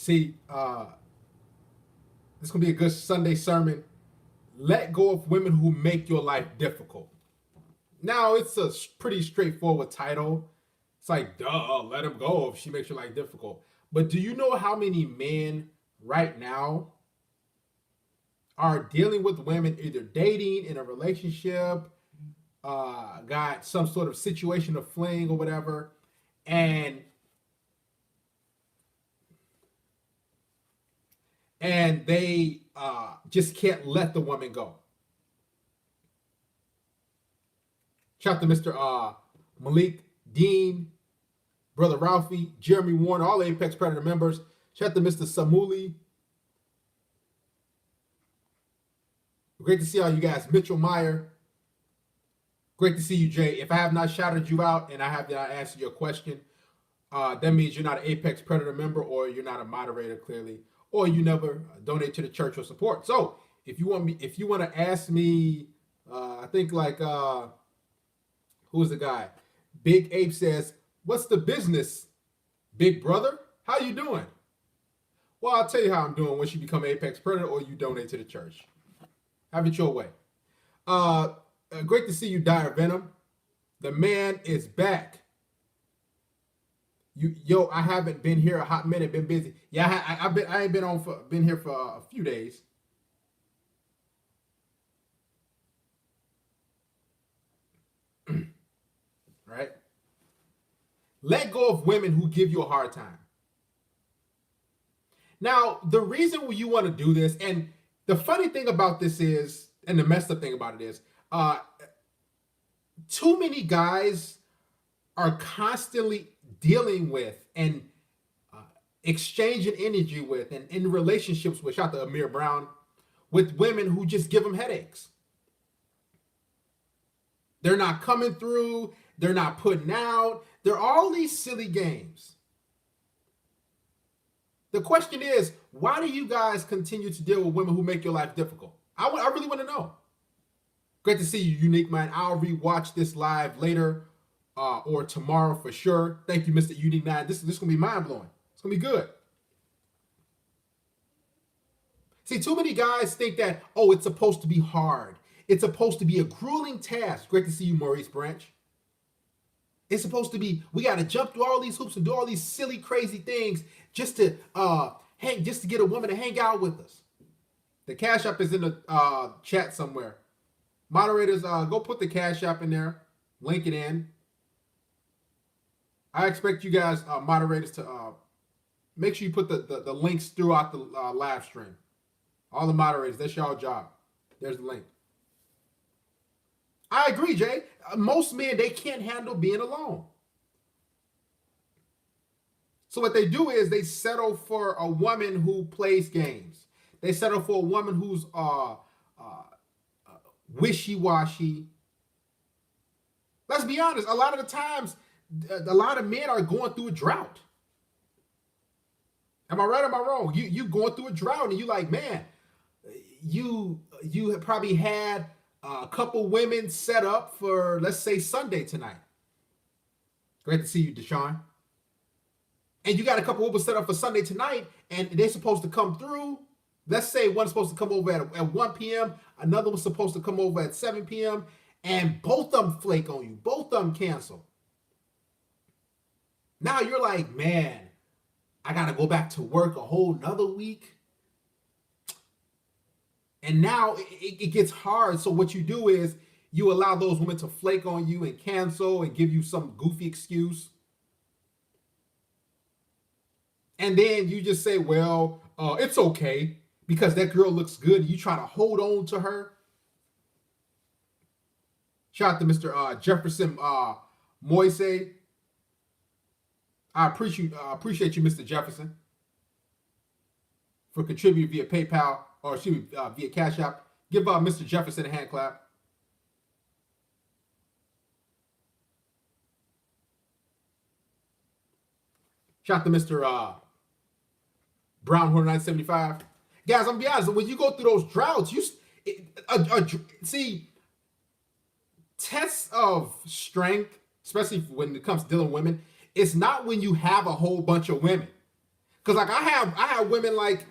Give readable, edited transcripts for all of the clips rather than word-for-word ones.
See, this is going to be a good Sunday sermon. Let go of women who make your life difficult. Now, it's a pretty straightforward title. It's like, duh, let him go if she makes your life difficult. But do you know how many men right now are dealing with women, either dating, in a relationship, got some sort of situation of fling or whatever, and they just can't let the woman go. Shout out to Mr. Malik, Dean, Brother Ralphie, Jeremy Warner, all Apex Predator members. Shout out to Mr. Samuli. Great to see all you guys. Mitchell Meyer. Great to see you, Jay. If I have not shouted you out and I have not answered your question, that means you're not an Apex Predator member, or you're not a moderator, clearly, or you never donate to the church or support. So if you want to ask me, I think like who's the guy? Big Ape says, "What's the business, big brother? How you doing?" Well, I'll tell you how I'm doing once you become Apex Predator or you donate to the church. Have it your way. Great to see you, Dire Venom. The man is back. I haven't been here a hot minute. Been busy. Yeah, I ain't been here for a few days. Right? Let go of women who give you a hard time. Now, the reason you want to do this, and the funny thing about this is, and the messed up thing about it is, too many guys are constantly dealing with and exchanging energy with and in relationships with, shout out to Amir Brown, with women who just give them headaches. They're not coming through. They're not putting out. They're all these silly games. The question is, why do you guys continue to deal with women who make your life difficult? I really want to know. Great to see you, Unique Man. I'll rewatch this live later or tomorrow for sure. Thank you, Mr. Unique Man. This is going to be mind-blowing. It's going to be good. See, too many guys think that, oh, it's supposed to be hard. It's supposed to be a grueling task. Great to see you, Maurice Branch. It's supposed to be, we got to jump through all these hoops and do all these silly, crazy things just to get a woman to hang out with us. The Cash App is in the chat somewhere. Moderators, go put the Cash App in there. Link it in. I expect you guys, moderators, to make sure you put the links throughout the live stream. All the moderators, that's y'all job. There's the link. I agree, Jay. Most men, they can't handle being alone. So what they do is they settle for a woman who plays games. They settle for a woman who's wishy-washy. Let's be honest. A lot of the times, a lot of men are going through a drought. Am I right or am I wrong? You going through a drought and you like, man, you have probably had a couple women set up for, let's say, Sunday tonight. Great to see you, Deshaun. And you got a couple women set up for Sunday tonight, and they're supposed to come through. Let's say one's supposed to come over at 1 p.m., another one's supposed to come over at 7 p.m., and both of them flake on you. Both of them cancel. Now you're like, man, I got to go back to work a whole nother week. And now it gets hard. So what you do is you allow those women to flake on you and cancel and give you some goofy excuse. And then you just say, well, it's okay because that girl looks good. And you try to hold on to her. Shout out to Mr. Jefferson Moise. I appreciate you, Mr. Jefferson, for contributing via PayPal. Or excuse me, via Cash App. Give Mr. Jefferson a hand clap. Shout out to Mr. Brown Horn 975. Guys, I'm gonna be honest. When you go through those droughts, see tests of strength, especially when it comes to dealing with women. It's not when you have a whole bunch of women. Cause like I have women like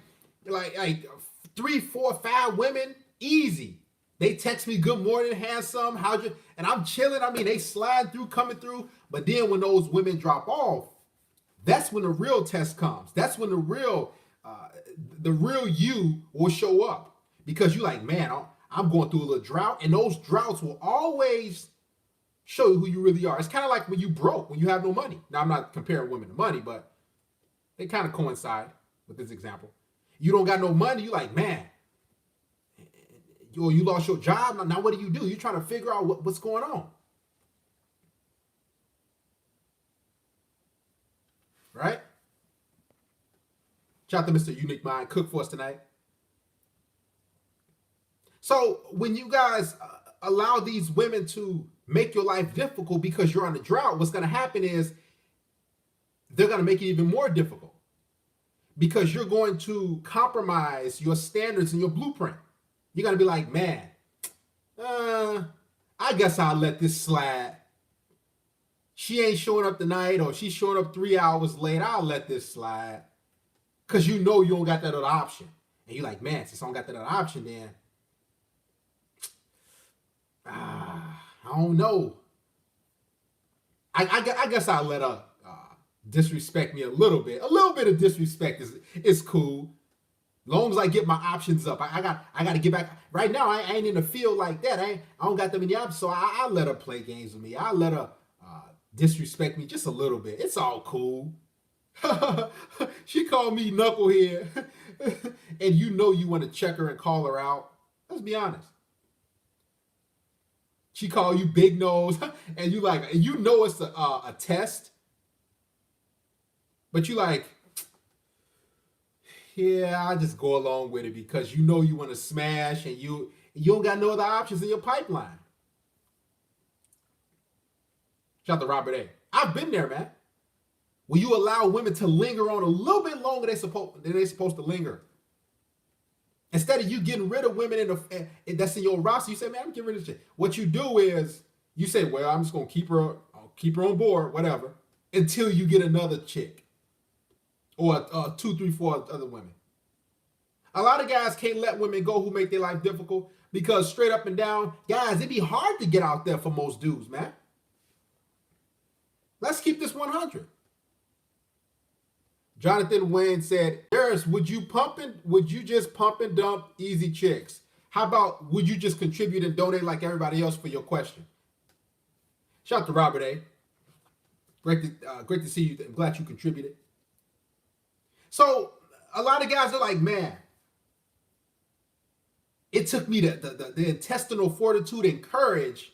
3, 4, 5 women easy. They text me good morning, handsome, how'd you? And I'm chilling. I mean, they slide through, coming through. But then when those women drop off, that's when the real test comes. That's when the real you will show up, because you like, man, I'm going through a little drought, and those droughts will always show you who you really are. It's kind of like when you broke, when you have no money. Now, I'm not comparing women to money, but they kind of coincide with this example. You don't got no money. You like, man, you lost your job. Now what do? You're trying to figure out what's going on. Right? Shout out to Mr. Unique Mind, cook for us tonight. So when you guys allow these women to make your life difficult because you're on a drought, what's going to happen is they're going to make it even more difficult, because you're going to compromise your standards and your blueprint. You're going to be like, man, I guess I'll let this slide. She ain't showing up tonight, or she's showing up 3 hours late. I'll let this slide. Because you know you don't got that other option. And you're like, man, since I don't got that other option, then I don't know. I guess I'll let her disrespect me a little bit. A little bit of disrespect is cool. Long as I get my options up. I got to get back. Right now, I ain't in the field like that. I don't got that many options. So I let her play games with me. I let her disrespect me just a little bit. It's all cool. She called me knucklehead. And you know you want to check her and call her out. Let's be honest. She called you big nose. And you like, you know it's a test. But you like, yeah, I'll just go along with it, because you know you want to smash, and you don't got no other options in your pipeline. Shout out to Robert A. I've been there, man. When you allow women to linger on a little bit longer than they're supposed to linger. Instead of you getting rid of women that's in your roster, you say, man, I'm getting rid of this shit. What you do is you say, well, I'm just gonna keep her on board, whatever, until you get another chick. Or 2, 3, 4 other women. A lot of guys can't let women go who make their life difficult, because straight up and down, guys, it'd be hard to get out there for most dudes, man. Let's keep this 100. Jonathan Wayne said, Harris, would you just pump and dump easy chicks? How about, would you just contribute and donate like everybody else for your question? Shout out to Robert A. Great to see you. I'm glad you contributed. So a lot of guys are like, man, it took me the intestinal fortitude and courage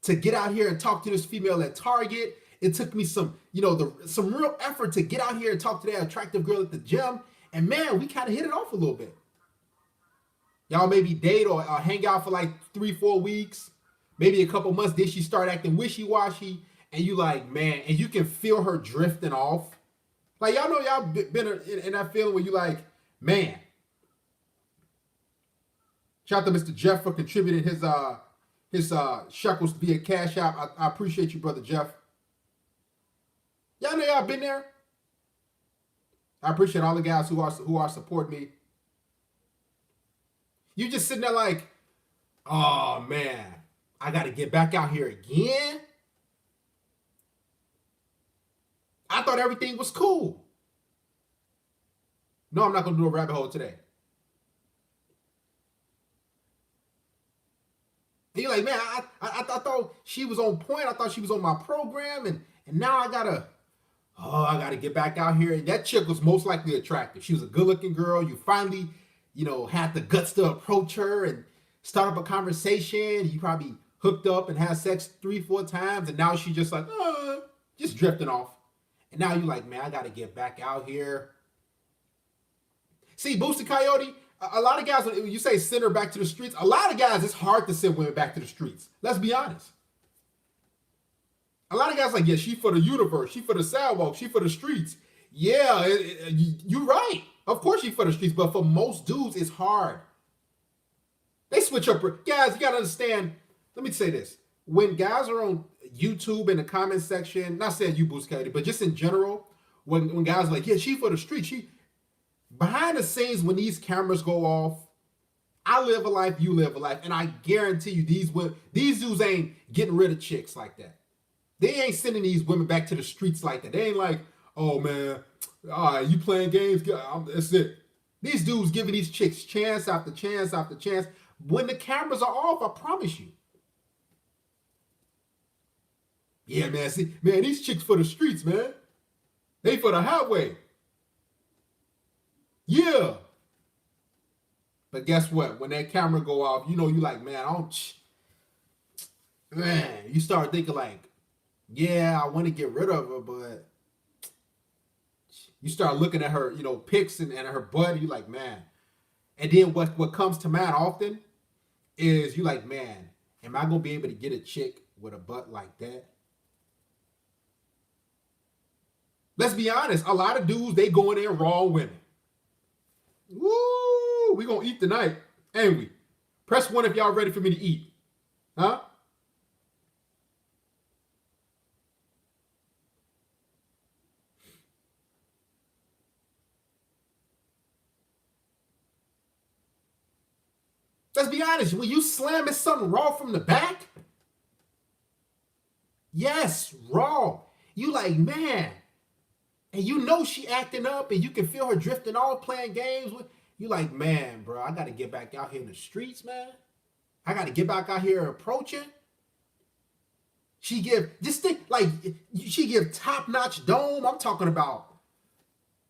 to get out here and talk to this female at Target. It took me some real effort to get out here and talk to that attractive girl at the gym. And man, we kind of hit it off a little bit. Y'all maybe date or hang out for like 3, 4 weeks, maybe a couple months. Then she start acting wishy-washy, and you like, man, and you can feel her drifting off. Like, y'all know y'all been in that feeling where you like, man. Shout out to Mr. Jeff for contributing his shekels via Cash App. I appreciate you, brother Jeff. Y'all know y'all been there. I appreciate all the guys who are supporting me. You just sitting there like, oh man, I got to get back out here again. I thought everything was cool. No, I'm not going to do a rabbit hole today. And you're like, man, I thought she was on point. I thought she was on my program. And now I got to get back out here. And that chick was most likely attractive. She was a good looking girl. You finally, had the guts to approach her and start up a conversation. You probably hooked up and had sex 3, 4 times. And now she's just like, just drifting off. And now you're like, man, I got to get back out here. See, Booster Coyote, a lot of guys, when you say send her back to the streets, a lot of guys, it's hard to send women back to the streets. Let's be honest. A lot of guys like, yeah, she for the universe. She for the sidewalk. She for the streets. Yeah, you're right. Of course she for the streets. But for most dudes, it's hard. They switch up. Guys, you got to understand. Let me say this. When guys are on YouTube in the comment section, not saying you, Boost Coyote, but just in general, when guys are like, yeah, she for the street. She behind the scenes when these cameras go off, I live a life, you live a life, and I guarantee you these dudes ain't getting rid of chicks like that. They ain't sending these women back to the streets like that. They ain't like, oh man, all right, you playing games? That's it. These dudes giving these chicks chance after chance after chance. When the cameras are off, I promise you. Yeah, man. See, man, these chicks for the streets, man. They for the highway. Yeah. But guess what? When that camera go off, you know you like, man, man. You start thinking like, yeah, I want to get rid of her, but you start looking at her, pics and her butt. You like, man. And then what comes to mind often is you like, man, am I gonna be able to get a chick with a butt like that? Let's be honest. A lot of dudes, they go in there raw women. Woo! We gonna eat tonight, ain't we? Press 1 if y'all ready for me to eat. Huh? Let's be honest. When you slamming something raw from the back, yes, raw. You like, man. And you know she acting up and you can feel her drifting off playing games with you like, man, bro, I gotta get back out here in the streets, man. I gotta get back out here approaching. She give top-notch dome. I'm talking about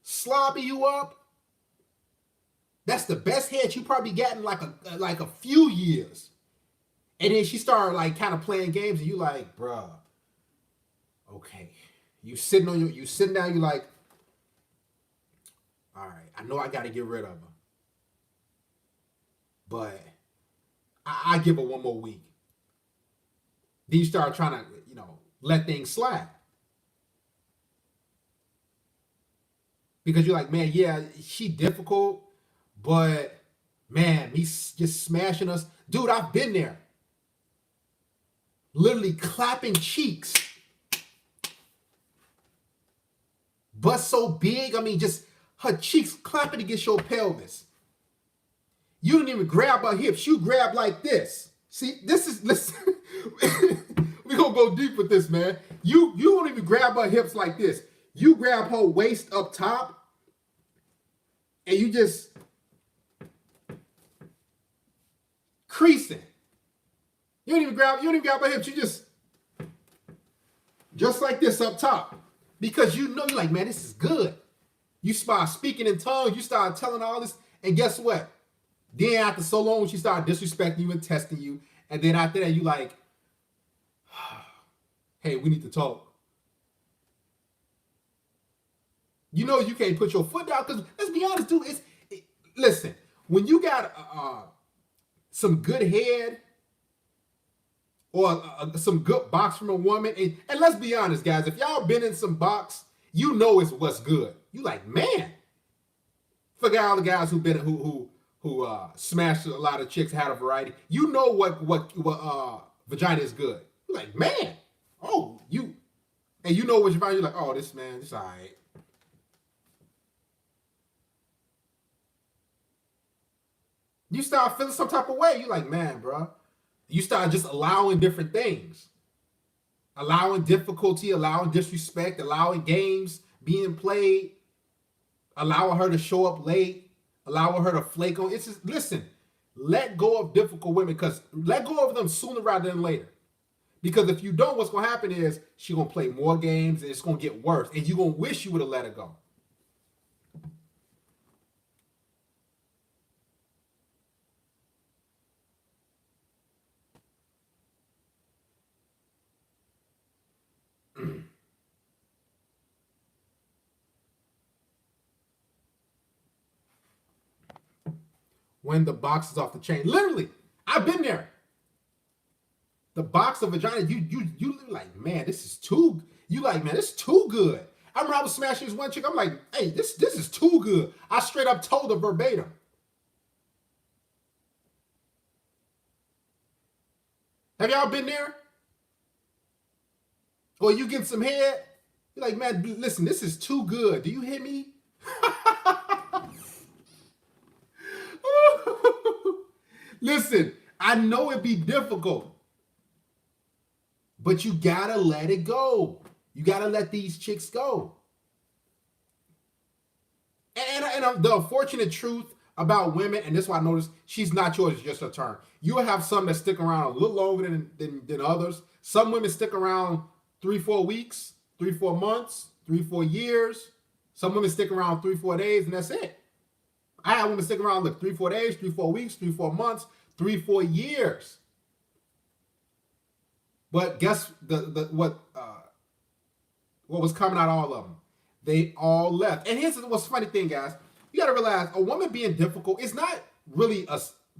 slobbing you up. That's the best head you probably gotten like a few years. And then she started like kind of playing games and you like, bro, okay. You sitting down, you like, all right, I know I got to get rid of her. But I give her one more week. Then you start trying to, let things slide. Because you're like, man, yeah, she difficult, but man, me just smashing us. Dude, I've been there. Literally clapping cheeks. Butt so big, just her cheeks clapping against your pelvis. You didn't even grab her hips. You grab like this. See, listen. We're going to go deep with this, man. You don't even grab her hips like this. You grab her waist up top, and you just creasing. You don't even grab her hips. You just like this up top. Because you're like, man, this is good. You start speaking in tongues. You start telling all this. And guess what? Then after so long, she started disrespecting you and testing you. And then after that, you like, hey, we need to talk. You know you can't put your foot down because, let's be honest, dude, listen, when you got some good head or some good box from a woman, and let's be honest, guys, if y'all been in some box, you know it's what's good. You like, man. Forget all the guys who smashed a lot of chicks, had a variety. You know what vagina is good. You're like, man. Oh, and you know what vagina. You're like, oh, this all right. You start feeling some type of way. You're like, man, bro. You start just allowing different things. Allowing difficulty, allowing disrespect, allowing games being played, allowing her to show up late, allowing her to flake on. It's just, listen, let go of difficult women, because let go of them sooner rather than later. Because if you don't, what's going to happen is she's going to play more games and it's going to get worse. And you're going to wish you would have let her go. When the box is off the chain. Literally, I've been there. The box of vagina, you like, man, this is too, you like, man, this is too good. I remember I was smashing this one chick. I'm like, hey, this is too good. I straight up told her verbatim. Have y'all been there? Or you get some head You're like, man, listen, this is too good. Do you hear me? Listen, I know it'd be difficult, but you gotta let it go. You gotta let these chicks go. And the unfortunate truth about women, and this is why I noticed she's not yours, it's just her turn. You'll have some that stick around a little longer than others. Some women stick around 3-4 weeks, 3-4 months, 3-4 years. Some women stick around 3-4 days, and that's it. I had women stick around like 3-4 days, 3-4 weeks, 3-4 months, 3-4 years. But guess what was coming out of all of them? They all left. And here's what's funny thing, guys. You got to realize a woman being difficult is not really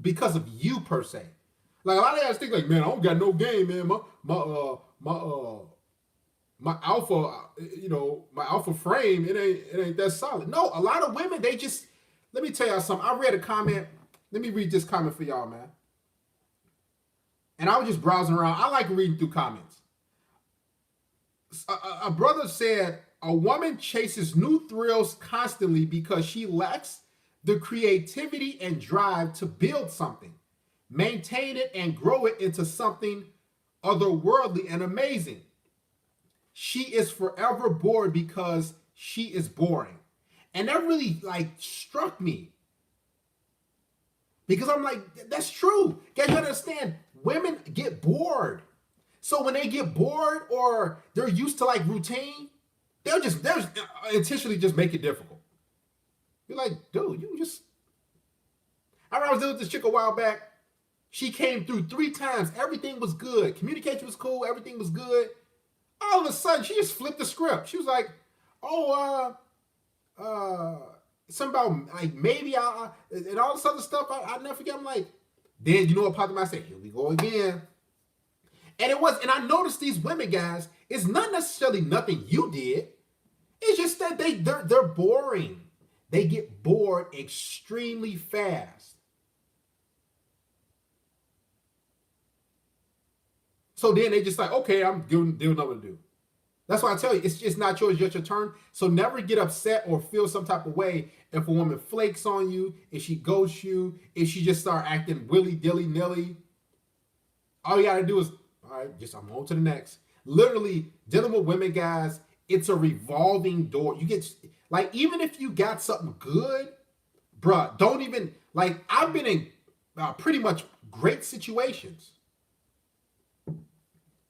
because of you per se. Like a lot of guys think like, man, I don't got no game, man. My alpha, my alpha frame, it ain't that solid. No, a lot of women, they just, let me tell y'all something. I read a comment. Let me read this comment for y'all, man. And I was just browsing around. I like reading through comments. A brother said, a woman chases new thrills constantly because she lacks the creativity and drive to build something, maintain it, and grow it into something otherworldly and amazing. She is forever bored because she is boring. And that really struck me. Because I'm like, that's true. Guys, you understand, women get bored. So when they get bored or they're used to routine, they'll intentionally just make it difficult. You're like, dude, I was dealing with this chick a while back. She came through 3 times. Everything was good. Communication was cool. Everything was good. All of a sudden, she just flipped the script. She was like, something about maybe and all this other stuff. I never forget. I'm like, then you know what popped in my head? Here we go again. And I noticed these women, guys, it's not necessarily nothing you did. It's just that they're boring. They get bored extremely fast. So then they just like, okay, I'm doing what to do. That's why I tell you, it's just not yours, just your turn. So never get upset or feel some type of way if a woman flakes on you, if she ghosts you, if she just start acting willy-dilly-nilly. All you gotta do is, all right, I'm on to the next. Literally, dealing with women, guys, it's a revolving door. You get, even if you got something good, bruh, don't even, I've been in pretty much great situations.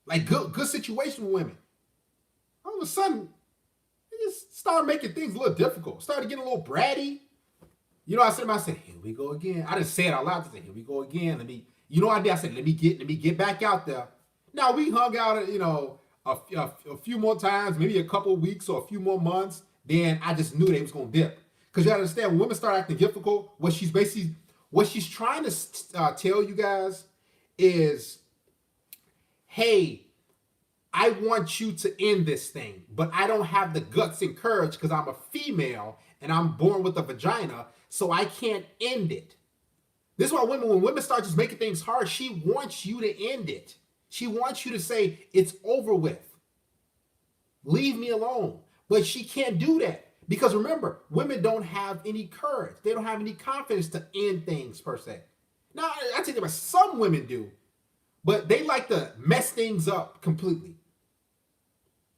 Good situation with women. All of a sudden, it just started making things a little difficult. Started getting a little bratty. I said, here we go again. I didn't say it out loud. I said, here we go again. I did. I said, let me get back out there. Now we hung out, a few more times, maybe a couple of weeks or a few more months. Then I just knew they was gonna dip. Because you understand, when women start acting difficult, what she's trying to tell you guys is, hey, I want you to end this thing, but I don't have the guts and courage because I'm a female and I'm born with a vagina, so I can't end it. This is why when women start just making things hard, she wants you to end it. She wants you to say, it's over with. Leave me alone. But she can't do that. Because remember, women don't have any courage. They don't have any confidence to end things per se. Now, I think that some women do, but they like to mess things up completely.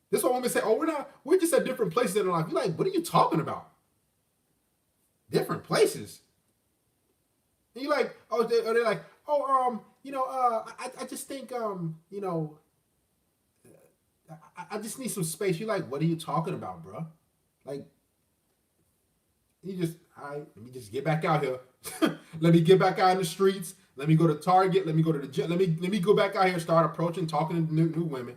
This is why women say, we're just at different places in our life. You're like, what are you talking about? Different places? And you're like, they're like, I just think, I just need some space. You're like, what are you talking about, bro? All right, let me just get back out here. Let me get back out in the streets. Let me go to Target. Let me go to the gym. Let me go back out here and start approaching, talking to new women.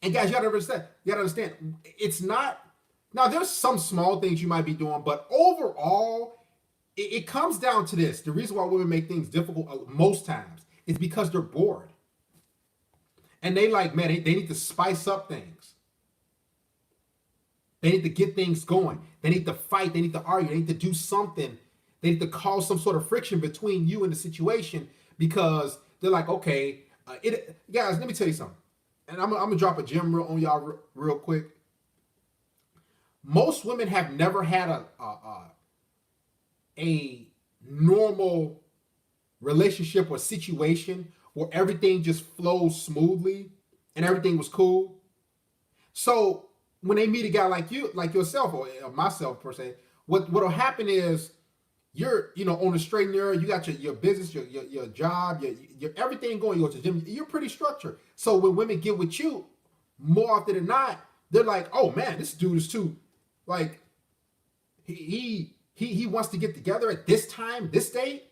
And guys, you gotta understand, it's not, now there's some small things you might be doing, but overall, it comes down to this. The reason why women make things difficult most times is because they're bored. And they they need to spice up things. They need to get things going. They need to fight. They need to argue. They need to do something. They need to cause some sort of friction between you and the situation because they're like, okay, guys, let me tell you something. and I'm gonna drop a gem on y'all real quick. Most women have never had a normal relationship or situation where everything just flows smoothly and everything was cool. So when they meet a guy like you, like yourself or myself per se, what'll happen is you're on the straight and narrow. You got your business, your job, your everything going. You go to the gym. You're pretty structured. So when women get with you, more often than not, they're like, oh man, this dude is too like he wants to get together at this time, this date.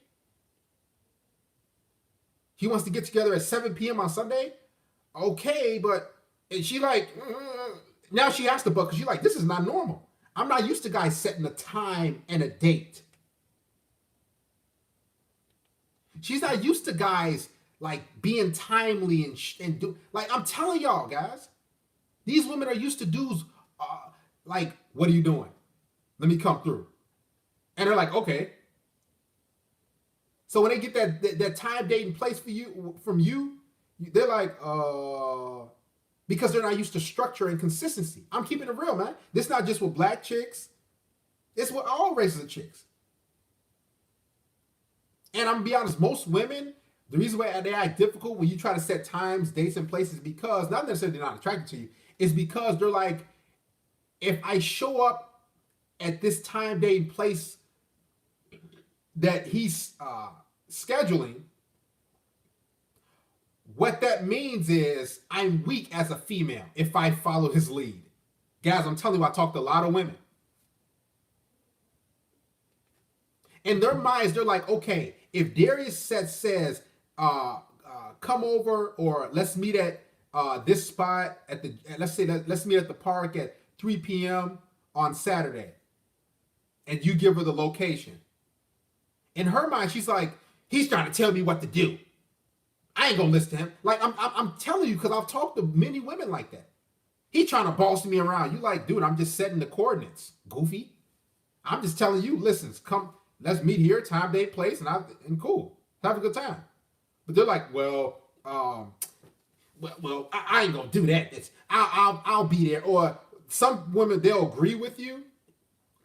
He wants to get together at 7 p.m. on Sunday. Okay, but and she like now she has to buck because she's like, this is not normal. I'm not used to guys setting a time and a date. She's not used to guys like being timely and do like I'm telling y'all guys, these women are used to dudes like, what are you doing? Let me come through, and they're like, okay. So when they get that time, date, and place for you from you, they're like, because they're not used to structure and consistency. I'm keeping it real, man. This is not just with black chicks. It's with all races of chicks. And I'm gonna be honest, most women, the reason why they act difficult when you try to set times, dates, and places because not necessarily they're not attracted to you, is because they're like, if I show up at this time, date, and place that he's scheduling, what that means is I'm weak as a female if I follow his lead. Guys, I'm telling you, I talked to a lot of women. In their minds, they're like, okay, if Darius says, come over or let's meet at this spot at the, let's meet at the park at 3 p.m. on Saturday, and you give her the location. In her mind, she's like, he's trying to tell me what to do. I ain't gonna listen to him. Like I'm telling you, because I've talked to many women like that. He trying to boss me around. You like, dude, I'm just setting the coordinates, goofy. I'm just telling you, listen, come, let's meet here, time, date, place, and cool, have a good time. But they're like, well, I ain't gonna do that. I'll be there. Or some women, they'll agree with you.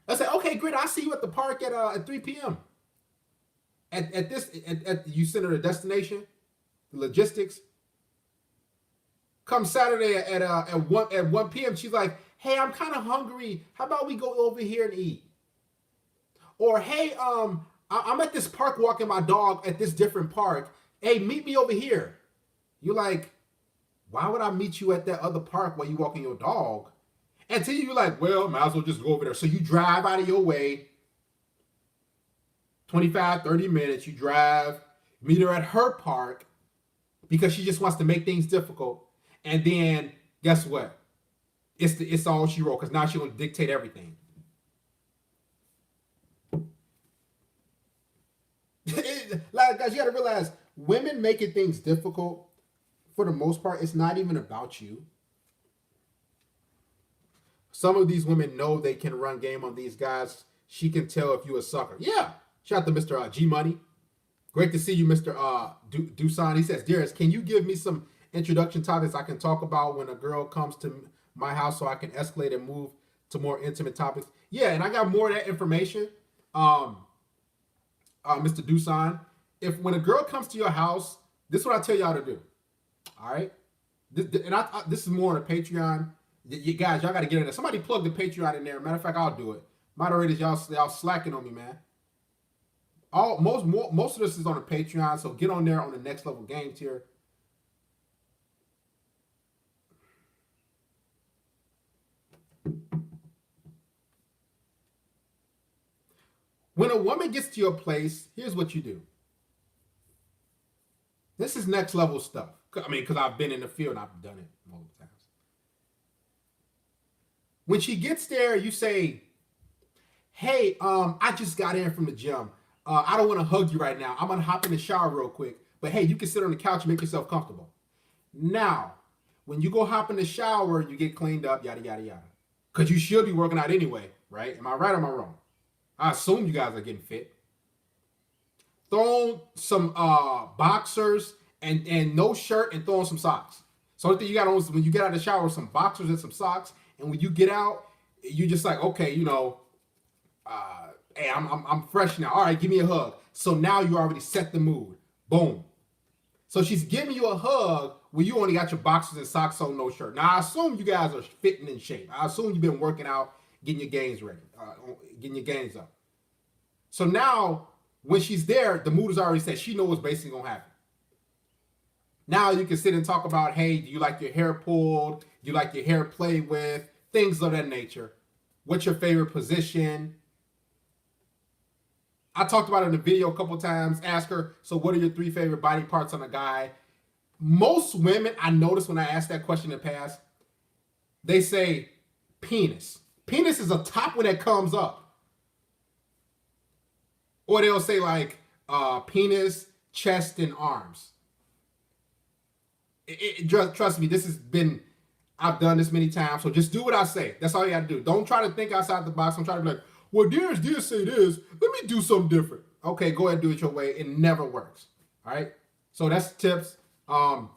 They'll say, okay, great, I'll see you at the park at 3 p.m. At you send her the destination, the logistics. Come Saturday at 1 p.m. She's like, hey, I'm kind of hungry. How about we go over here and eat? Or hey, I'm at this park walking my dog at this different park. Hey, meet me over here. You're like, why would I meet you at that other park while you walking your dog? And to you, you're like, well, might as well just go over there. So you drive out of your way, 25, 30 minutes, you drive, meet her at her park because she just wants to make things difficult. And then guess what? It's all she wrote because now she's going to dictate everything. Like, guys, you got to realize women making things difficult, for the most part, it's not even about you. Some of these women know they can run game on these guys. She can tell if you a sucker. Yeah. Shout out to Mr. G Money. Great to see you, Mr. Dusan. He says, Darius, can you give me some introduction topics I can talk about when a girl comes to my house so I can escalate and move to more intimate topics? Yeah, and I got more of that information. Mr. Dusan, when a girl comes to your house, this is what I tell y'all to do. All right? This is more on the Patreon. You guys, y'all got to get in there. Somebody plug the Patreon in there. Matter of fact, I'll do it. Moderators, y'all slacking on me, man. Most of this is on the Patreon, so get on there on the next level game tier. When a woman gets to your place, here's what you do. This is next level stuff. I mean, because I've been in the field and I've done it multiple times. When she gets there, you say, hey, I just got in from the gym. I don't want to hug you right now. I'm going to hop in the shower real quick. But hey, you can sit on the couch and make yourself comfortable. Now, when you go hop in the shower, you get cleaned up, yada, yada, yada. Because you should be working out anyway, right? Am I right or am I wrong? I assume you guys are getting fit. Throw on some boxers and no shirt and throw on some socks. So the thing you got on is when you get out of the shower, some boxers and some socks, and when you get out, you just like, okay, hey, I'm fresh now. All right, give me a hug. So now you already set the mood. Boom. So she's giving you a hug when you only got your boxers and socks on, no shirt. Now I assume you guys are fitting in shape. I assume you've been working out, getting your gains ready, getting your gains up. So now when she's there, the mood is already set. She knows what's basically gonna happen. Now you can sit and talk about, hey, do you like your hair pulled? Do you like your hair played with? Things of that nature. What's your favorite position? I talked about it in the video a couple times. Ask her, so what are your 3 favorite body parts on a guy? Most women, I noticed when I asked that question in the past, they say penis. Penis is a top one that comes up. Or they'll say like penis, chest, and arms. Trust me, I've done this many times, so just do what I say. That's all you gotta do. Don't try to think outside the box. Don't try to be like, well, Darius did say this. Let me do something different. Okay, go ahead and do it your way. It never works. All right? So that's tips. Other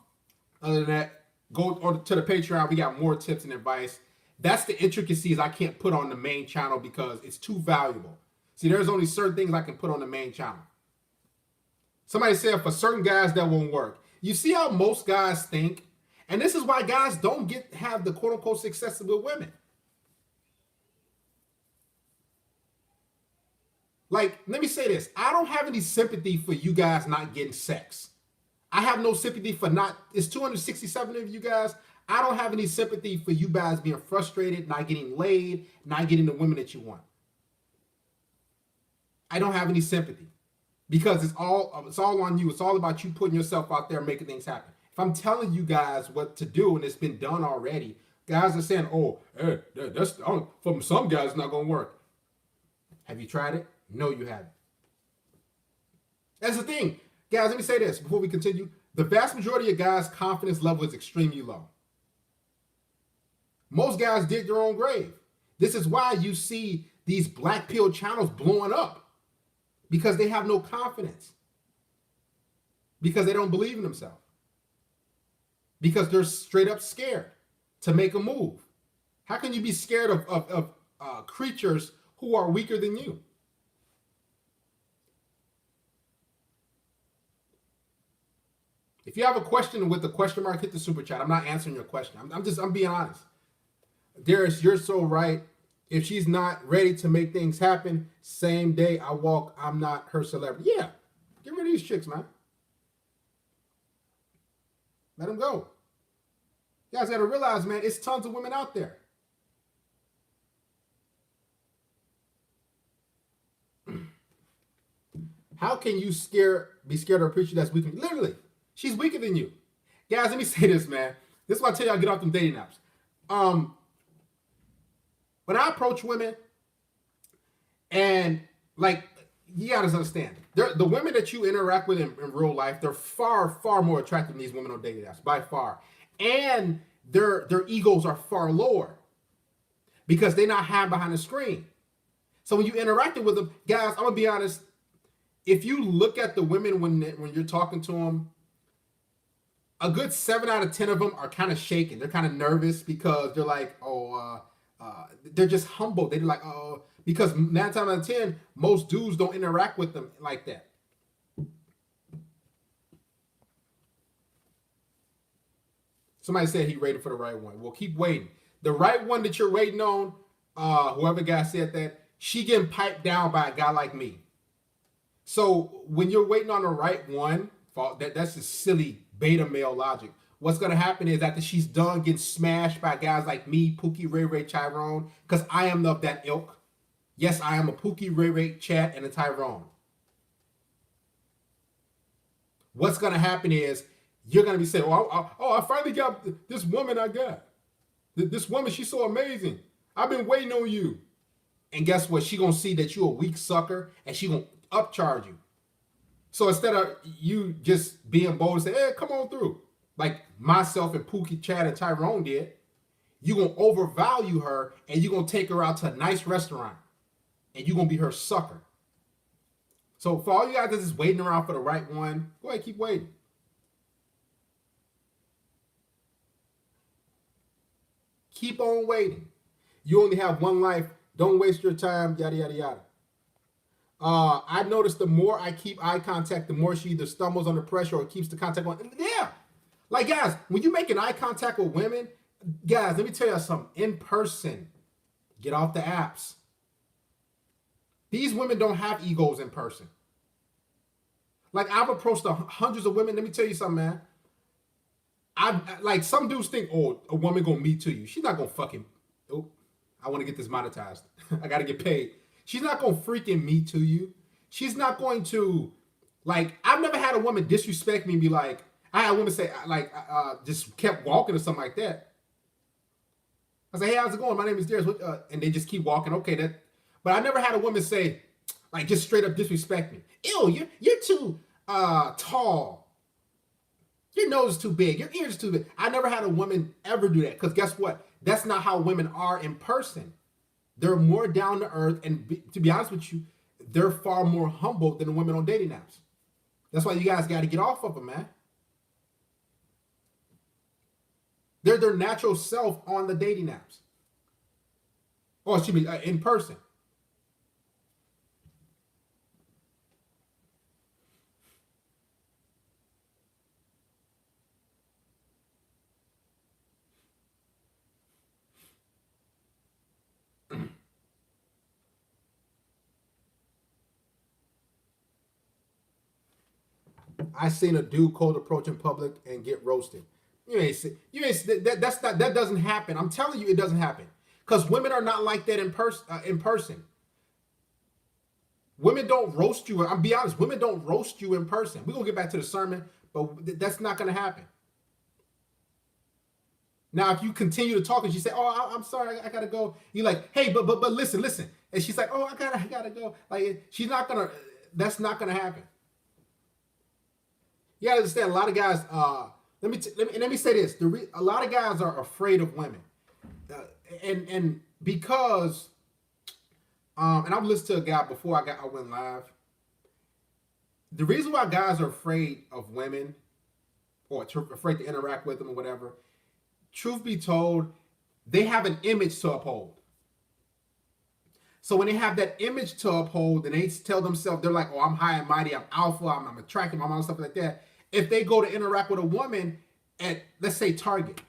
than that, go to the Patreon. We got more tips and advice. That's the intricacies I can't put on the main channel because it's too valuable. See, there's only certain things I can put on the main channel. Somebody said for certain guys that won't work. You see how most guys think? And this is why guys don't have the quote-unquote success with women. Like, let me say this. I don't have any sympathy for you guys not getting sex. I have no sympathy for it's 267 of you guys. I don't have any sympathy for you guys being frustrated, not getting laid, not getting the women that you want. I don't have any sympathy because it's all on you. It's all about you putting yourself out there and making things happen. If I'm telling you guys what to do and it's been done already, guys are saying, oh, hey, that's from some guys it's not going to work. Have you tried it? No, you haven't. That's the thing. Guys, let me say this before we continue. The vast majority of guys' confidence level is extremely low. Most guys dig their own grave. This is why you see these black pill channels blowing up. Because they have no confidence. Because they don't believe in themselves. Because they're straight up scared to make a move. How can you be scared of creatures who are weaker than you? If you have a question with the question mark, hit the super chat. I'm not answering your question. I'm being honest. Darius, you're so right. If she's not ready to make things happen, same day I walk, I'm not her celebrity. Yeah, get rid of these chicks, man. Let them go. You guys got to realize, man, it's tons of women out there. How can you be scared of a preacher that's weaker? Literally, she's weaker than you. Guys, let me say this, man. This is why I tell y'all get off them dating apps. When I approach women, and like, you gotta understand, the women that you interact with in real life, they're far, far more attractive than these women on dating apps, by far. And their egos are far lower because they're not hiding behind the screen. So when you interacted with them, guys, I'm gonna be honest. If you look at the women when you're talking to them, a good 7 out of 10 of them are kind of shaken. They're kind of nervous because they're like, they're just humble. They're like, because 9 times out of 10, most dudes don't interact with them like that. Somebody said he waited for the right one. Well, keep waiting. The right one that you're waiting on, whoever guy said that, she getting piped down by a guy like me. So when you're waiting on the right one, that's just silly beta male logic. What's going to happen is after she's done getting smashed by guys like me, Pookie, Ray Ray, Tyrone, because I am of that ilk. Yes, I am a Pookie, Ray Ray, Chat, and a Tyrone. What's going to happen is you're going to be saying, I finally got this woman I got. This woman, she's so amazing. I've been waiting on you. And guess what? She going to see that you're a weak sucker, and she going to upcharge you. So instead of you just being bold and say, hey, come on through, like myself and Pookie, Chad, and Tyrone did, you're going to overvalue her and you're going to take her out to a nice restaurant and you're going to be her sucker. So for all you guys that's just waiting around for the right one, go ahead, keep waiting. keep on waiting. You only have one life. Don't waste your time. Yada yada yada. I noticed the more I keep eye contact, the more she either stumbles under pressure or keeps the contact on. Yeah, like guys, when you make an eye contact with women, guys, let me tell you something. In person, get off the apps. These women don't have egos in person. Like I've approached hundreds of women. Let me tell you something, man. I like some dudes think, oh, a woman gonna meet to you. She's not gonna fucking. Oh, I want to get this monetized. I gotta get paid. She's not gonna freaking meet to you. She's not going to, like. I've never had a woman disrespect me and be like. I had a woman say like, just kept walking or something like that. I say, hey, how's it going? My name is Darius, and they just keep walking. Okay, that. But I never had a woman say, like, just straight up disrespect me. Ew, you're too tall. Your nose is too big. Your ears too big. I never had a woman ever do that. Because guess what? That's not how women are in person. They're more down to earth. And to be honest with you, they're far more humble than the women on dating apps. That's why you guys got to get off of them, man. They're their natural self on the dating apps. Or excuse me, in person. I seen a dude cold approach in public and get roasted. That doesn't happen. I'm telling you, it doesn't happen because women are not like that in person. In person, women don't roast you. I'm be honest, women don't roast you in person. We're gonna get back to the sermon, but that's not gonna happen. Now, if you continue to talk and she say, "Oh, I'm sorry, I gotta go," you're like, "Hey, but listen," and she's like, "Oh, I gotta go." Like she's not gonna. That's not gonna happen. You gotta understand. A lot of guys. Let me say this: a lot of guys are afraid of women, and because and I've listened to a guy before I went live. The reason why guys are afraid of women or afraid to interact with them or whatever, truth be told, they have an image to uphold. So when they have that image to uphold and they tell themselves, they're like, oh, I'm high and mighty, I'm alpha, I'm attractive, I'm all stuff like that. If they go to interact with a woman at, let's say, Target,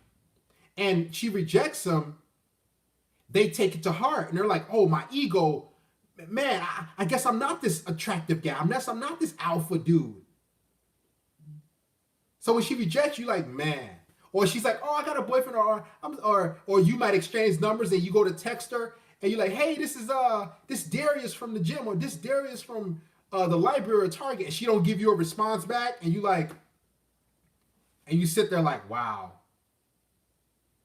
and she rejects them, they take it to heart. And they're like, oh, my ego, man, I guess I'm not this attractive guy. I'm not this alpha dude. So when she rejects you, like, man. Or she's like, oh, I got a boyfriend, or you might exchange numbers and you go to text her and you're like, hey, this is this Darius from the gym, or this Darius from the library or Target, and she don't give you a response back, and you like, and you sit there like, wow.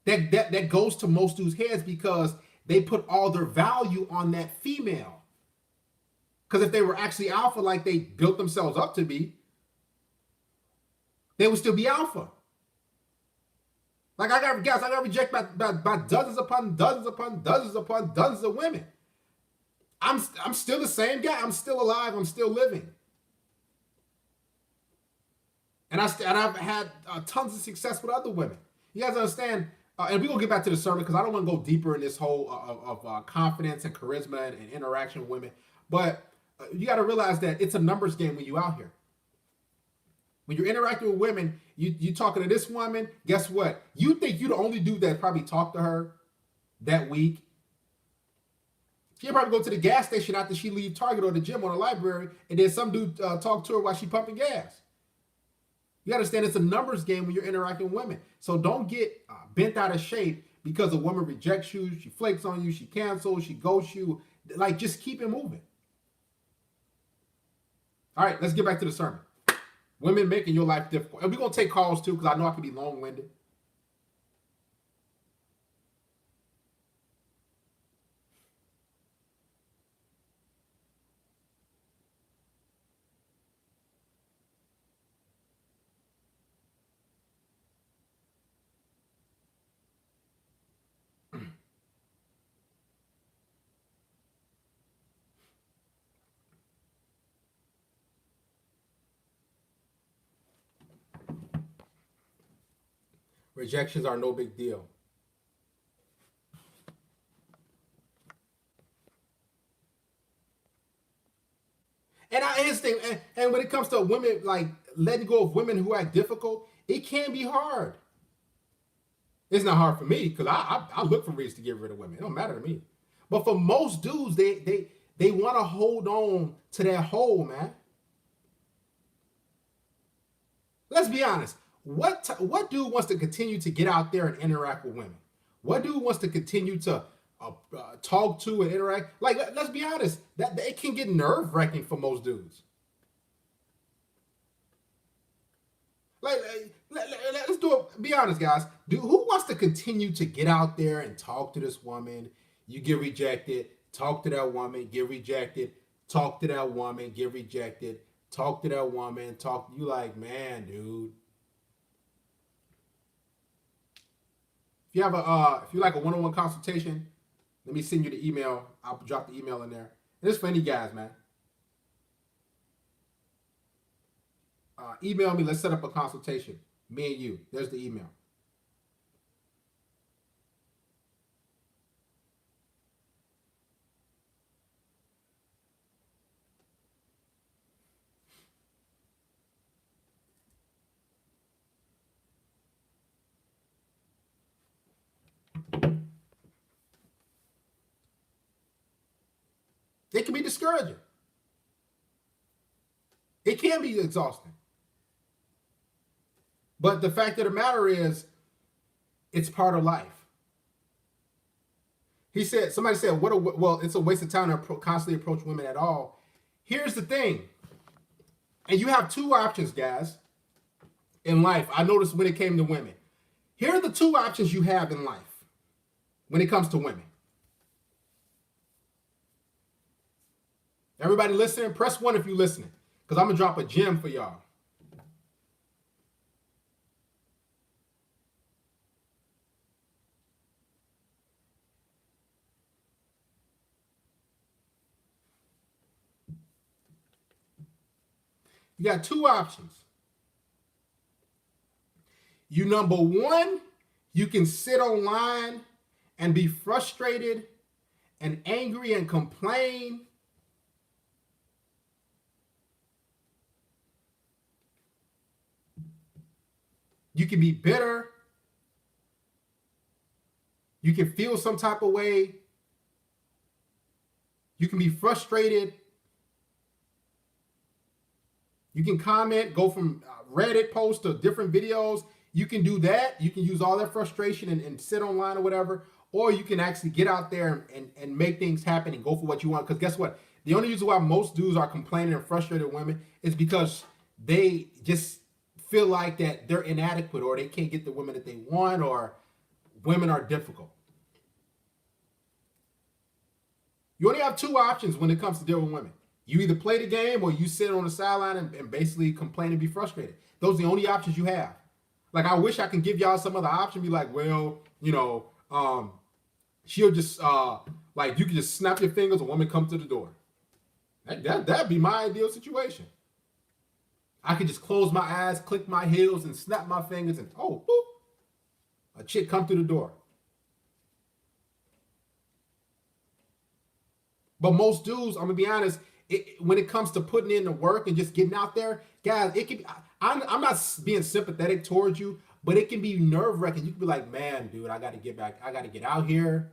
That goes to most dudes' heads because they put all their value on that female. Because if they were actually alpha like they built themselves up to be, they would still be alpha. Like I got rejected by dozens upon dozens upon dozens upon dozens of women. I'm still the same guy. I'm still alive. I'm still living. And I've had tons of success with other women. You guys understand? And we're going to get back to the sermon because I don't want to go deeper in this whole of confidence and charisma and interaction with women. But you got to realize that it's a numbers game when you're out here. When you're interacting with women, you talking to this woman, guess what? You think you're the only dude that probably talked to her that week. She'll probably go to the gas station after she leave Target or the gym or the library, and then some dude talk to her while she pumping gas. You understand it's a numbers game when you're interacting with women. So don't get bent out of shape because a woman rejects you, she flakes on you, she cancels, she ghosts you. Like, just keep it moving. All right, let's get back to the sermon. Women making your life difficult. And we're going to take calls too because I know I can be long-winded. Rejections are no big deal. thing. And when it comes to women, like letting go of women who act difficult, it can be hard. It's not hard for me because I look for reasons to get rid of women. It don't matter to me. But for most dudes, they want to hold on to that hole, man. Let's be honest. What dude wants to continue to get out there and interact with women? What dude wants to continue to talk to and interact? Like, let's be honest. That it can get nerve-wracking for most dudes. Like, let's do it. Be honest, guys. Who wants to continue to get out there and talk to this woman? You get rejected. Talk to that woman. Get rejected. Talk to that woman. Get rejected. Talk to that woman. Talk. You like, man, dude. If you like a one-on-one consultation, let me send you the email. I'll drop the email in there. And it's for any guys, man. Email me. Let's set up a consultation. Me and you. There's the email. It can be discouraging. It can be exhausting. But the fact of the matter is, it's part of life. Somebody said, well, it's a waste of time to constantly approach women at all. Here's the thing. And you have two options, guys, in life. I noticed when it came to women. Here are the two options you have in life when it comes to women. Everybody listening, press 1 if you're listening, because I'm going to drop a gem for y'all. You got two options. Number one, you can sit online and be frustrated and angry and complain. You can be bitter. You can feel some type of way. You can be frustrated. You can comment, go from Reddit posts to different videos. You can do that. You can use all that frustration and sit online or whatever. Or you can actually get out there and make things happen and go for what you want. Because guess what? The only reason why most dudes are complaining and frustrated with women is because they just feel like that they're inadequate or they can't get the women that they want or women are difficult. You only have two options when it comes to dealing with women. You either play the game or you sit on the sideline and basically complain and be frustrated. Those are the only options you have. Like, I wish I could give y'all some other option. Be like, well, she'll just, like, you can just snap your fingers, a woman come to the door. That'd be my ideal situation. I could just close my eyes, click my heels, and snap my fingers, and boop, a chick come through the door. But most dudes, I'm gonna be honest, when it comes to putting in the work and just getting out there, guys, it can be, I'm not being sympathetic towards you, but it can be nerve-wracking. You can be like, man, dude, I got to get back. I got to get out here.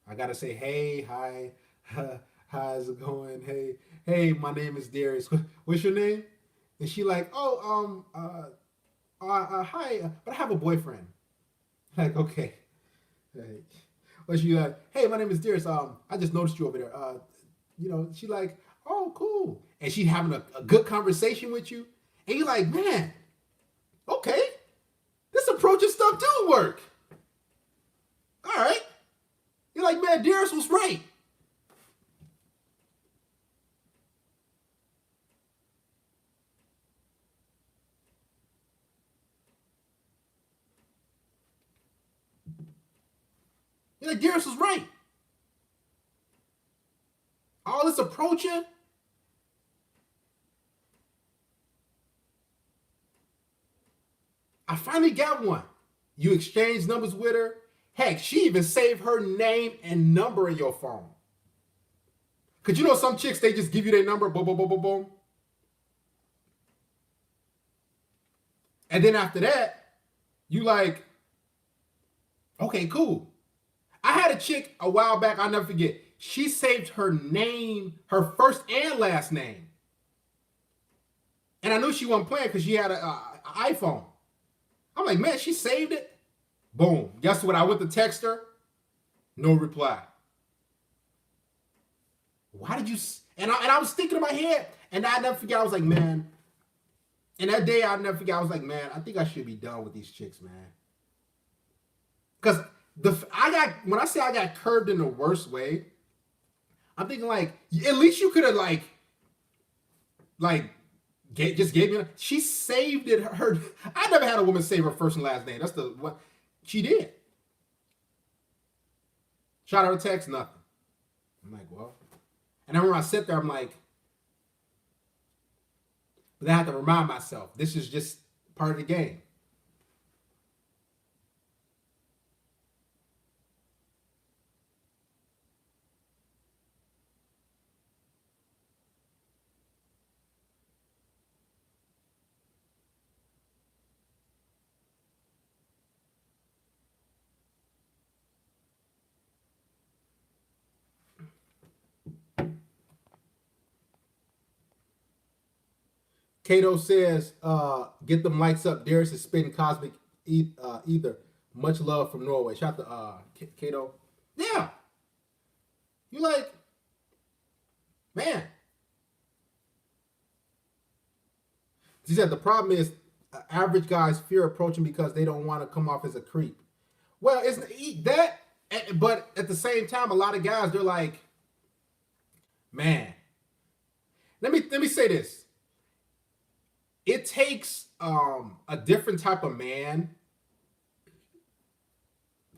I got to say, hey, hi, how's it going? Hey, my name is Darius. What's your name? And she like, hi, but I have a boyfriend. Like, okay. Hey. But she like, hey, my name is Darius. I just noticed you over there. She like, oh, cool. And she having a good conversation with you. And you're like, man, okay. This approach and stuff do work. All right. You're like, man, Darius was right. You're like, Darius was right. All this approaching. I finally got one. You exchange numbers with her. Heck, she even saved her name and number in your phone. Because some chicks, they just give you their number, boom, boom, boom, boom, boom. And then after that, you like, okay, cool. I had a chick a while back, I'll never forget. She saved her name, her first and last name. And I knew she wasn't playing because she had an iPhone. I'm like, man, she saved it. Boom. Guess what? I went to text her. No reply. Why did you? And I was thinking in my head, and I never forget. I was like, man. And that day, I'll never forget. I was like, man, I think I should be done with these chicks, man. Because when I say I got curved in the worst way, I'm thinking like, at least you could have just gave me. She saved it. I never had a woman save her first and last name. That's what she did. Shot her a text, nothing. I'm like, well. And I remember I sat there, I'm like, but I have to remind myself, this is just part of the game. Kato says, get them lights up. Darius is spitting cosmic ether. Much love from Norway. Shout out to Kato. Yeah. You like, man. She said the problem is average guys fear approaching because they don't want to come off as a creep. Well, it's that, but at the same time, a lot of guys, they're like, man. Let me say this. It takes a different type of man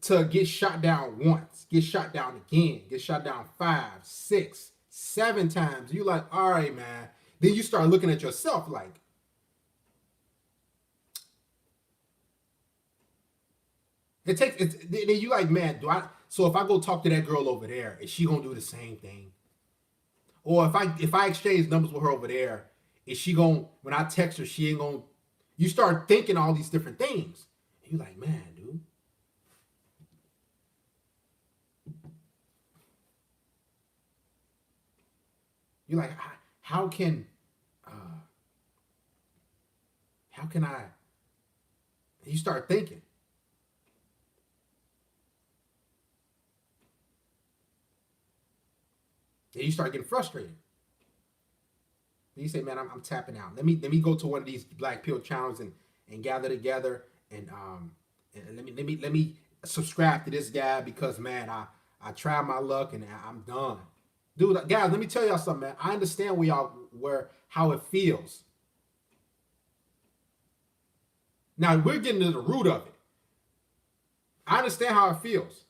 to get shot down once, get shot down again, get shot down 5, 6, 7 times. You like, all right, man. Then you start looking at yourself like, then you like, man, so if I go talk to that girl over there, is she gonna do the same thing? Or if I exchange numbers with her over there, is she gonna, when I text her, she ain't gonna, you start thinking all these different things. And you're like, man, dude. You're like, how can I, you start thinking. And you start getting frustrated. And you say, man, I'm tapping out. Let me go to one of these Black Pill channels and gather together and let me subscribe to this guy because, man, I tried my luck and I'm done. Dude, guys, let me tell y'all something, man. I understand how it feels. Now we're getting to the root of it. I understand how it feels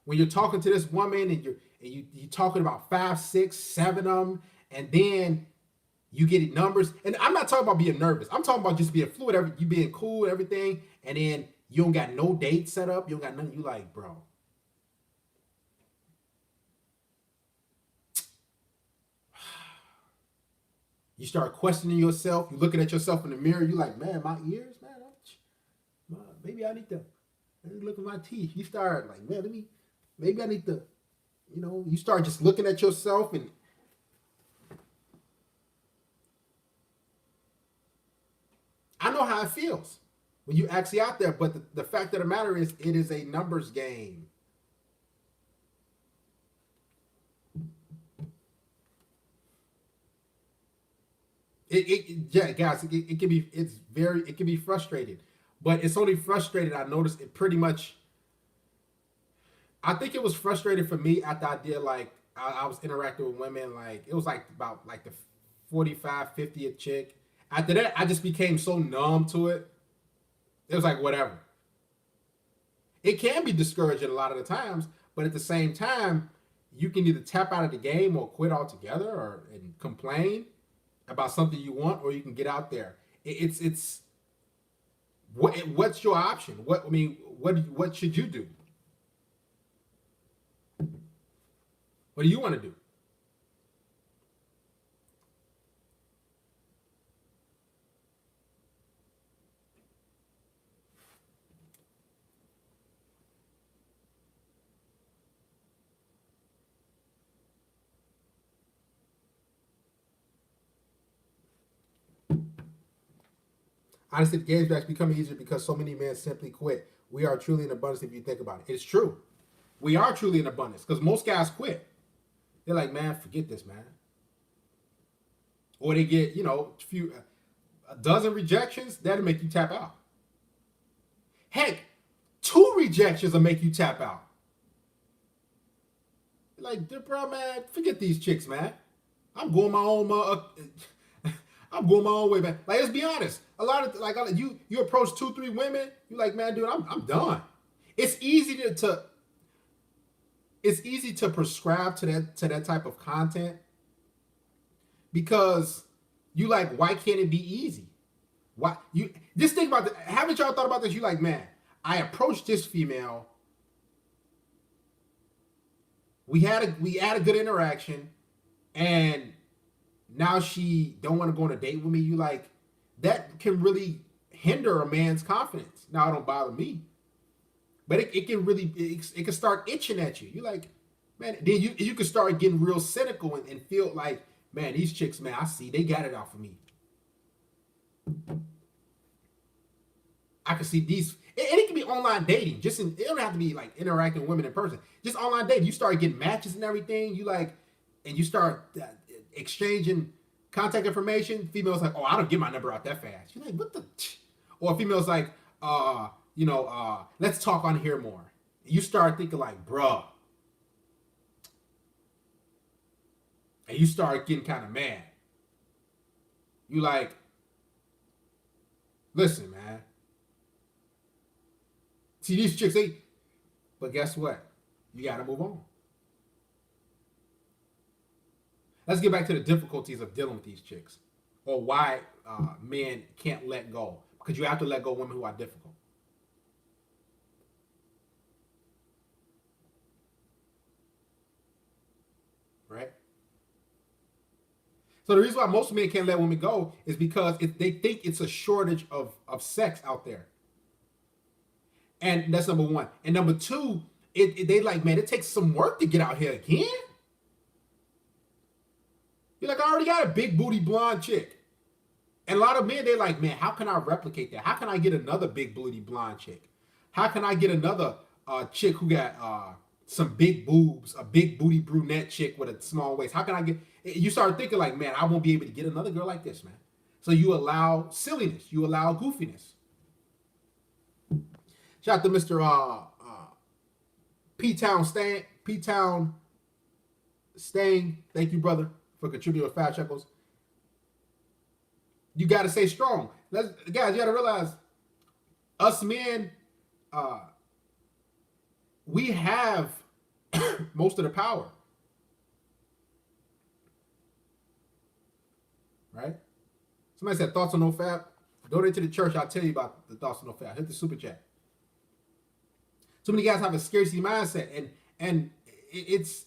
when you're talking to this woman and you're talking about 5, 6, 7 of them, and then you get numbers. And I'm not talking about being nervous. I'm talking about just being fluid, you being cool, everything, and then you don't got no date set up. You don't got nothing. You like, bro. You start questioning yourself. You're looking at yourself in the mirror. You're like, man, my ears, man, maybe I need to look at my teeth. You start like, man, maybe I need to, you start just looking at yourself and I know how it feels when you actually out there, but the fact of the matter is it is a numbers game. Yeah, guys, it can be frustrating, but it's only frustrated. I noticed it pretty much. I think it was frustrating for me at the idea, like, I was interacting with women, like, it was like about like the 45, 50th chick. After that, I just became so numb to it. It was like, whatever. It can be discouraging a lot of the times, but at the same time, you can either tap out of the game or quit altogether and complain about something you want, or you can get out there. What's your option? What should you do? What do you want to do? Honestly, the game's actually becoming easier because so many men simply quit. We are truly in abundance if you think about it. It's true. We are truly in abundance because most guys quit. They're like, man, forget this, man. Or they get, a dozen rejections, that'll make you tap out. Heck, 2 rejections will make you tap out. Like, bro, man, forget these chicks, man. I'm going my own. I'm going my own way, man. Like, let's be honest. A lot of you approach 2-3 women. You like, man, dude, I'm done. It's easy to prescribe to that type of content because you like, why can't it be easy? Why you just think about haven't y'all thought about this? You like, man, I approached this female. We had a good interaction, and now she don't want to go on a date with me. You like, that can really hinder a man's confidence. Now, it don't bother me, but it can really it can start itching at you. You like, man, then you can start getting real cynical and feel like, man, these chicks, man, I see they got it out for me. I can see these. It can be online dating. It don't have to be like interacting with women in person. Just online dating. You start getting matches and everything. You like, and you start exchanging contact information. Females like, oh, I don't get my number out that fast. You're like, what the? Or females like, let's talk on here more. You start thinking like, bruh. And you start getting kind of mad. You like, listen, man. See, these chicks, but guess what? You got to move on. Let's get back to the difficulties of dealing with these chicks, or why men can't let go. Because you have to let go of women who are difficult. Right? So the reason why most men can't let women go is because they think it's a shortage of sex out there. And that's number one. And number two, they like, man, it takes some work to get out here again. You're like, I already got a big booty blonde chick. And a lot of men, they're like, man, how can I replicate that? How can I get another big booty blonde chick? How can I get another chick who got some big boobs, a big booty brunette chick with a small waist? How can I get... You start thinking like, man, I won't be able to get another girl like this, man. So you allow silliness. You allow goofiness. Shout out to Mr. P-Town Stang. Thank you, brother, for contributing with 5 shekels. You got to stay strong. Guys, you got to realize, us men, we have most of the power. Right? Somebody said, thoughts on no fab? Donate to the church. I'll tell you about the thoughts on no fab. Hit the super chat. So many guys have a scarcity mindset, and it's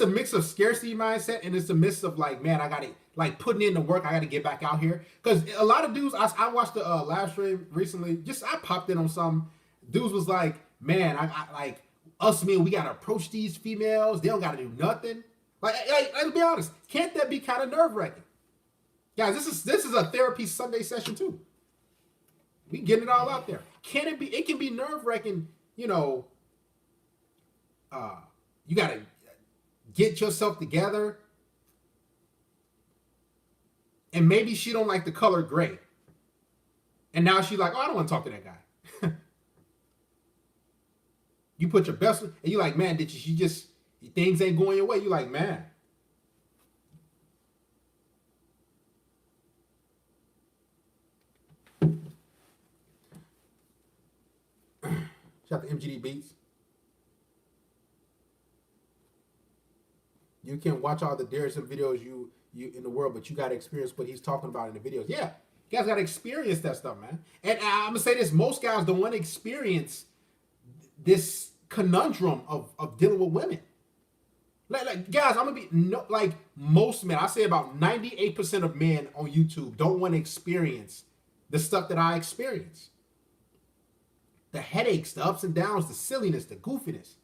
a mix of scarcity mindset, and it's a mix of like, man, I got to like putting in the work. I got to get back out here, because a lot of dudes. I watched the live stream recently. I popped in on some dudes was like, man, I like us men. We got to approach these females. They don't got to do nothing. Like, let's be honest. Can't that be kind of nerve wracking, guys? This is a therapy Sunday session too. We getting it all out there. Can it be? It can be nerve wracking. You know, you got to get yourself together. And maybe she don't like the color gray. And now she's like, oh, I don't want to talk to that guy. You put your best, and you like, man, things ain't going your way. You like, man. Shout out to MGD Beats. You can watch all the Darrison videos you in the world, but you got to experience what he's talking about in the videos. Yeah, you guys got to experience that stuff, man. And I'm going to say this, most guys don't want to experience this conundrum of dealing with women. Like guys, I'm going to be, like most men, I say about 98% of men on YouTube don't want to experience the stuff that I experience. The headaches, the ups and downs, the silliness, the goofiness.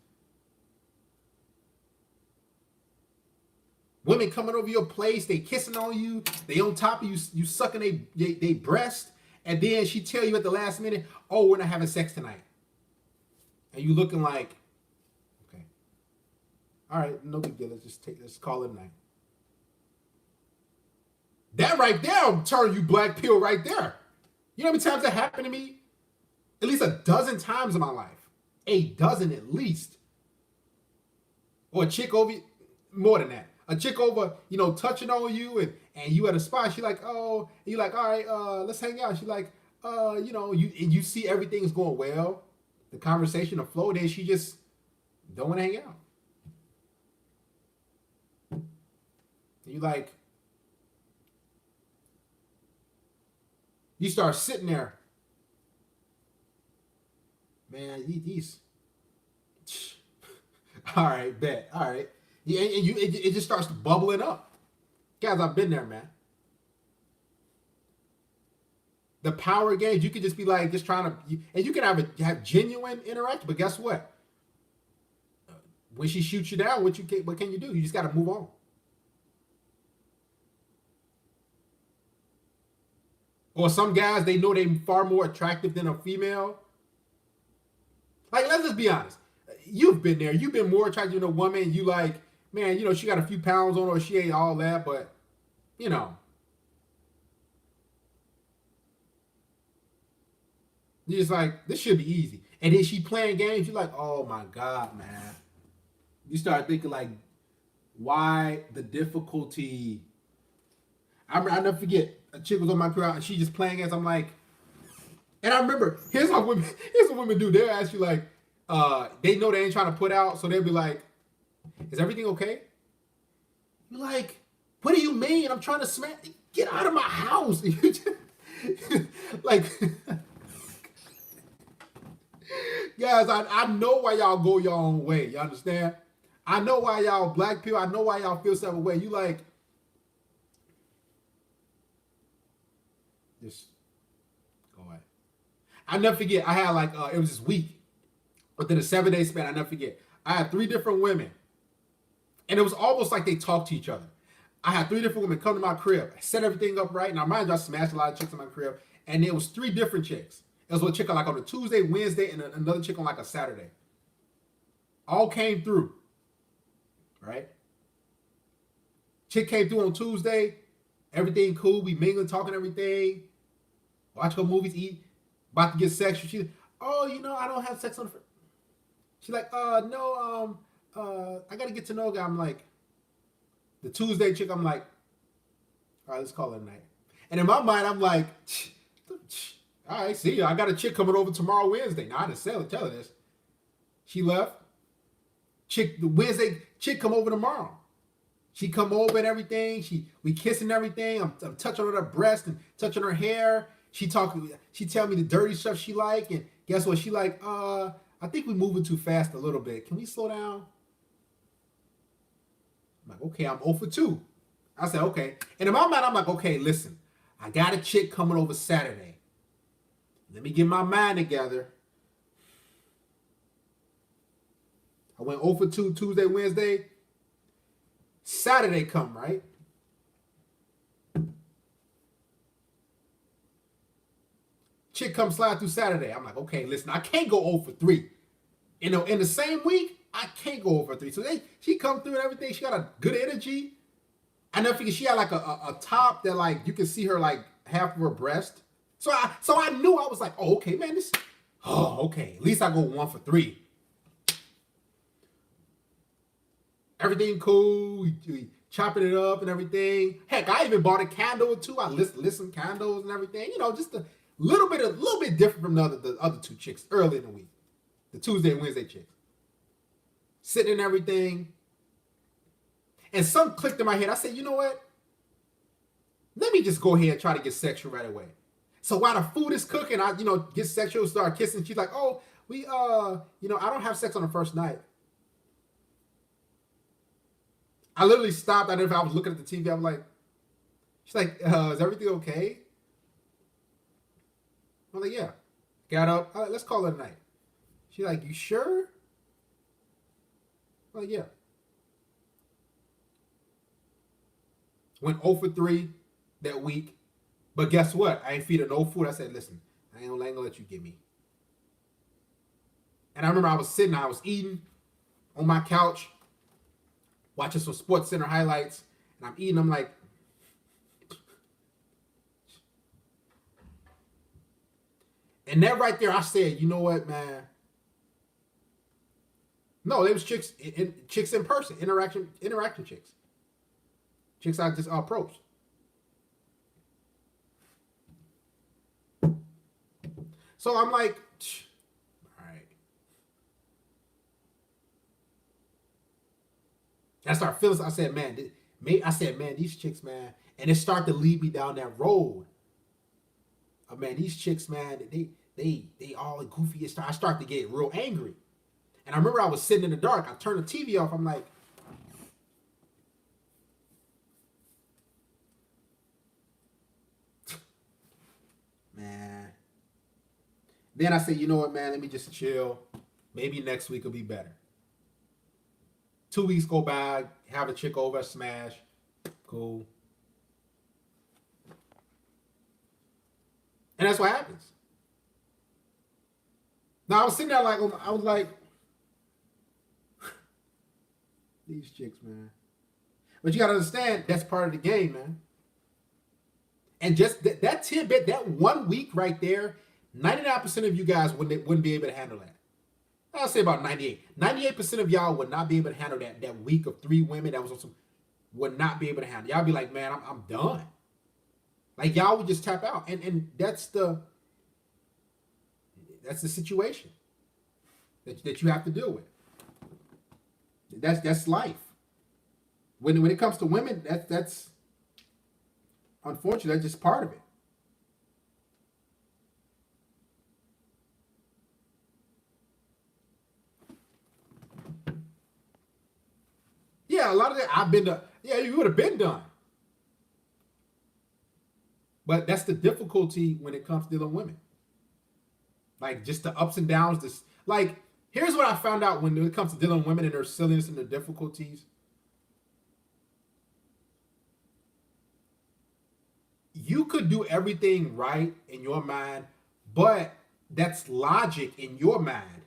Women coming over your place, they kissing on you, they on top of you, you sucking they breast, And then she tell you at the last minute, oh, we're not having sex tonight. And you looking like, okay, all right, no big deal. Let's call it a night. That right there will turn you black pill right there. You know how many times that happened to me? At least a dozen times in my life. A dozen at least. Or a chick over, more than that. A chick over, touching on you and you at a spot, she like, oh, and you like, all right, let's hang out. She like, you see everything's going well. The conversation, the flow, then she just don't want to hang out. And you like, you start sitting there. Man, these. All right, bet. All right. Yeah, and it just starts bubbling up. Guys, I've been there, man. The power games, you could just be like, just trying to, and you can have genuine interaction, but guess what? When she shoots you down, what can you do? You just got to move on. Or some guys, they know they're far more attractive than a female. Like, let's just be honest. You've been there. You've been more attractive than a woman. You like, man, she got a few pounds on her. She ain't all that, but, you're just like, this should be easy. And then she playing games. You're like, oh, my God, man. You start thinking, like, why the difficulty? I'll never forget. A chick was on my crowd, and she just playing games. I'm like, and I remember, here's what women do. They'll ask you, like, they know they ain't trying to put out, so they'll be like, is everything okay? You're like, what do you mean? I'm trying to smack. Get out of my house. Like, guys, I know why y'all go your own way. You understand? I know why y'all black people. I know why y'all feel some way. You like, just go away. I never forget. I had like, it was this week. Within a 7-day span, I never forget. I had 3 different women. And it was almost like they talked to each other. I had 3 different women come to my crib. I set everything up right. Now, mind you, I smashed a lot of chicks in my crib. And it was 3 different chicks. It was one chick like on a Tuesday, Wednesday, and another chick on like a Saturday. All came through. Right? Chick came through on Tuesday. Everything cool. We mingling, talking everything. Watch her movies, eat. About to get sexual. She's, oh, I don't have sex on the first. She's like, no, I got to get to know a guy. I'm like, the Tuesday chick, I'm like, all right, let's call it a night. And in my mind, I'm like, all right, see, I got a chick coming over tomorrow, Wednesday. Now, I didn't tell her this. She left. The Wednesday chick come over tomorrow. She come over and everything. We kissing everything. I'm touching on her breast and touching her hair. She tell me the dirty stuff she like. And guess what? She like, I think we're moving too fast a little bit. Can we slow down? I'm like, okay, I'm 0 for 2. I said, okay. And in my mind, I'm like, okay, listen, I got a chick coming over Saturday. Let me get my mind together. I went 0 for 2 Tuesday, Wednesday. Saturday come, right? Chick come slide through Saturday. I'm like, okay, listen, I can't go 0 for 3. In the same week, I can't go 0 for 3. So she come through and everything. She got a good energy. I never figured she had like a top that like you can see her like half of her breast. So I knew, I was like, oh, okay, man, okay. At least I go 1 for 3. Everything cool. We chopping it up and everything. Heck, I even bought a candle or 2. I lit some candles and everything. Just a little bit different from the other 2 chicks early in the week. The Tuesday and Wednesday chicks. Sitting and everything. And something clicked in my head. I said, you know what? Let me just go ahead and try to get sexual right away. So while the food is cooking, I, get sexual, start kissing. She's like, oh, I don't have sex on the first night. I literally stopped. I don't know if I was looking at the TV. I'm like, she's like, is everything okay? I'm like, yeah. Got up. All right, let's call it a night. She's like, you sure? I'm like, yeah. Went 0 for 3 that week. But guess what? I ain't feed her no food. I said, listen, I ain't gonna let you get me. And I remember I was eating on my couch, watching some Sports Center highlights, and I'm eating. I'm like, and that right there, I said, you know what, man? No, it was chicks in person, interacting chicks I just approached. So I'm like, all right. I start feeling. I said, man, these chicks, man, and it started to lead me down that road. Man, these chicks, man, they all goofy. I start to get real angry. And I remember I was sitting in the dark. I turned the TV off. I'm like, man. Then I said, you know what, man, let me just chill. Maybe next week will be better. 2 weeks go by, have a chick over, smash. Cool. And that's what happens. Now I was sitting there like, I was like, these chicks, man. But you got to understand, that's part of the game, man. And just that tidbit, that 1 week right there, 99% of you guys wouldn't be able to handle that. I'll say about 98. 98% of y'all would not be able to handle that week of 3 women that was on some, would not be able to handle. Y'all be like, man, I'm done. Like y'all would just tap out. And that's the situation that you have to deal with. That's life. When it comes to women, that's unfortunately that's just part of it. Yeah, a lot of that I've been done. Yeah, you would have been done. But that's the difficulty when it comes to dealing with women. Like just the ups and downs. This like here's what I found out when it comes to dealing with women and their silliness and their difficulties. You could do everything right in your mind, but that's logic in your mind.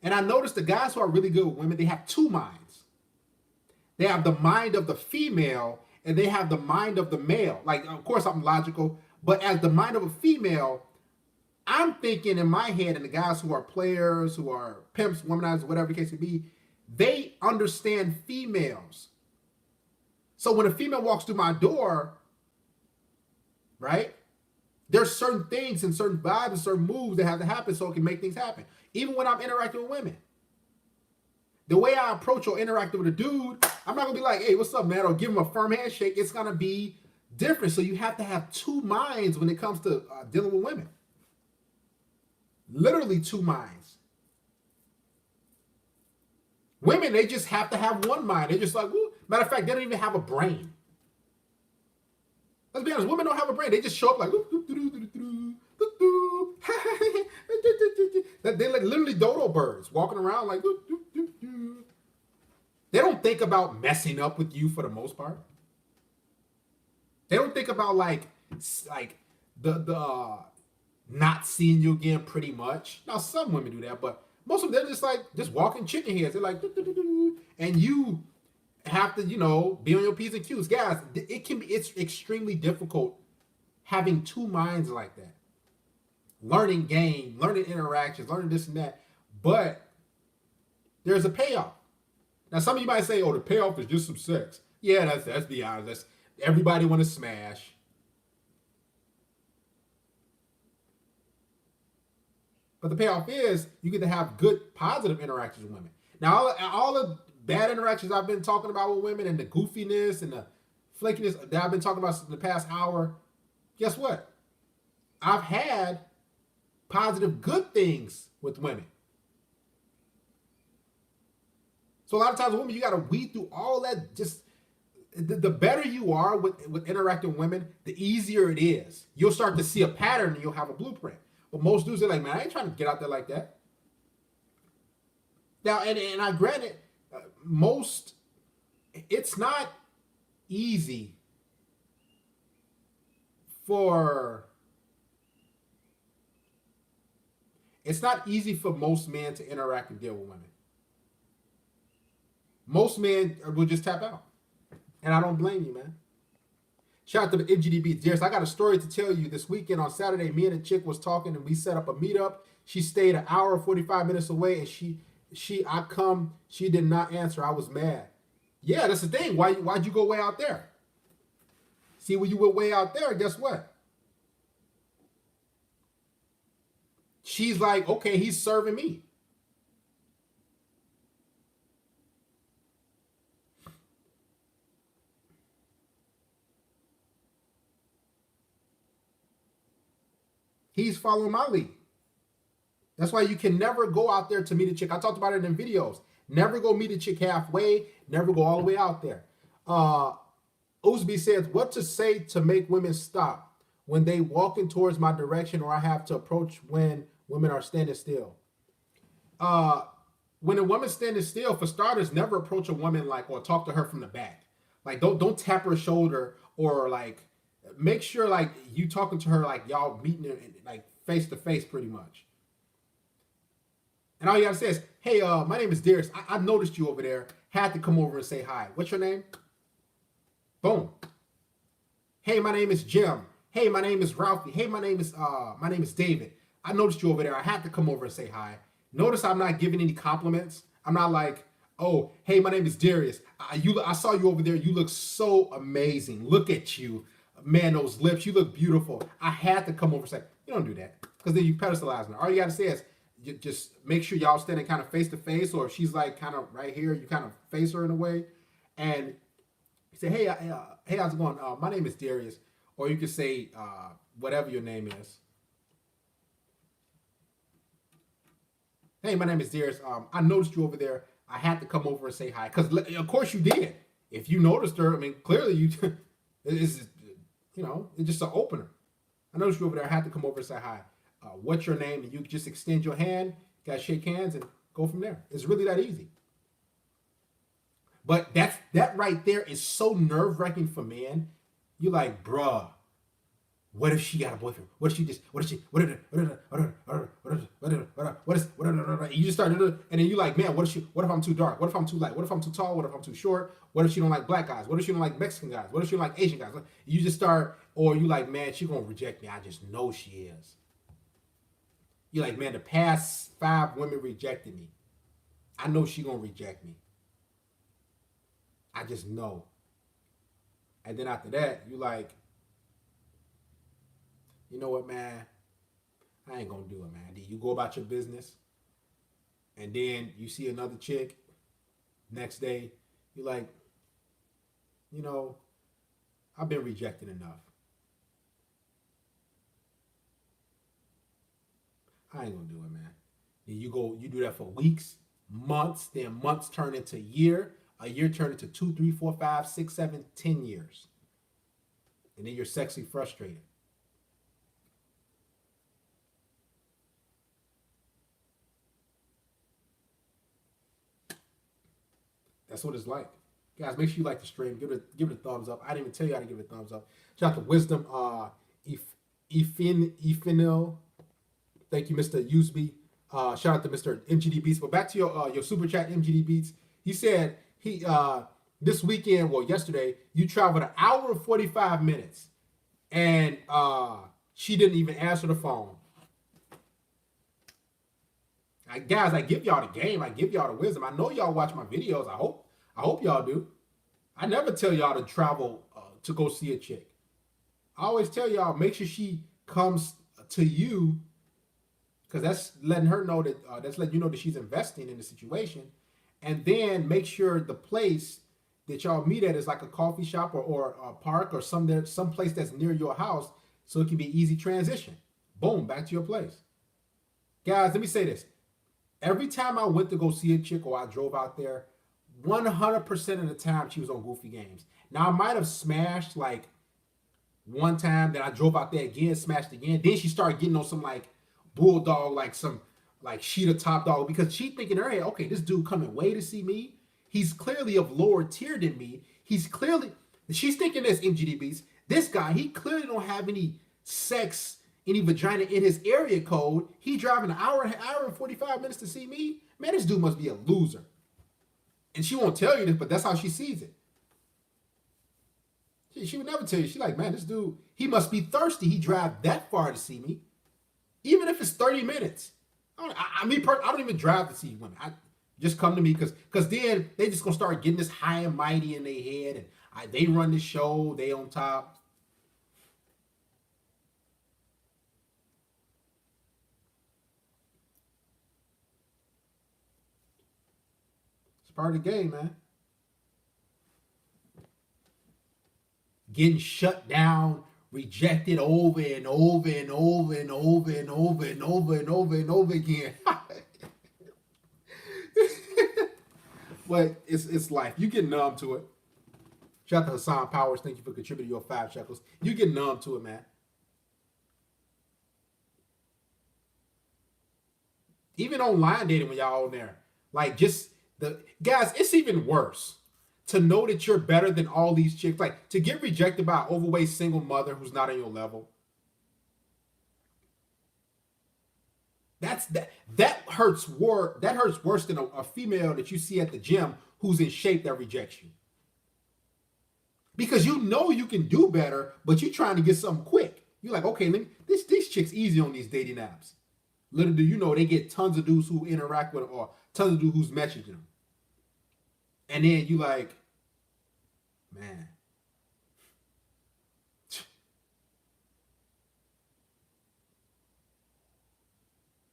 And I noticed the guys who are really good with women, they have 2 minds. They have the mind of the female and they have the mind of the male. Like, of course, I'm logical, but as the mind of a female, I'm thinking in my head, and the guys who are players, who are pimps, womanizers, whatever the case may be, they understand females. So when a female walks through my door, right, there's certain things and certain vibes and certain moves that have to happen so it can make things happen. Even when I'm interacting with women. The way I approach or interact with a dude, I'm not going to be like, hey, what's up, man? Or give him a firm handshake. It's going to be different. So you have to have 2 minds when it comes to dealing with women. Literally 2 minds. Women, they just have to have 1 mind. They're just like, woo. Matter of fact, they don't even have a brain. Let's be honest, women don't have a brain. They just show up like, they're like literally dodo birds walking around like, they don't think about messing up with you for the most part. They don't think about like the not seeing you again pretty much. Now, some women do that, but most of them, they're just like, just walking chicken heads. They're like, and you have to, be on your P's and Q's. Guys, it's extremely difficult having 2 minds like that. Learning game, learning interactions, learning this and that. But there's a payoff. Now, some of you might say, oh, the payoff is just some sex. Yeah, that's be honest. Everybody want to smash. But the payoff is you get to have good, positive interactions with women. Now, all the bad interactions I've been talking about with women and the goofiness and the flakiness that I've been talking about in the past hour, guess what? I've had positive, good things with women. So a lot of times, women, you got to weed through all that. Just the better you are with interacting with women, the easier it is. You'll start to see a pattern and you'll have a blueprint. But most dudes are like, man, I ain't trying to get out there like that. Now, and I granted, it's not easy for it's not easy for most men to interact and deal with women. Most men will just tap out. And I don't blame you, man. Shout out to the MGDB. Darius, I got a story to tell you. This weekend on Saturday, me and a chick was talking and we set up a meetup. She stayed an hour and 45 minutes away and she did not answer. I was mad. Yeah, that's the thing. Why'd you go way out there? See, when you went way out there, guess what? She's like, okay, he's serving me. He's following my lead. That's why you can never go out there to meet a chick. I talked about it in videos. Never go meet a chick halfway. Never go all the way out there. Usby says, what to say to make women stop when they walking towards my direction or I have to approach when women are standing still. When a woman's standing still, for starters, never approach a woman like or talk to her from the back. Like don't tap her shoulder or like make sure like you talking to her like y'all meeting like face to face pretty much. And all you gotta say is, hey, my name is Darius. I noticed you over there. Had to come over and say hi. What's your name? Boom. Hey, my name is Jim. Hey, my name is Ralphie. Hey, my name is David. I noticed you over there. I had to come over and say hi. Notice I'm not giving any compliments. I'm not like, oh, hey, my name is Darius. I saw you over there. You look so amazing. Look at you. Man, those lips, you look beautiful. I had to come over and say, you don't do that. Because then you pedestalize her. All you got to say is, you just make sure y'all standing kind of face to face, or if she's like kind of right here, you kind of face her in a way. And you say, hey, how's it going? My name is Darius. Or you could say whatever your name is. Hey, my name is Darius. I noticed you over there. I had to come over and say hi. Because, of course, you did. If you noticed her, I mean, clearly you, it's just an opener. I noticed you over there. I had to come over and say hi. What's your name? And you just extend your hand, guys shake hands, and go from there. It's really that easy. But that right there is so nerve-wracking for men. You're like, bruh, what if she got a boyfriend? What if you just start, and then you like, man, what if I'm too dark? What if I'm too light? What if I'm too tall? What if I'm too short? What if she don't like black guys? What if she don't like Mexican guys? What if she don't like Asian guys? You just start, or you like, man, she gonna reject me. I just know she is. You're like, man, the past 5 women rejected me. I know she gonna reject me. I just know. And then after that, you like, you know what, man? I ain't gonna do it, man. You go about your business, and then you see another chick. Next day, you're like, you know, I've been rejected enough. I ain't gonna do it, man. Then you do that for weeks, months, then months turn into a year turn into 2, 3, 4, 5, 6, 7, 10 years. And then you're sexually frustrated. That's what it's like. Guys, make sure you like the stream. Give it a thumbs up. I didn't even tell you how to give it a thumbs up. Shout out to Wisdom, Efinil. Thank you, Mr. Usby. Shout out to Mr. MGD Beats. But back to your super chat, MGD Beats. He said this weekend, well, yesterday, you traveled 1 hour and 45 minutes, and she didn't even answer the phone. Guys, I give y'all the game. I give y'all the wisdom. I know y'all watch my videos. I hope y'all do. I never tell y'all to travel to go see a chick. I always tell y'all, make sure she comes to you, because that's letting her know that that's letting you know that she's investing in the situation. And then make sure the place that y'all meet at is like a coffee shop or a park or some place that's near your house, so it can be easy transition. Boom, back to your place. Guys, let me say this. Every time I went to go see a chick or I drove out there, 100% of the time she was on Goofy Games. Now, I might have smashed like one time, then I drove out there again, smashed again. Then she started getting on some like bulldog, like some like Sheeta Top Dog, because she thinking in her head, okay, this dude coming way to see me. He's clearly of lower tier than me. She's thinking this, MGDBs. This guy, he clearly don't have any sex, any vagina in his area code. He driving an hour and 45 minutes to see me. Man, this dude must be a loser. And she won't tell you this, but that's how she sees it. She would never tell you. She's like, man, this dude, he must be thirsty. He drive that far to see me. Even if it's 30 minutes. I don't even drive to see women. I just come to me because then they just gonna start getting this high and mighty in their head, and they run the show, they on top. It's part of the game, man. Getting shut down, rejected over and over and over and over and over and over and over and over again. But it's life. You get numb to it. Shout out to Hassan Powers. Thank you for contributing your 5 shekels. You get numb to it, man. Even online dating when y'all on there. Like just the guys, it's even worse to know that you're better than all these chicks. Like to get rejected by an overweight single mother who's not on your level. That hurts worse than a female that you see at the gym who's in shape that rejects you. Because you know you can do better, but you're trying to get something quick. You're like, okay, these chicks easy on these dating apps. Little do you know, they get tons of dudes who interact with them or tons of dudes who's messaging them. And then you like, man.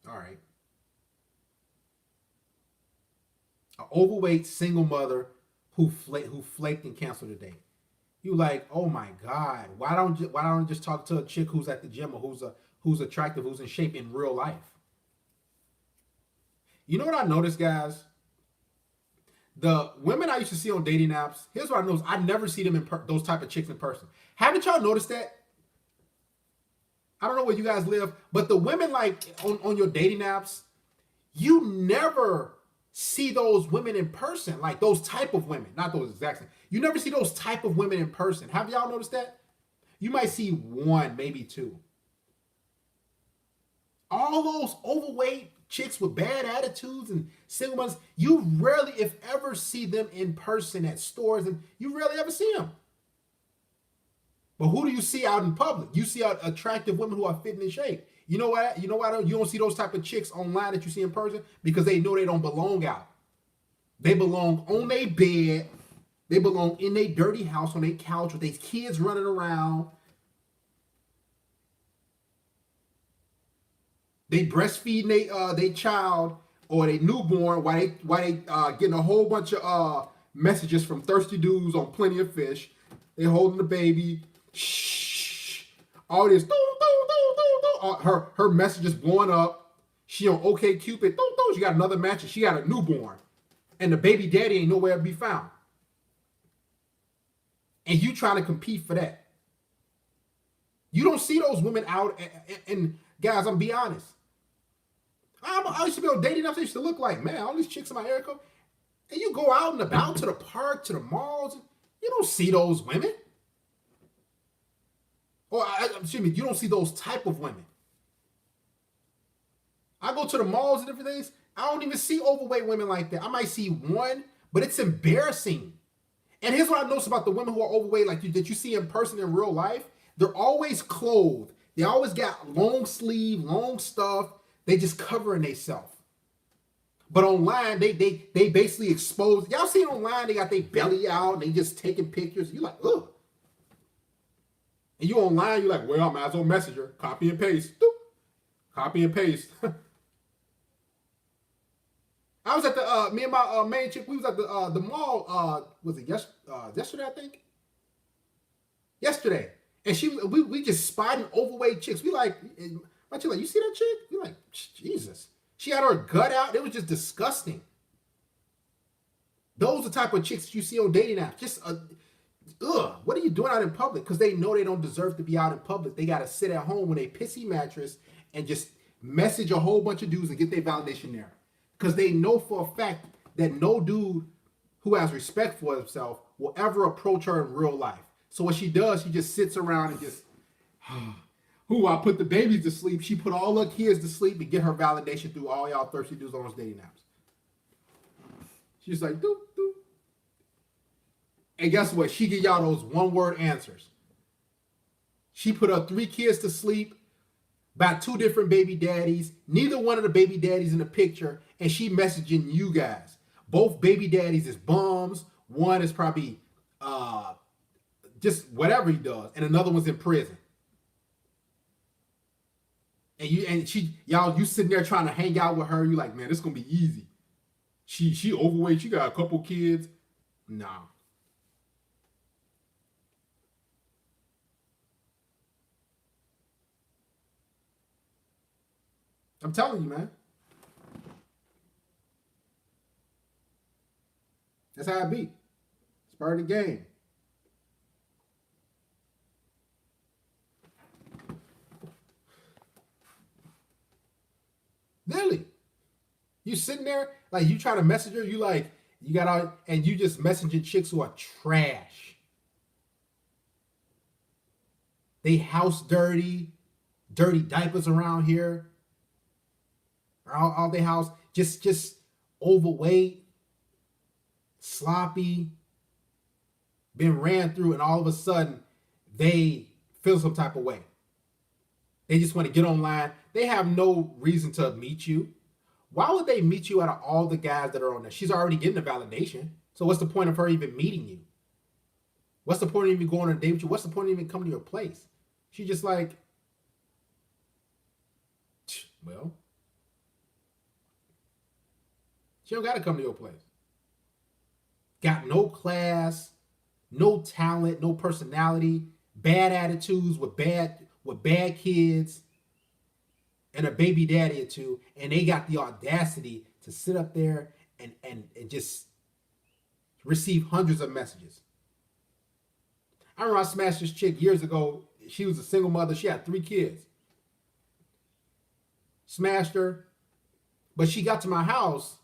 All right. An overweight single mother who flaked and canceled a date. You like, oh my God, why don't I just talk to a chick who's at the gym or who's attractive, who's in shape in real life? You know what I noticed, guys? The women I used to see on dating apps, here's what I noticed. I never see them those type of chicks in person. Haven't y'all noticed that? I don't know where you guys live, but the women like on your dating apps, you never see those women in person, like those type of women, not those exact same. You never see those type of women in person. Have y'all noticed that? You might see one, maybe two. All those overweight chicks with bad attitudes and single mothers, you rarely, if ever, see them in person at stores, and you rarely ever see them. But who do you see out in public? You see attractive women who are fit and in shape. You know what? You don't see those type of chicks online that you see in person because they know they don't belong out. They belong on their bed. They belong in their dirty house on their couch with their kids running around. They breastfeeding their child or their newborn while they getting a whole bunch of messages from thirsty dudes on Plenty of Fish. They holding the baby. Shh. All this. Her messages blowing up. She on OK Cupid. She got another match. She got a newborn, and the baby daddy ain't nowhere to be found. And you trying to compete for that. You don't see those women out. And guys, I'm be honest. I used to be on dating apps. I used to look like, man, all these chicks in my area code. And you go out and about to the park, to the malls. You don't see those women. Or, excuse me, you don't see those type of women. I go to the malls and different things. I don't even see overweight women like that. I might see one, but it's embarrassing. And here's what I notice about the women who are overweight, like that you see in person in real life. They're always clothed. They always got long sleeve, long stuff. They just covering themselves. But online, they basically expose. Y'all see online, they got their belly out and they just taking pictures. You like, ugh. And you online, you're like, well, I might as well message her. Copy and paste. Doop. Copy and paste. I was at the me and my main chick. We was at the mall. Was it yesterday? I think. Yesterday, and we just spotting overweight chicks. We like, my chick like, you see that chick? We like, Jesus. She had her gut out. It was just disgusting. Those are the type of chicks you see on dating apps. Just what are you doing out in public? Because they know they don't deserve to be out in public. They got to sit at home with a pissy mattress and just message a whole bunch of dudes and get their validation there. Because they know for a fact that no dude who has respect for himself will ever approach her in real life. So what she does, she just sits around and just, who I put the babies to sleep. She put all her kids to sleep and get her validation through all y'all thirsty dudes on those dating apps. She's like, doop, doop. And guess what? She get y'all those one-word answers. She put her 3 kids to sleep by 2 different baby daddies. Neither one of the baby daddies in the picture, and she messaging you guys. Both baby daddies is bums. One is probably just whatever he does, and another one's in prison. And you sitting there trying to hang out with her. You like, man, this is gonna be easy. She overweight. She got a couple kids. Nah. I'm telling you, man. That's how it be. It's part of the game. Literally. You sitting there, like you try to message her, you got out, and you just messaging chicks who are trash. They house dirty diapers around here. All they house, just overweight, sloppy, been ran through, and all of a sudden they feel some type of way. They just want to get online. They have no reason to meet you. Why would they meet you out of all the guys that are on there? She's already getting the validation. So what's the point of her even meeting you? What's the point of even going on a date with you? What's the point of even coming to your place? She just like, well, she don't got to come to your place. Got no class, no talent, no personality, bad attitudes with bad kids, and a baby daddy or two, and they got the audacity to sit up there and just receive hundreds of messages. I remember I smashed this chick years ago. She was a single mother. She had 3 kids. Smashed her, but she got to my house,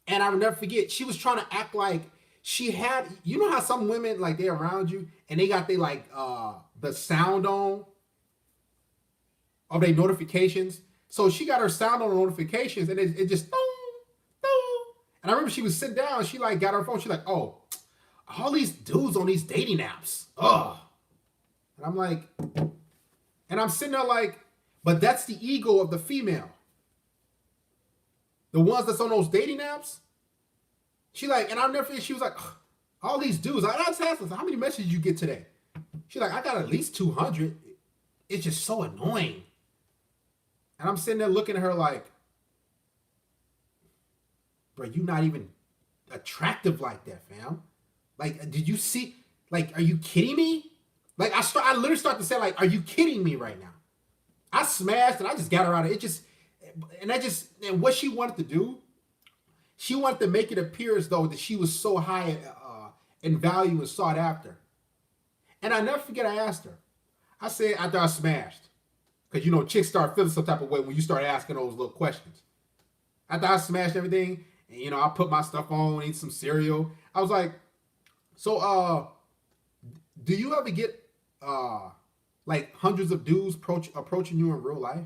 and I will never forget, she was trying to act like she had, you know how some women, like, they're around you, and they got the sound on of their notifications. So she got her sound on notifications, and it just, boom, boom. And I remember she was sitting down, she like got her phone, she like, oh, all these dudes on these dating apps. Ugh. And I'm like, and I'm sitting there like, but that's the ego of the female. The ones that's on those dating apps. She like, and I'll never forget, she was like, all these dudes. I asked her, how many messages you get today? She's like, I got at least 200. It's just so annoying. And I'm sitting there looking at her like, bro, you not even attractive like that, fam. Like, did you see, like, are you kidding me? Like, I literally start to say, like, are you kidding me right now? I smashed and I just got her out of it. And what she wanted to do, she wanted to make it appear as though that she was so high in value and sought after. And I never forget, I asked her. I said, after I smashed, because, you know, chicks start feeling some type of way when you start asking those little questions. After I smashed everything, and, you know, I put my stuff on, eat some cereal. I was like, so, do you ever get, like, hundreds of dudes approaching you in real life?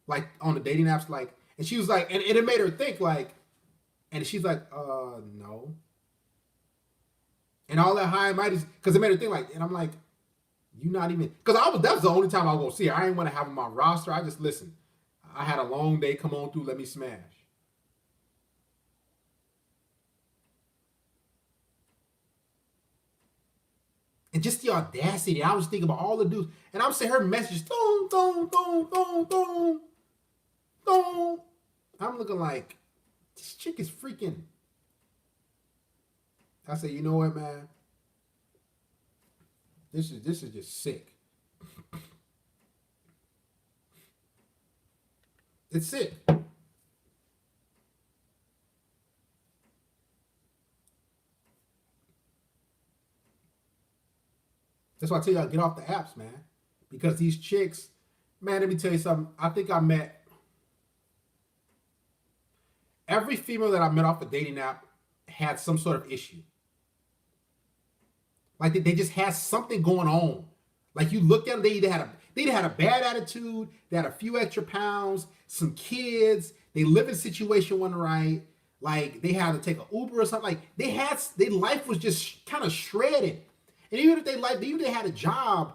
Like, on the dating apps, like, and she was like, and it made her think, like, and she's like, no. And all that high and mighty, because it made her think, like, and I'm like, you not even, because that was the only time I was going to see her. I didn't want to have her on my roster. I just, listen, I had a long day, come on through, let me smash. And just the audacity. I was thinking about all the dudes. And I'm saying her message, boom, boom, boom, boom, boom, boom. I'm looking like, this chick is freaking. I said, you know what, man? This is just sick. It's sick. That's why I tell y'all, get off the apps, man. Because these chicks, man, let me tell you something. I think I met every female that I met off a dating app had some sort of issue. Like they just had something going on. Like you look at them, they either had a bad attitude, they had a few extra pounds, some kids, they live in situation wasn't right, like they had to take an Uber or something. Like their life was just kind of shredded. And even if even if they had a job,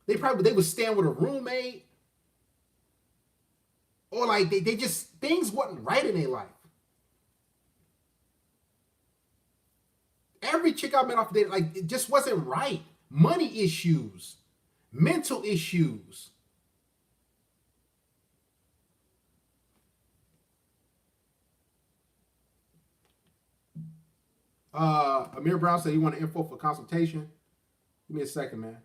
they would stand with a roommate. Or like they just things wasn't right in their life. Every chick I met off the date, like it just wasn't right. Money issues, mental issues. Amir Brown said you want info for consultation. Give me a second, man.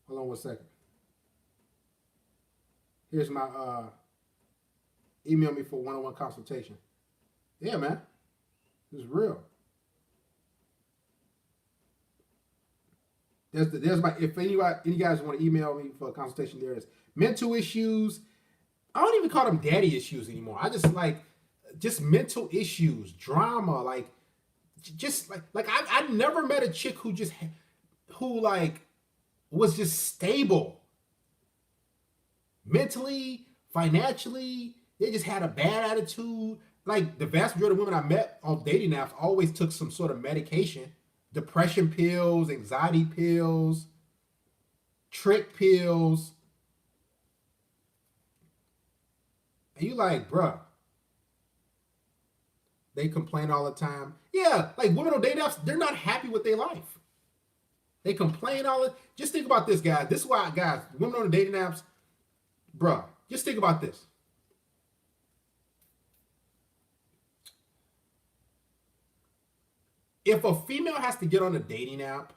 Hold on one second. Here's my email me for one-on-one consultation. Yeah, man. It's real. There's my if any guys want to email me for a consultation, there is mental issues. I don't even call them daddy issues anymore. I just mental issues, drama, like just like I never met a chick who like was just stable mentally, financially. They just had a bad attitude. Like the vast majority of women I met on dating apps always took some sort of medication, depression pills, anxiety pills, trick pills. And you like, bruh, they complain all the time. Yeah, like women on dating apps, they're not happy with their life. They complain all the. Just think about this, guys. This is why, guys, women on the dating apps, bruh, just think about this. If a female has to get on a dating app,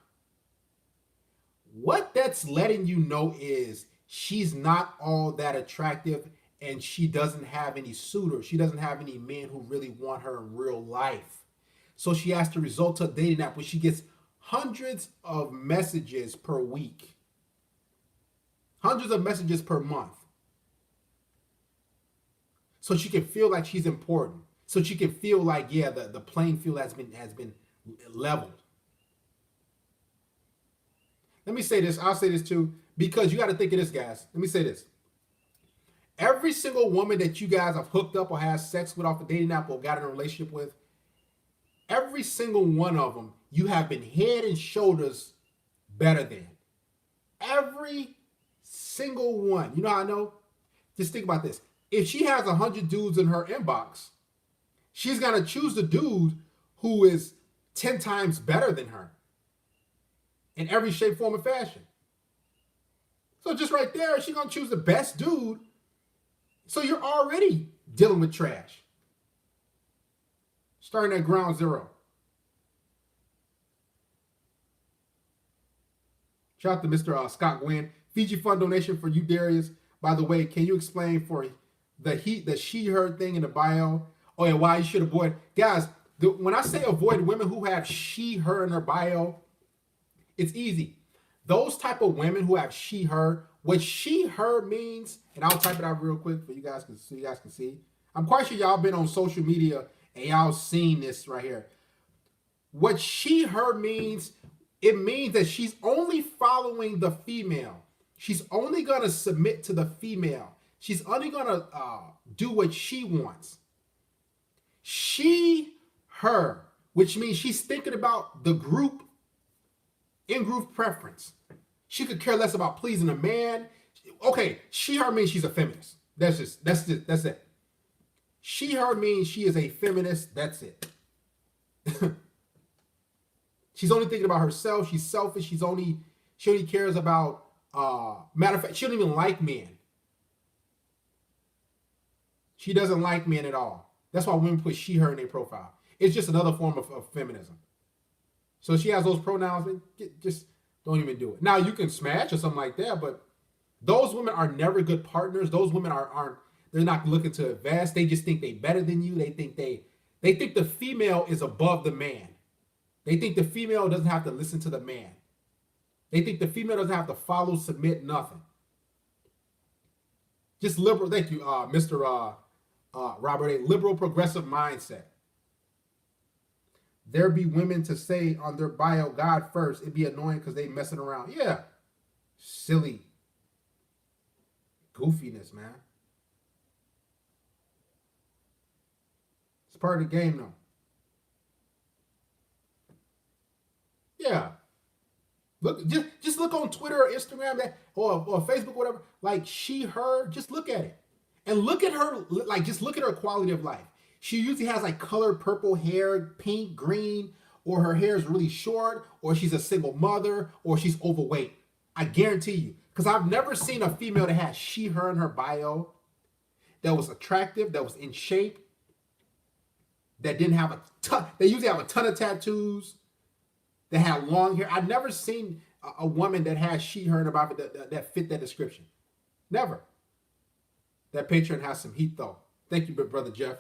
what that's letting you know is she's not all that attractive and she doesn't have any suitors. She doesn't have any men who really want her in real life. So she has to resort to a dating app where she gets hundreds of messages per week, hundreds of messages per month. So she can feel like she's important. So she can feel like, yeah, the playing field has been leveled. Let me say this. I'll say this too, because you got to think of this, guys. Let me say this. Every single woman that you guys have hooked up or had sex with off a dating app or got in a relationship with, every single one of them, you have been head and shoulders better than. Every single one. You know how I know? Just think about this. If she has 100 dudes in her inbox, she's going to choose the dude who is 10 times better than her in every shape, form, and fashion. So just right there, she's going to choose the best dude. So you're already dealing with trash. Starting at ground zero. Shout out to Mr. Scott Gwynn. Fiji Fund donation for you, Darius. By the way, can you explain for the she, her thing in the bio? Oh, yeah, why you should avoid. Guys, when I say avoid women who have she, her in their bio, it's easy. Those type of women who have she, her, what she, her means, and I'll type it out real quick for you guys so you guys can see. I'm quite sure y'all been on social media and y'all seen this right here. What she, her means, it means that she's only following the female. She's only going to submit to the female. She's only going to do what she wants. She, her, which means she's thinking about the group, in-group preference. She could care less about pleasing a man. Okay, she, her means she's a feminist. That's it. She, her means she is a feminist. That's it. She's only thinking about herself. She's selfish. She only cares about, matter of fact, she don't even like men. She doesn't like men at all. That's why women put she, her in their profile. It's just another form of feminism. So she has those pronouns, just don't even do it. Now you can smash or something like that, but those women are never good partners. Those women they're not looking to advance. They just think they're better than you. They think the female is above the man. They think the female doesn't have to listen to the man. They think the female doesn't have to follow, submit, nothing. Just liberal. Thank you, Mr. Robert. A liberal progressive mindset. There be women to say on their bio, God first. It'd be annoying because they messing around. Yeah. Silly goofiness, man. It's part of the game, though. Yeah. Look, just look on Twitter or Instagram or Facebook, whatever. Like she, her, just look at it. And look at her, like just look at her quality of life. She usually has like colored purple hair, pink, green, or her hair is really short, or she's a single mother, or she's overweight. I guarantee you. Because I've never seen a female that had she, her in her bio that was attractive, that was in shape, that didn't have a ton, they usually have a ton of tattoos, that had long hair. I've never seen a woman that has she, her in her bio that fit that description. Never. That patron has some heat though. Thank you, brother Jeff.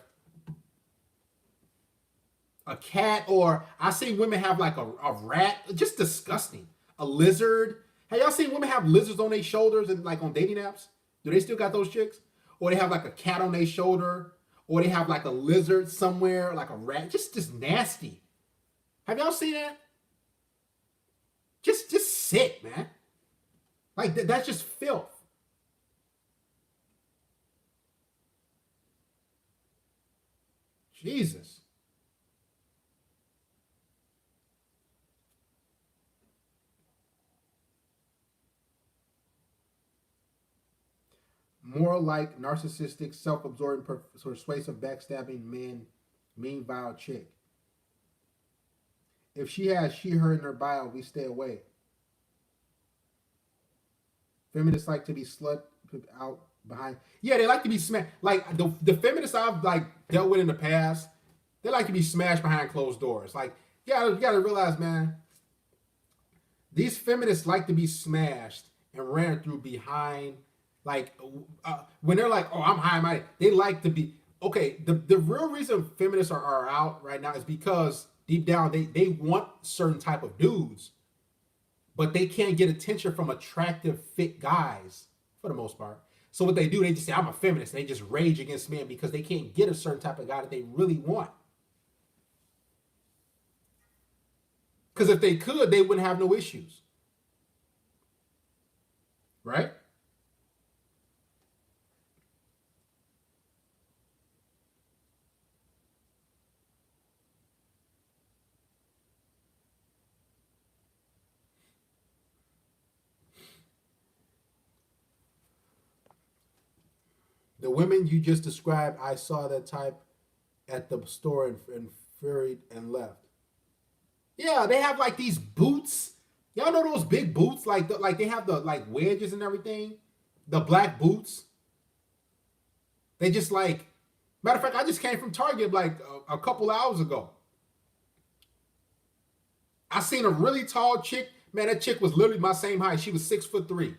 A cat, or I see women have like a rat, just disgusting. A lizard. Have y'all seen women have lizards on their shoulders and like on dating apps? Do they still got those chicks? Or they have like a cat on their shoulder, or they have like a lizard somewhere, like a rat. Just nasty. Have y'all seen that? Just sick, man. Like that's just filth. Jesus. More like narcissistic, self-absorbed, persuasive, backstabbing men, mean, vile chick. If she has she, her in her bio, we stay away. Feminists like to be slut out behind. Yeah, they like to be smashed. Like the feminists I've like dealt with in the past, they like to be smashed behind closed doors. Like, yeah, you gotta realize, man, these feminists like to be smashed and ran through behind. Like when they're like, oh, I'm high and mighty, they like to be okay. The real reason feminists are out right now is because deep down they want certain type of dudes, but they can't get attention from attractive, fit guys for the most part. So what they do, they just say, I'm a feminist. And they just rage against men because they can't get a certain type of guy that they really want. Because if they could, they wouldn't have no issues. Right? The women you just described, I saw that type at the store and furried and left. Yeah, they have like these boots. Y'all know those big boots, like they have the like wedges and everything, the black boots. They just like, matter of fact, I just came from Target like a couple hours ago. I seen a really tall chick. Man, that chick was literally my same height. She was 6'3".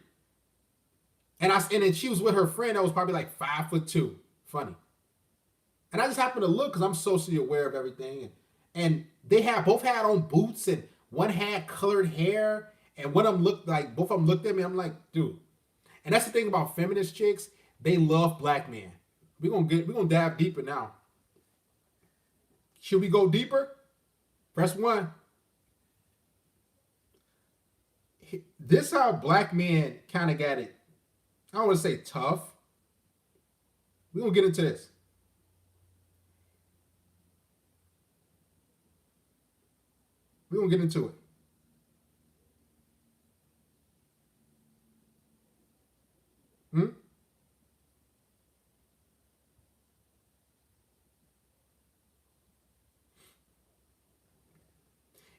And then she was with her friend that was probably like 5'2". Funny. And I just happened to look because I'm socially aware of everything. And they both had on boots, and one had colored hair, and one of them looked like, both of them looked at me. I'm like, dude. And that's the thing about feminist chicks. They love black men. We're gonna dive deeper now. Should we go deeper? Press 1. This how black men kind of got it. I don't want to say tough. We're going to get into this. We're going to get into it.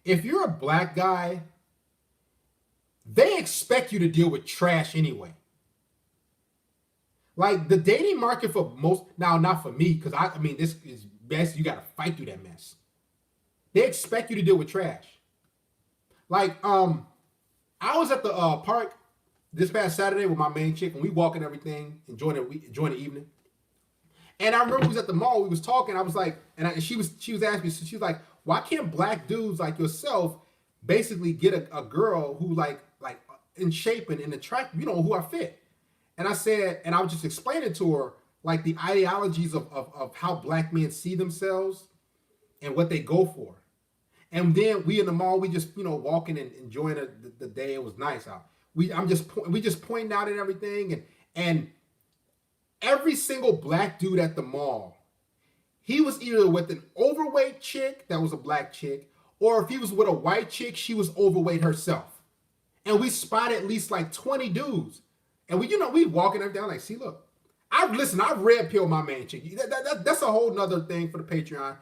If you're a black guy, they expect you to deal with trash anyway. Like the dating market for most, now not for me, because I mean, this is best, you got to fight through that mess. They expect you to deal with trash. Like, I was at the park this past Saturday with my main chick, and we walking everything, enjoying the evening. And I remember we was at the mall, we was talking, I was like, and she was asking me, she was like, why can't black dudes like yourself basically get a girl who like in shape and attractive, who I fit. And I said, and I was just explaining to her like the ideologies of how black men see themselves and what they go for. And then we in the mall, we just walking and enjoying the day. It was nice out. We just pointing out and everything, and every single black dude at the mall, he was either with an overweight chick that was a black chick, or if he was with a white chick, she was overweight herself. And we spotted at least like 20 dudes. And we walking them down like, see, look, I've red pilled my main chick. That's a whole nother thing for the Patreon.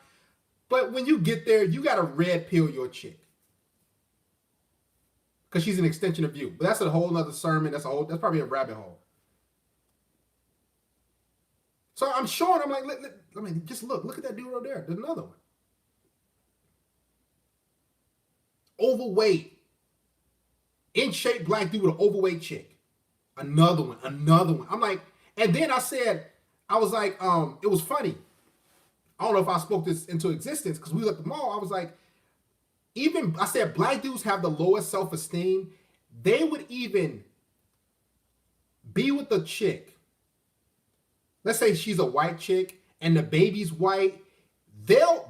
But when you get there, you got to red pill your chick. Because she's an extension of you. But that's a whole nother sermon. That's probably a rabbit hole. So I'm showing, I'm like, just look at that dude over there. There's another one. Overweight, in shape black dude with an overweight chick. Another one. I'm like, and then I was like, it was funny. I don't know if I spoke this into existence because we was at the mall. I was like, I said black dudes have the lowest self-esteem. They would even be with a chick. Let's say she's a white chick and the baby's white.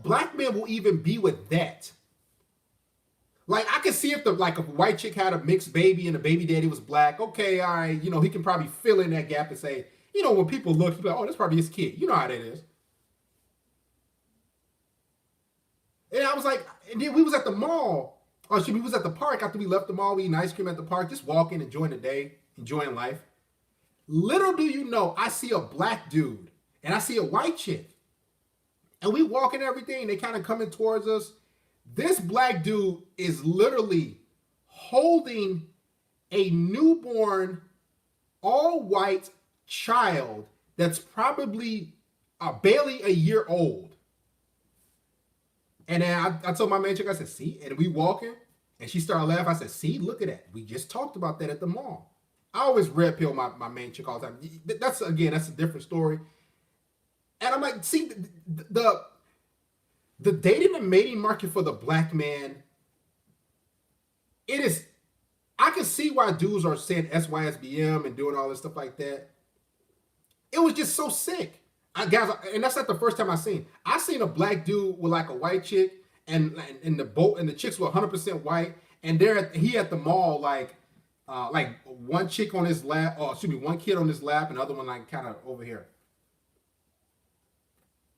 Black men will even be with that. Like I could see if a white chick had a mixed baby and the baby daddy was black. Okay, all right, he can probably fill in that gap and say, when people look, he's like, oh, that's probably his kid. You know how that is. And I was like, and then we was at the mall. We was at the park after we left the mall. We eating ice cream at the park, just walking, enjoying the day, enjoying life. Little do you know, I see a black dude and I see a white chick. And we walking everything. They kind of coming towards us. This black dude is literally holding a newborn, all-white child that's probably barely a year old. And then I told my man chick, I said, see? And we walking, and she started laughing. I said, see, look at that. We just talked about that at the mall. I always red pill my main chick all the time. That's a different story. And I'm like, see, the dating and mating market for the black man, I can see why dudes are saying SYSBM and doing all this stuff like that. It was just so sick. Guys, and that's not the first time I seen a black dude with like a white chick and the chicks were 100% white, and he at the mall like one chick on his lap, one kid on his lap, and the other one like kind of over here.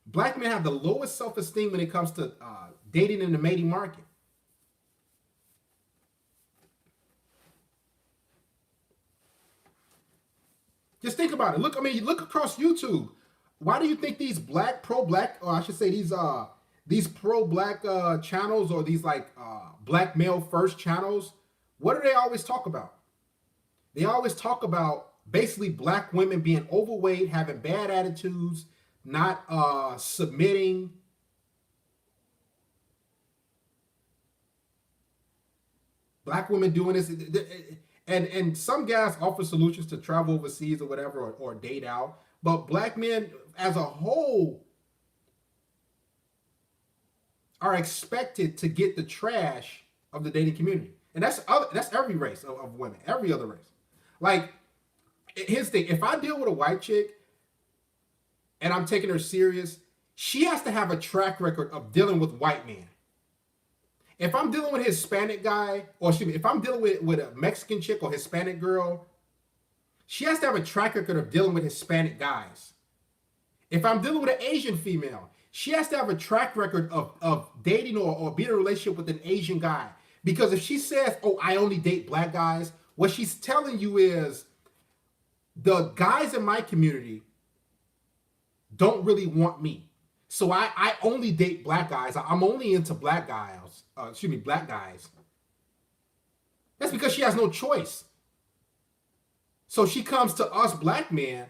Black men have the lowest self-esteem when it comes to dating in the mating market. Just think about it. Look across YouTube. Why do you think these pro-black, or I should say these pro-black channels, or these like black male first channels, what do they always talk about? They always talk about basically black women being overweight, having bad attitudes, not submitting. Black women doing this, and some guys offer solutions to travel overseas or whatever, or date out. But black men as a whole are expected to get the trash of the dating community. And that's every race of women, every other race. Like, here's the thing. If I deal with a white chick and I'm taking her serious, she has to have a track record of dealing with white men. If I'm dealing with a Hispanic guy, or if I'm dealing with a Mexican chick or Hispanic girl, she has to have a track record of dealing with Hispanic guys. If I'm dealing with an Asian female, she has to have a track record of dating or being in a relationship with an Asian guy. Because if she says, oh, I only date black guys, what she's telling you is the guys in my community don't really want me. So I only date black guys. I'm only into black guys. Black guys. That's because she has no choice. So she comes to us black men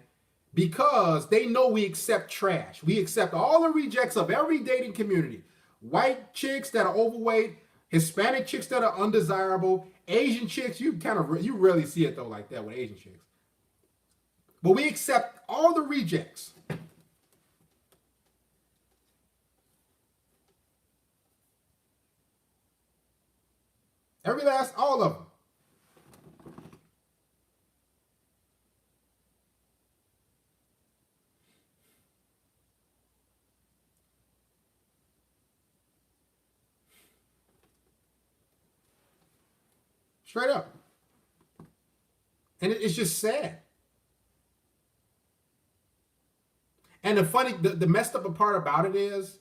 because they know we accept trash. We accept all the rejects of every dating community. White chicks that are overweight, Hispanic chicks that are undesirable, Asian chicks, you rarely see it though like that with Asian chicks. But we accept all the rejects. All of them. Straight up. And it's just sad. And the messed up part about it is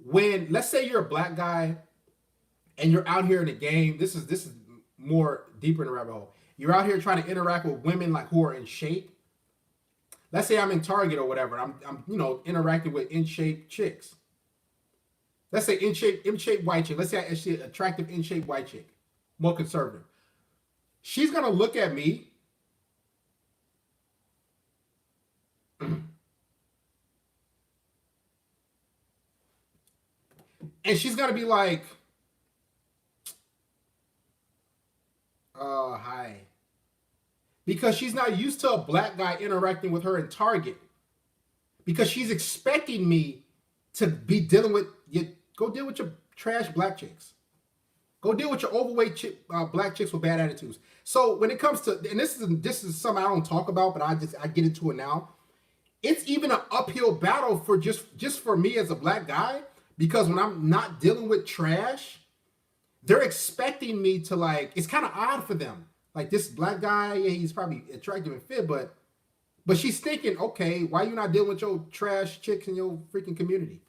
when, let's say you're a black guy and you're out here in the game. This is more deeper in the rabbit hole. You're out here trying to interact with women like who are in shape. Let's say I'm in Target or whatever. I'm interacting with in shape chicks. Let's say in shape white chick. Let's say I see an attractive in shape white chick, more conservative. She's gonna look at me. And she's gonna be like, hi. Because she's not used to a black guy interacting with her in Target. Because she's expecting me to be dealing with you. Go deal with your trash black chicks. Go deal with your overweight black chicks with bad attitudes. So when it comes to, and this is something I don't talk about, but I get into it now. It's even an uphill battle for just for me as a black guy, because when I'm not dealing with trash, they're expecting me to, like, it's kind of odd for them. Like, this black guy, yeah, he's probably attractive and fit, but she's thinking, okay, why you not dealing with your trash chicks in your freaking community?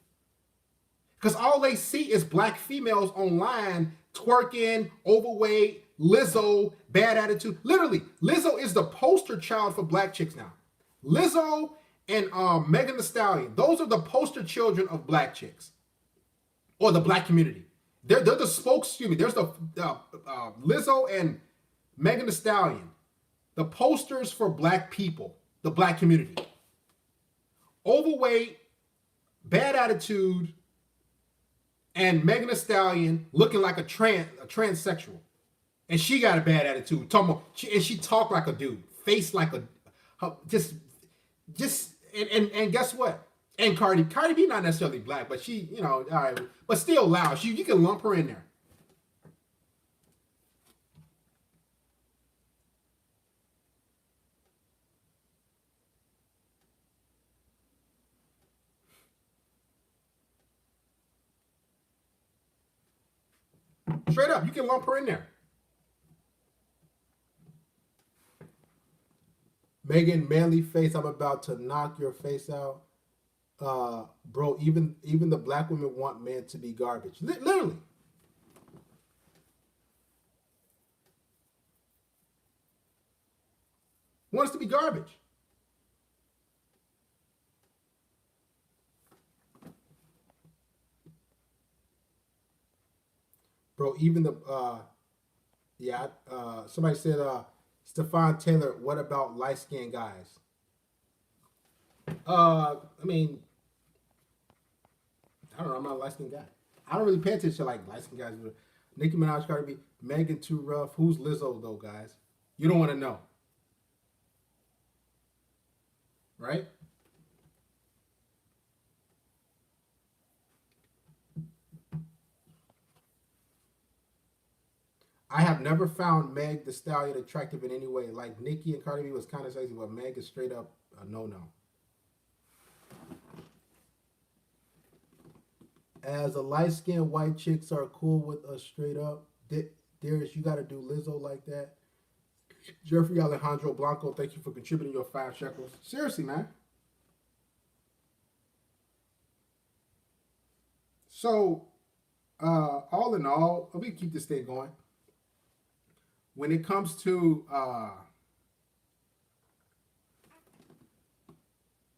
Because all they see is black females online twerking, overweight, Lizzo, bad attitude. Literally, Lizzo is the poster child for black chicks now. Lizzo and Megan Thee Stallion, those are the poster children of black chicks or the black community. They're the spokes. Excuse me. There's the Lizzo and Megan Thee Stallion, the posters for black people, the black community. Overweight, bad attitude, and Megan Thee Stallion looking like a transsexual, and she got a bad attitude. And she talked like a dude, face like just and guess what? And Cardi B not necessarily black, but she, all right, but still loud. You can lump her in there. Straight up, you can lump her in there. Megan, manly face, I'm about to knock your face out. Bro, even the black women want men to be garbage. Literally. Want us to be garbage. Bro, even the somebody said Stefan Taylor, what about light-skinned guys? I mean, I don't know, I'm not a light-skinned guy. I don't really pay attention to like light-skinned guys. Nicki Minaj, Cardi B, Megan too rough. Who's Lizzo though, guys? You don't want to know. Right? I have never found Meg Thee Stallion attractive in any way. Like Nicki and Cardi B was kind of sexy, but Meg is straight up a no-no. As a light-skinned white chicks are cool with us straight up. Darius, you got to do Lizzo like that. Jeffrey Alejandro Blanco, thank you for contributing your 5 shekels. Seriously, man. So, all in all, let me keep this thing going. When it comes to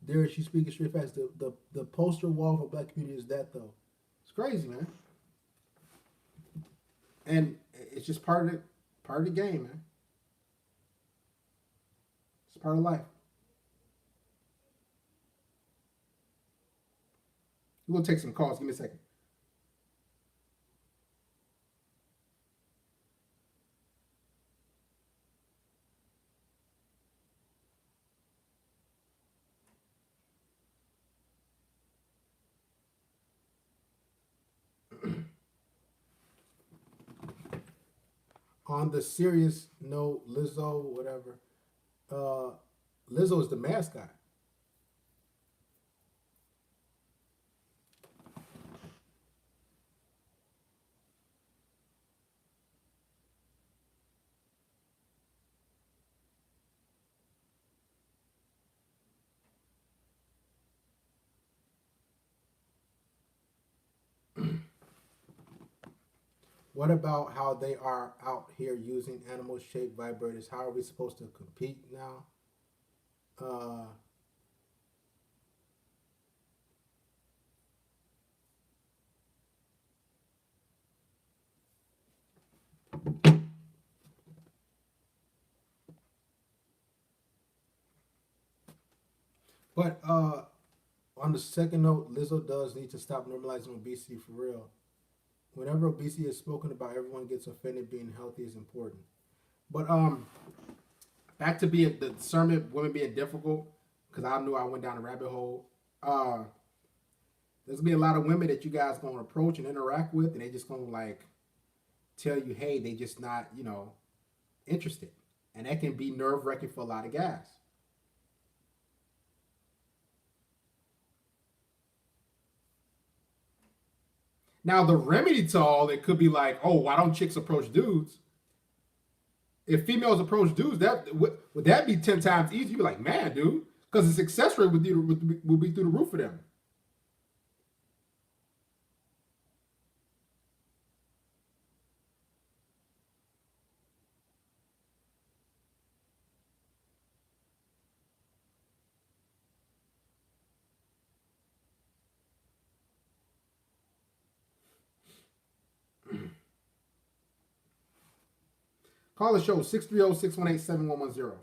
Darius, you speaking straight fast. The poster wall for black community is that though. It's crazy, man. And it's just part of the game, man. It's part of life. We're gonna take some calls. Give me a second. On the serious note, Lizzo, whatever. Lizzo is the mascot. What about how they are out here using animal-shaped vibrators? How are we supposed to compete now? Uh, but on the second note, Lizzo does need to stop normalizing obesity for real. Whenever obesity is spoken about, everyone gets offended. Being healthy is important. But back to being the sermon, women being difficult, because I knew I went down a rabbit hole. Uh, there's gonna be a lot of women that you guys gonna approach and interact with, and they just gonna like tell you, hey, they just not, interested, and that can be nerve wracking for a lot of guys. Now, the remedy to all it could be like, oh, why don't chicks approach dudes? If females approach dudes, that would that be 10 times easier? You'd be like, man, dude, because the success rate would be through the roof for them. Call the show 630-618-7110.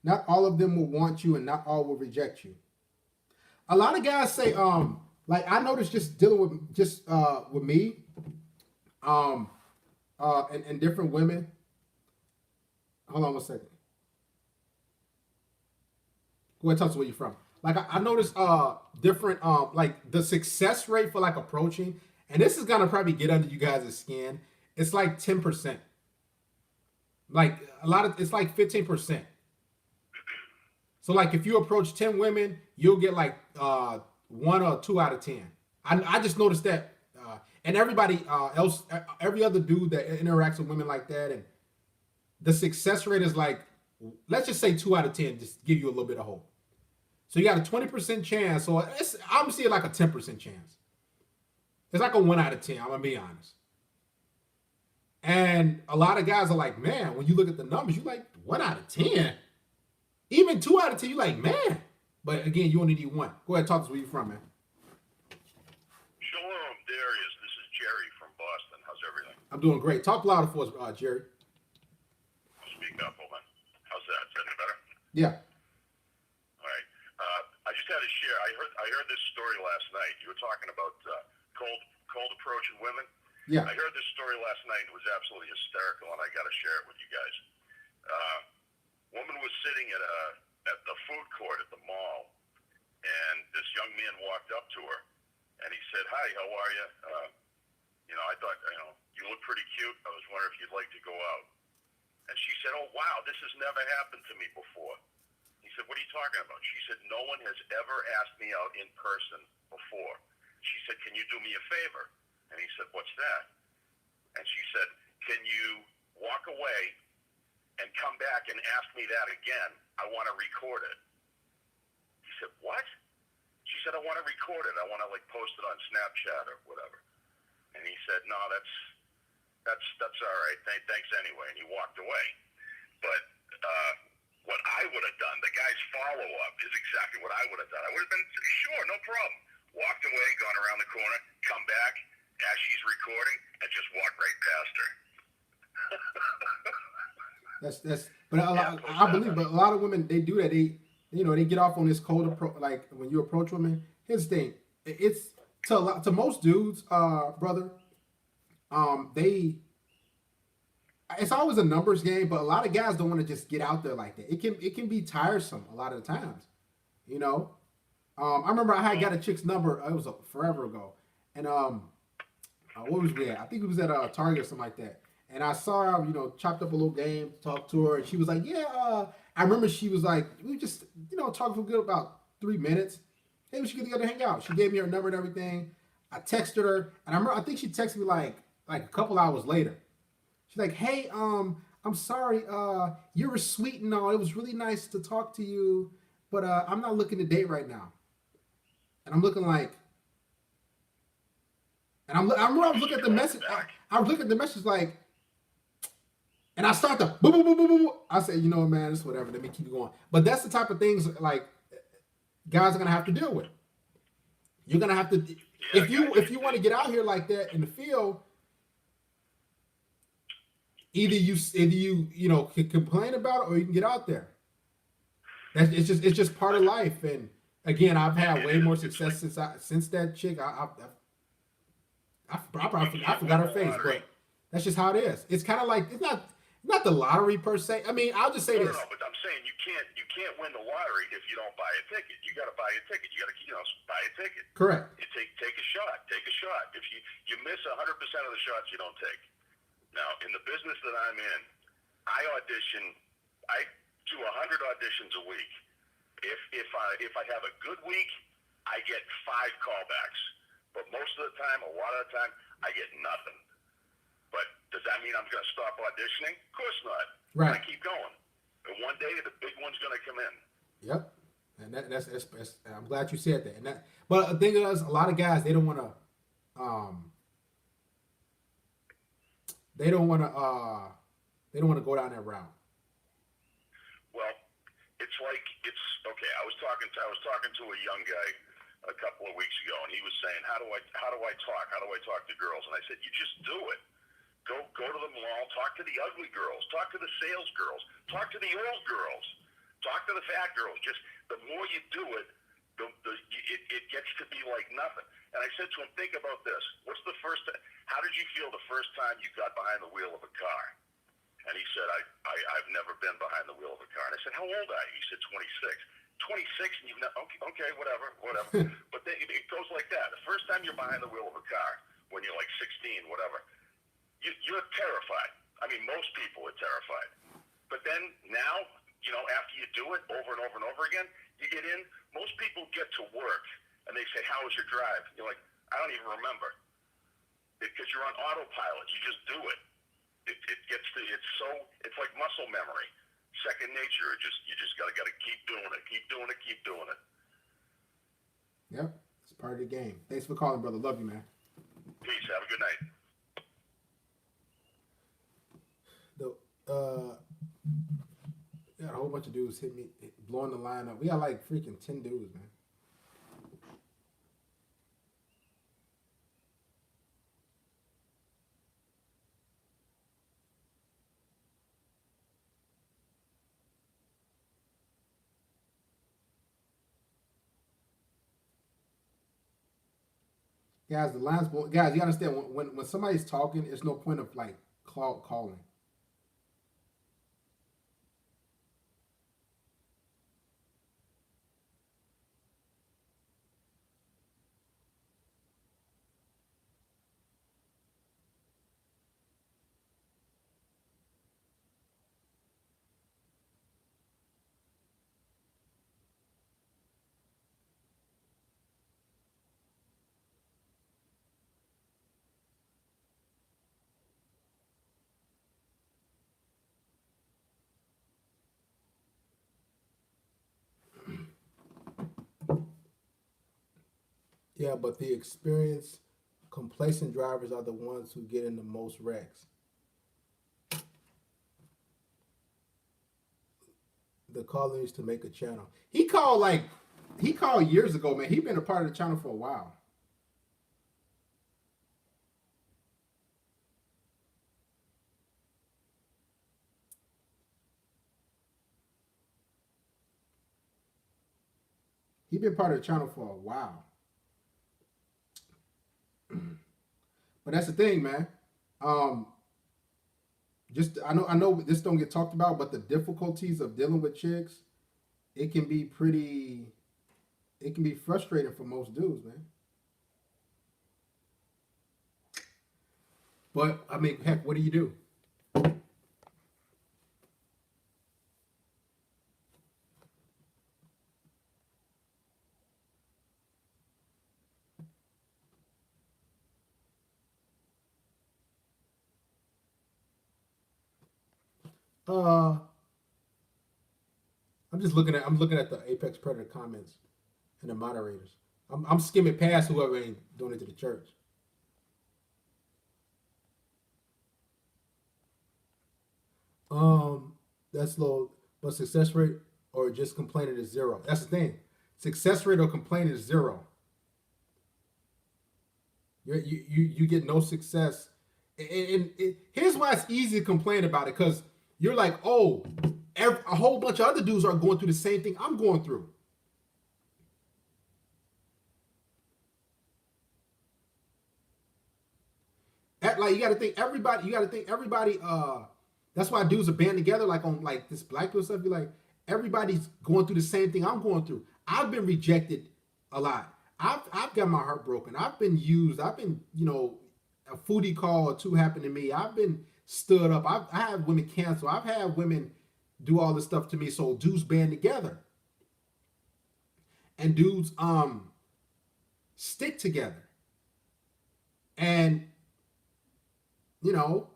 Not all of them will want you, and not all will reject you. A lot of guys say, like I noticed just dealing with with me, um, and different women. Hold on one second. Go ahead, tell us where you're from. Like I noticed different like the success rate for like approaching, and this is gonna probably get under you guys' skin. It's like 10%. Like a lot of it's like 15%. So like if you approach 10 women, you'll get like 1 or 2 out of 10. I just noticed that, and everybody else, every other dude that interacts with women like that, and the success rate is like, let's just say 2 out of 10, just give you a little bit of hope. So you got a 20% chance. So I'm seeing like a 10% chance. It's like a 1 out of 10. I'm gonna be honest. And a lot of guys are like, man, when you look at the numbers, you like 1 out of 10. Even 2 out of 10, you like, man. But again, you only need one. Go ahead, talk to us where you from, man. Shalom, Darius. This is Jerry from Boston. How's everything? I'm doing great. Talk louder for us, Jerry. Speak up, hold on. How's that? Is that any better? Yeah. All right. I just had to share. I heard this story last night. You were talking about cold approaching women. Yeah. I heard this story last night. It was absolutely hysterical, and I got to share it with you guys. Woman was sitting at the food court at the mall, and this young man walked up to her, and he said, "Hi, how are you? I thought, you look pretty cute. I was wondering if you'd like to go out." And she said, "Oh, wow, this has never happened to me before." He said, "What are you talking about?" She said, "No one has ever asked me out in person before." She said, "Can you do me a favor?" And he said, "What's that?" And she said, "Can you walk away and come back and ask me that again? I want to record it." He said, "What?" She said, "I want to record it. I want to post it on Snapchat or whatever." And he said, "No, that's all right. Thanks anyway." And he walked away. But what I would have done, the guy's follow up is exactly what I would have done. I would have been sure, no problem. Walked away, gone around the corner, come back as she's recording, and just walk right past her. But I believe, but a lot of women they do that. They get off on this cold approach. Like when you approach women, here's the thing: it's to most dudes, brother. They it's always a numbers game, but a lot of guys don't want to just get out there like that. It can be tiresome a lot of the times, you know. I remember I had got a chick's number. It was forever ago, and what was we at? I think it was at Target or something like that. And I saw her, chopped up a little game, talked to her, and she was like, "Yeah, I remember she was like, we just, talking for good about 3 minutes. Hey, we should get together, hang out. She gave me her number and everything. I texted her, and I think she texted me like a couple hours later. She's like, hey, I'm sorry, you were sweet and all. It was really nice to talk to you, but I'm not looking to date right now. And I'm looking like, and I remember I was looking at the message. I was looking at the message like, and I start to boom, boom, boom, boom, boom. I said, you know what, man, it's whatever. Let me keep going. But that's the type of things like guys are gonna have to deal with. You're gonna have to, if you want to get out here like that in the field, either you can complain about it or you can get out there. It's just part of life. And again, I've had way more success since that chick. I forgot her face, but that's just how it is. It's kind of like it's not the lottery per se. I mean, I'll just say this. No, but I'm saying you can't win the lottery if you don't buy a ticket. You got to buy a ticket. You got to buy a ticket. Correct. You take a shot. Take a shot. If you miss 100% of the shots, you don't take. Now, in the business that I'm in, I audition. I do 100 auditions a week. If I have a good week, I get 5 callbacks. But most of the time, a lot of the time, I get nothing. But does that mean I'm going to stop auditioning? Of course not. Right. I keep going. And one day, the big one's going to come in. Yep. And that's I'm glad you said that. But the thing is, a lot of guys they don't want to go down that route. Well, it's okay. I was talking to a young guy a couple of weeks ago, and he was saying, how do I talk? How do I talk to girls? And I said, you just do it. Go to the mall, talk to the ugly girls, talk to the sales girls, talk to the old girls, talk to the fat girls. Just the more you do it, it gets to be like nothing. And I said to him, think about this. How did you feel the first time you got behind the wheel of a car? And he said, I've never been behind the wheel of a car. And I said, how old are you? He said, 26. 26 and you've not, okay, whatever. But then it goes like that. The first time you're behind the wheel of a car, when you're like 16, whatever, you're terrified. I mean, most people are terrified. But then now, after you do it over and over and over again, you get in. Most people get to work and they say, how was your drive? You're like, I don't even remember. Because you're on autopilot. You just do it. It's like muscle memory. Second nature. You just gotta keep doing it. Yep. It's part of the game. Thanks for calling, brother. Love you, man. Peace. Have a good night. Got a whole bunch of dudes hit me, blowing the line up. We got like freaking 10 dudes, man. Guys, the lines, guys, you understand when somebody's talking, there's no point of like calling. Yeah, but the experienced, complacent drivers are the ones who get in the most wrecks. The caller needs to make a channel. He called years ago, man. He been a part of the channel for a while. He been part of the channel for a while. But that's the thing, man. I know this don't get talked about, but the difficulties of dealing with chicks, it can be frustrating for most dudes, man. But I mean, heck, what do you do? Uh, I'm looking at the Apex Predator comments and the moderators. I'm skimming past whoever ain't donated to the church. Um, that's low, but success rate or just complaining is zero. That's the thing. Success rate or complaining is zero. You get no success. And here's why it's easy to complain about it, because you're like, oh, a whole bunch of other dudes are going through the same thing I'm going through. Like you got to think everybody. You got to think everybody. That's why dudes are band together, like on like this black people stuff. You're like, everybody's going through the same thing I'm going through. I've been rejected a lot. I've got my heart broken. I've been used. I've been, a foodie call or two happened to me. I've been stood up. I have women cancel. I've had women do all this stuff to me. So dudes band together, and dudes stick together, and you know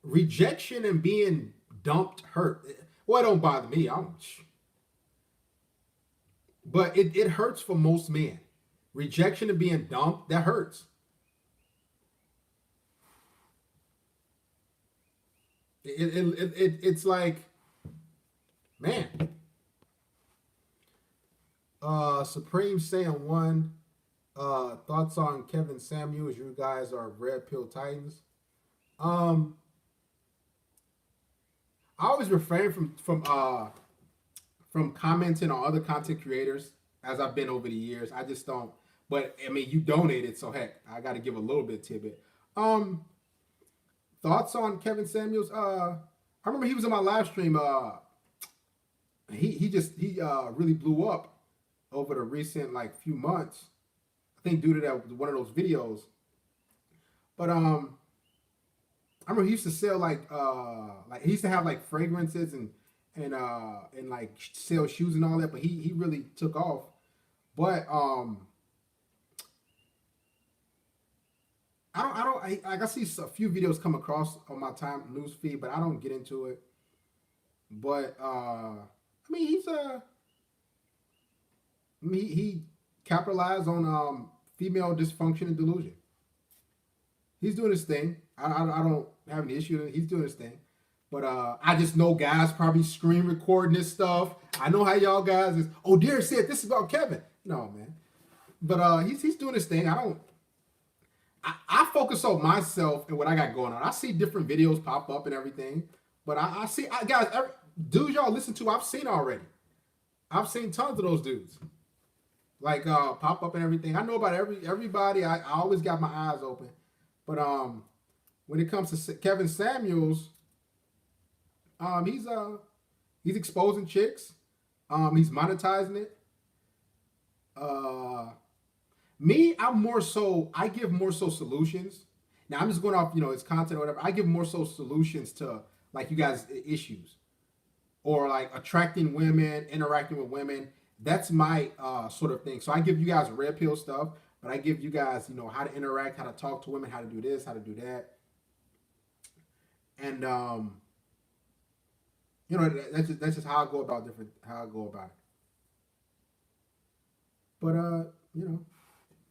rejection and being dumped hurt. Well, it don't bother me. But it hurts for most men. Rejection and being dumped, that hurts. It's like, man. Supreme saying one. Thoughts on Kevin Samuels? You guys are red pill titans. Um, I always refrain from commenting on other content creators as I've been over the years. I just don't. But I mean, you donated, so heck, I got to give a little bit of tidbit. Thoughts on Kevin Samuels? I remember he was in my live stream. He really blew up over the recent like few months. I think due to that one of those videos. But I remember he used to sell like he used to have like fragrances and like sell shoes and all that, but he really took off. But I see a few videos come across on my time news feed, but I don't get into it. But I mean he capitalized on female dysfunction and delusion. He's doing his thing. I don't have any issue with it. He's doing his thing. But I just know guys probably screen recording this stuff. I know how y'all guys is. Oh, Derek said this is about Kevin. No, man. But he's doing his thing. I focus on myself and what I got going on. I see different videos pop up and everything. But I see guys, dudes y'all listen to, I've seen already. I've seen tons of those dudes. Like pop up and everything. I know about everybody. I always got my eyes open. But when it comes to Kevin Samuels, he's exposing chicks. He's monetizing it. Me, I give more so solutions. Now I'm just going off, his content or whatever. I give more so solutions to like you guys issues or like attracting women, interacting with women. That's my sort of thing. So I give you guys red pill stuff, but I give you guys, how to interact, how to talk to women, how to do this, how to do that. And that's just how I go about it. But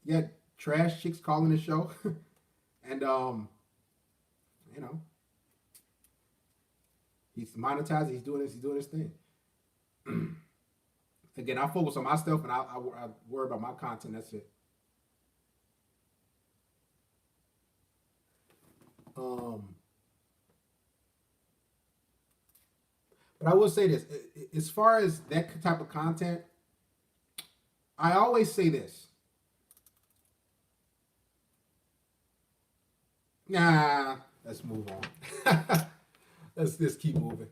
yeah, trash chicks calling the show. And he's monetizing, he's doing his thing. Again, I focus on my stuff and I worry about my content. That's it. But I will say this: as far as that type of content, I always say this. Nah, let's move on. Let's just keep moving.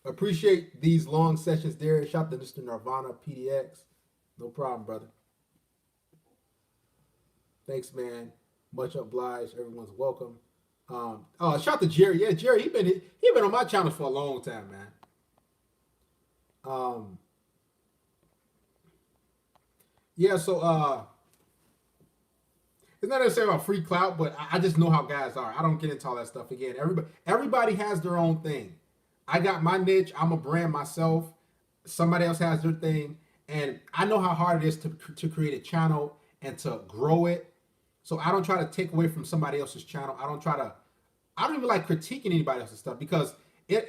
Appreciate these long sessions, Derek. Shout out to Mr. Nirvana PDX. No problem, brother. Thanks, man. Much obliged. Everyone's welcome. Shout out to Jerry. Yeah, Jerry, he been on my channel for a long time, man. Yeah, so it's not necessarily about free clout, but I just know how guys are. I don't get into all that stuff again. Everybody has their own thing. I got my niche. I'm a brand myself. Somebody else has their thing, and I know how hard it is to create a channel and to grow it. So I don't try to take away from somebody else's channel. I don't even like critiquing anybody else's stuff because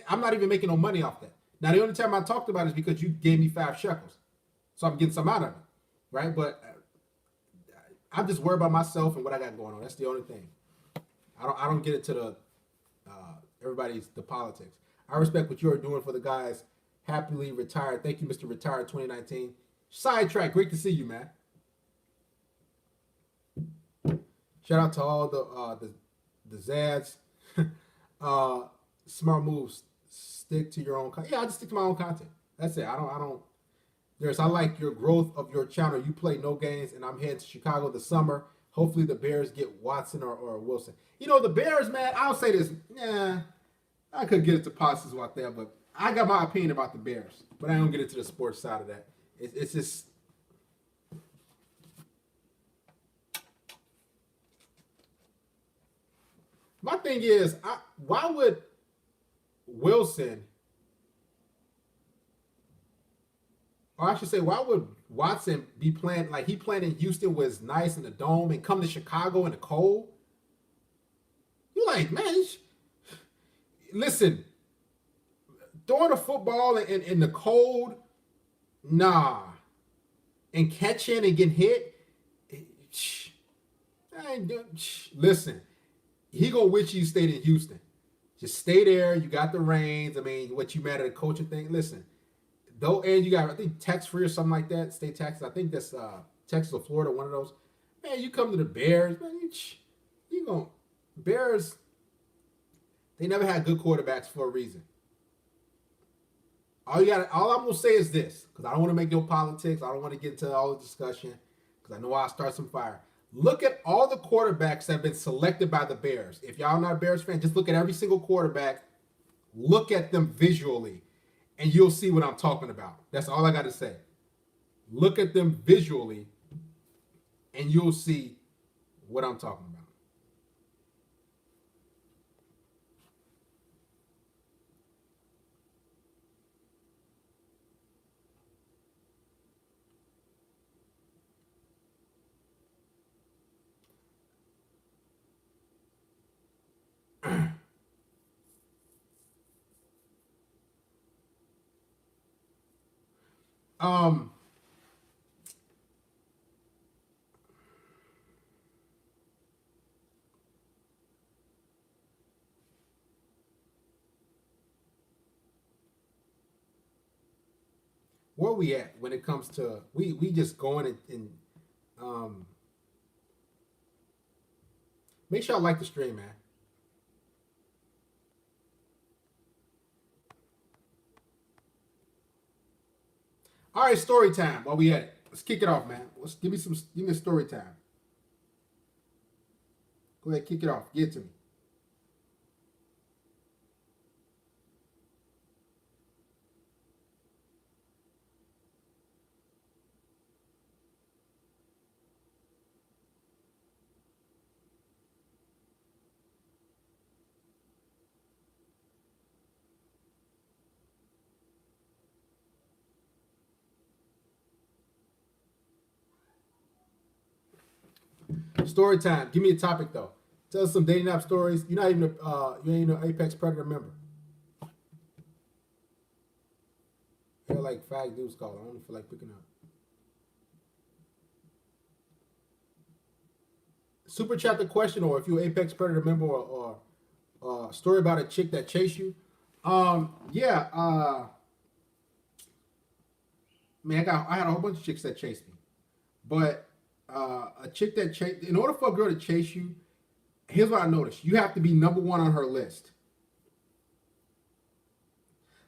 I'm not even making no money off that. Now the only time I talked about it is because you gave me 5 shekels, so I'm getting some out of it, right? But I'm just worried about myself and what I got going on. That's the only thing. I don't get into the politics. I respect what you're doing for the guys. Happily retired. Thank you, Mr. Retired 2019. Sidetrack. Great to see you, man. Shout out to all the Zads. Smart moves. Stick to your own content. Yeah, I just stick to my own content. That's it. I don't. I like your growth of your channel. You play no games, and I'm heading to Chicago this summer. Hopefully the Bears get Watson or Wilson. You know, the Bears, man, I'll say this. Yeah, I could get into politics out there, but I got my opinion about the Bears. But I don't get into the sports side of that. It's just... My thing is, why would Wilson... Or I should say, why would Watson be playing like he played in Houston was nice in the dome and come to Chicago in the cold? You're like, man, listen, throwing a football in the cold, nah. And catching and getting hit, listen, he gonna wish you stayed in Houston. Just stay there. You got the reins. I mean, what you mad at a coaching thing? Listen. Though, and you got, I think, tax free or something like that, state taxes. I think that's Texas or Florida, one of those. Man, you come to the Bears, man, you going Bears, they never had good quarterbacks for a reason. All I'm gonna say is this, because I don't want to make no politics. I don't want to get into all the discussion, because I know I'll start some fire. Look at all the quarterbacks that have been selected by the Bears. If y'all not a Bears fan, just look at every single quarterback. Look at them visually. And you'll see what I'm talking about. That's all I got to say. Look at them visually, and you'll see what I'm talking about. Where we at when it comes to we just going and make sure I like the stream, man. All right, story time. While we at it, let's kick it off, man. Give me a story time. Go ahead, kick it off. Give it to me. Story time. Give me a topic though. Tell us some dating app stories. You're not even you ain't an Apex Predator member. I feel like fag dudes call. I don't feel like picking up. Super chat the question, or if you're an Apex Predator member, or story about a chick that chased you. Man, I had a whole bunch of chicks that chased me, but a chick that chased. In order for a girl to chase you, here's what I noticed: you have to be number one on her list.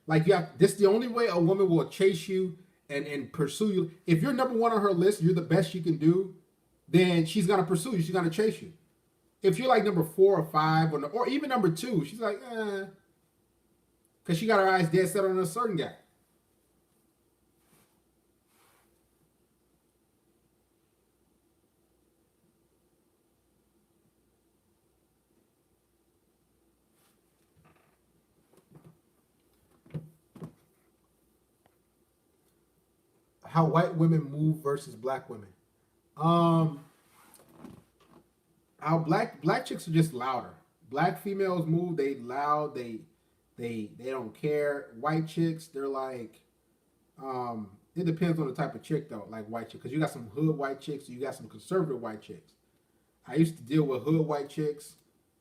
Like this is the only way a woman will chase you and pursue you. If you're number one on her list, you're the best she can do, then she's gonna pursue you. She's gonna chase you. If you're like number 4 or 5 or even number 2, she's like, because she got her eyes dead set on a certain guy. How white women move versus black women. Um, how black chicks are just louder. Black females move, they loud, they don't care. White chicks, they're like, it depends on the type of chick though, like white chick, because you got some hood white chicks, you got some conservative white chicks. I used to deal with hood white chicks,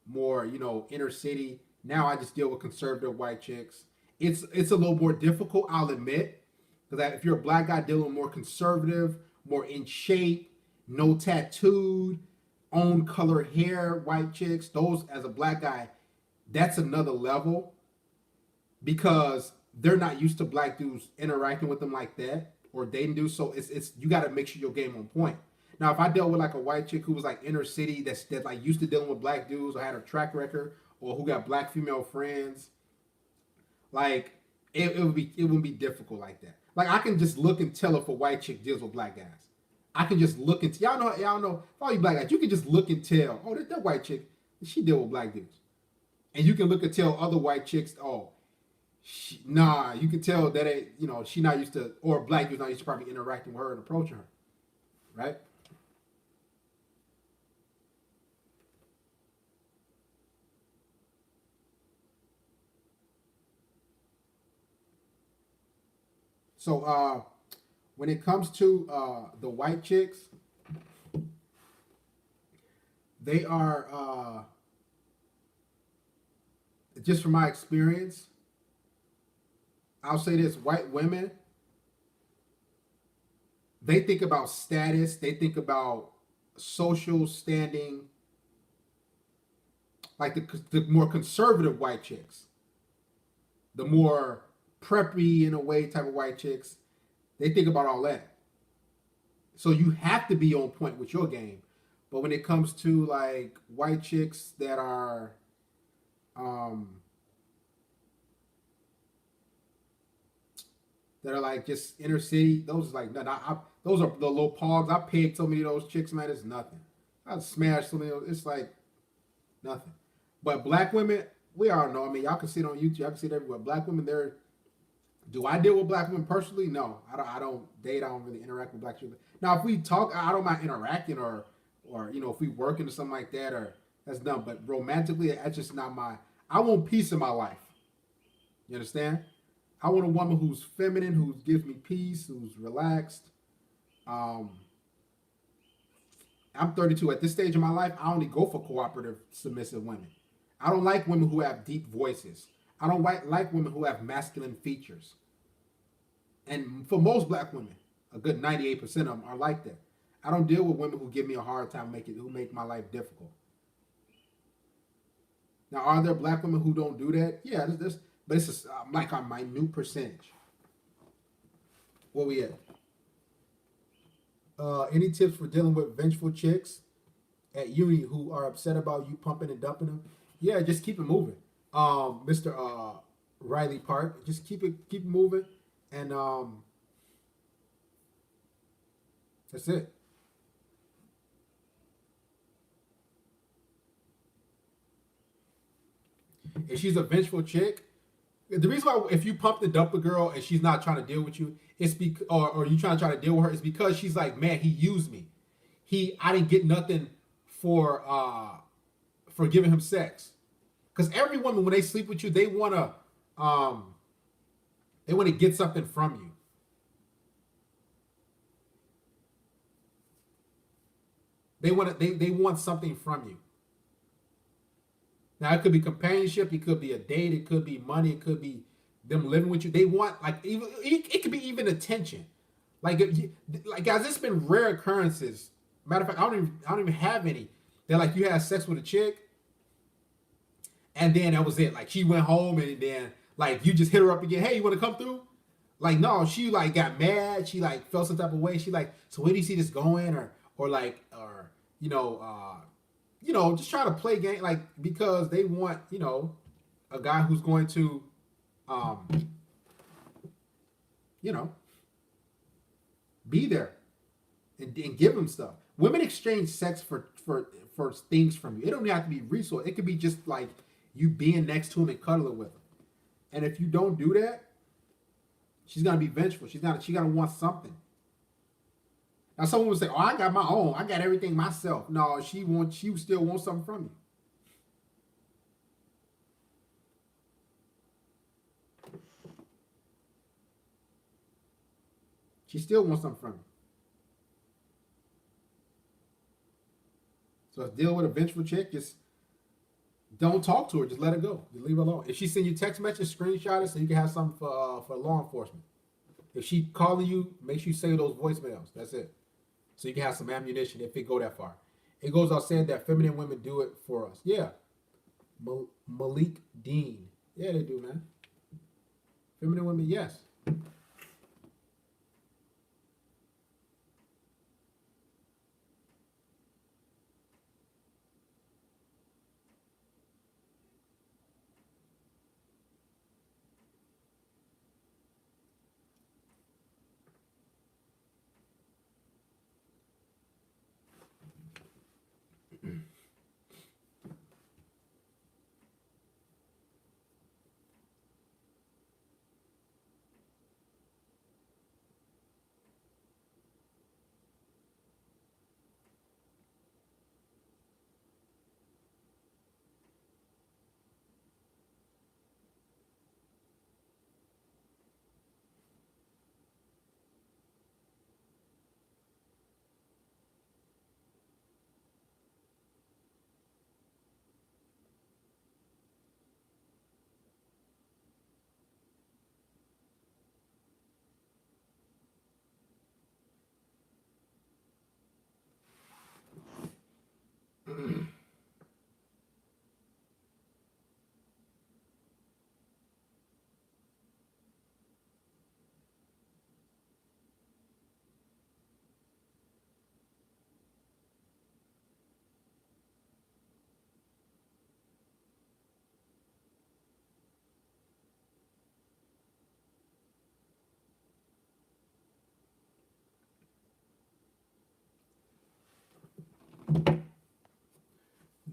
more inner city. Now I just deal with conservative white chicks. It's a little more difficult, I'll admit, because if you're a black guy dealing with more conservative, more in shape, no tattooed, own color hair white chicks, those as a black guy, that's another level because they're not used to black dudes interacting with them like that or dating dudes. So it's you got to make sure your game on point. Now, if I dealt with like a white chick who was like inner city that like used to dealing with black dudes or had a track record or who got black female friends, like it wouldn't be difficult like that. Like I can just look and tell if a white chick deals with black guys. I can just look and y'all know all you black guys, you can just look and tell, oh, that white chick, she deal with black dudes. And you can look and tell other white chicks, oh, nah, you can tell that she not used to, or black dudes not used to probably interacting with her and approaching her. Right? So when it comes to the white chicks, they are just from my experience, I'll say this: white women, they think about status, they think about social standing. Like the more conservative white chicks, the more preppy in a way type of white chicks, they think about all that. So you have to be on point with your game. But when it comes to like white chicks that are like just inner city, those is like those are the low pogs. I paid so many of those chicks, man, it's nothing. I smashed so many of those, it's like nothing. But black women, we all know. I mean, y'all can see it on YouTube. Y'all can see it everywhere. Black women, do I deal with black women personally? No, I don't date. I don't really interact with black people. Now, if we talk, I don't mind interacting or if we work into something like that, or that's done. But romantically, that's just not my. I want peace in my life. You understand? I want a woman who's feminine, who gives me peace, who's relaxed. I'm 32. At this stage of my life, I only go for cooperative, submissive women. I don't like women who have deep voices. I don't like women who have masculine features. And for most black women, a good 98% of them are like that. I don't deal with women who give me a hard time, who make my life difficult. Now, are there black women who don't do that? Yeah, but it's like a minute percentage. Where we at? Any tips for dealing with vengeful chicks at uni who are upset about you pumping and dumping them? Yeah, just keep it moving. Mr. Riley Park, just keep it moving, and that's it. If she's a vengeful chick, the reason why if you pump and dump a girl and she's not trying to deal with you, it's because or you try to deal with her, it's because she's like, man, he used me. I didn't get nothing for giving him sex. Because every woman, when they sleep with you, they wanna get something from you. They want something from you. Now it could be companionship, it could be a date, it could be money, it could be them living with you. They want it could be even attention. Like guys, it's been rare occurrences. Matter of fact, I don't even have any. That like you had sex with a chick, and then that was it. Like she went home and then like you just hit her up again. Hey, you want to come through? Like no, she like got mad. She like felt some type of way. She like, so where do you see this going? Or just try to play game like because they want a guy who's going to be there and give them stuff. Women exchange sex for things from you. It don't have to be resource. It could be just like you being next to him and cuddling with him. And if you don't do that, she's gonna be vengeful. She's gonna want something. Now someone would say, "Oh, I got my own. I got everything myself." No, she still wants something from you. She still wants something from you. So let's deal with a vengeful chick. Just don't talk to her. Just let her go. Just leave her alone. If she send you text message, screenshot it so you can have something for law enforcement. If she calling you, make sure you save those voicemails. That's it. So you can have some ammunition if it go that far. It goes out saying that feminine women do it for us. Yeah. Malik Dean. Yeah, they do, man. Feminine women, yes.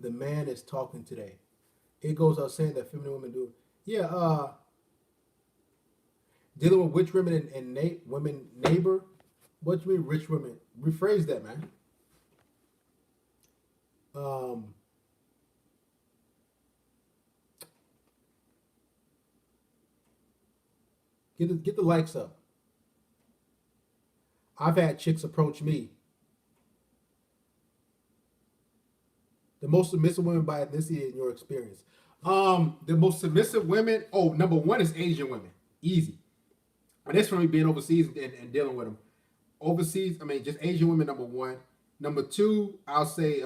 The man is talking today. It goes out saying that feminine women do it. Yeah, dealing with rich women and women neighbor. What do you mean rich women? Rephrase that, man. Um, get the likes up. I've had chicks approach me. The most submissive women by ethnicity in your experience. The most submissive women. Oh, number one is Asian women. Easy. And that's from me being overseas and dealing with them. Overseas, I mean, just Asian women, number one. Number two, I'll say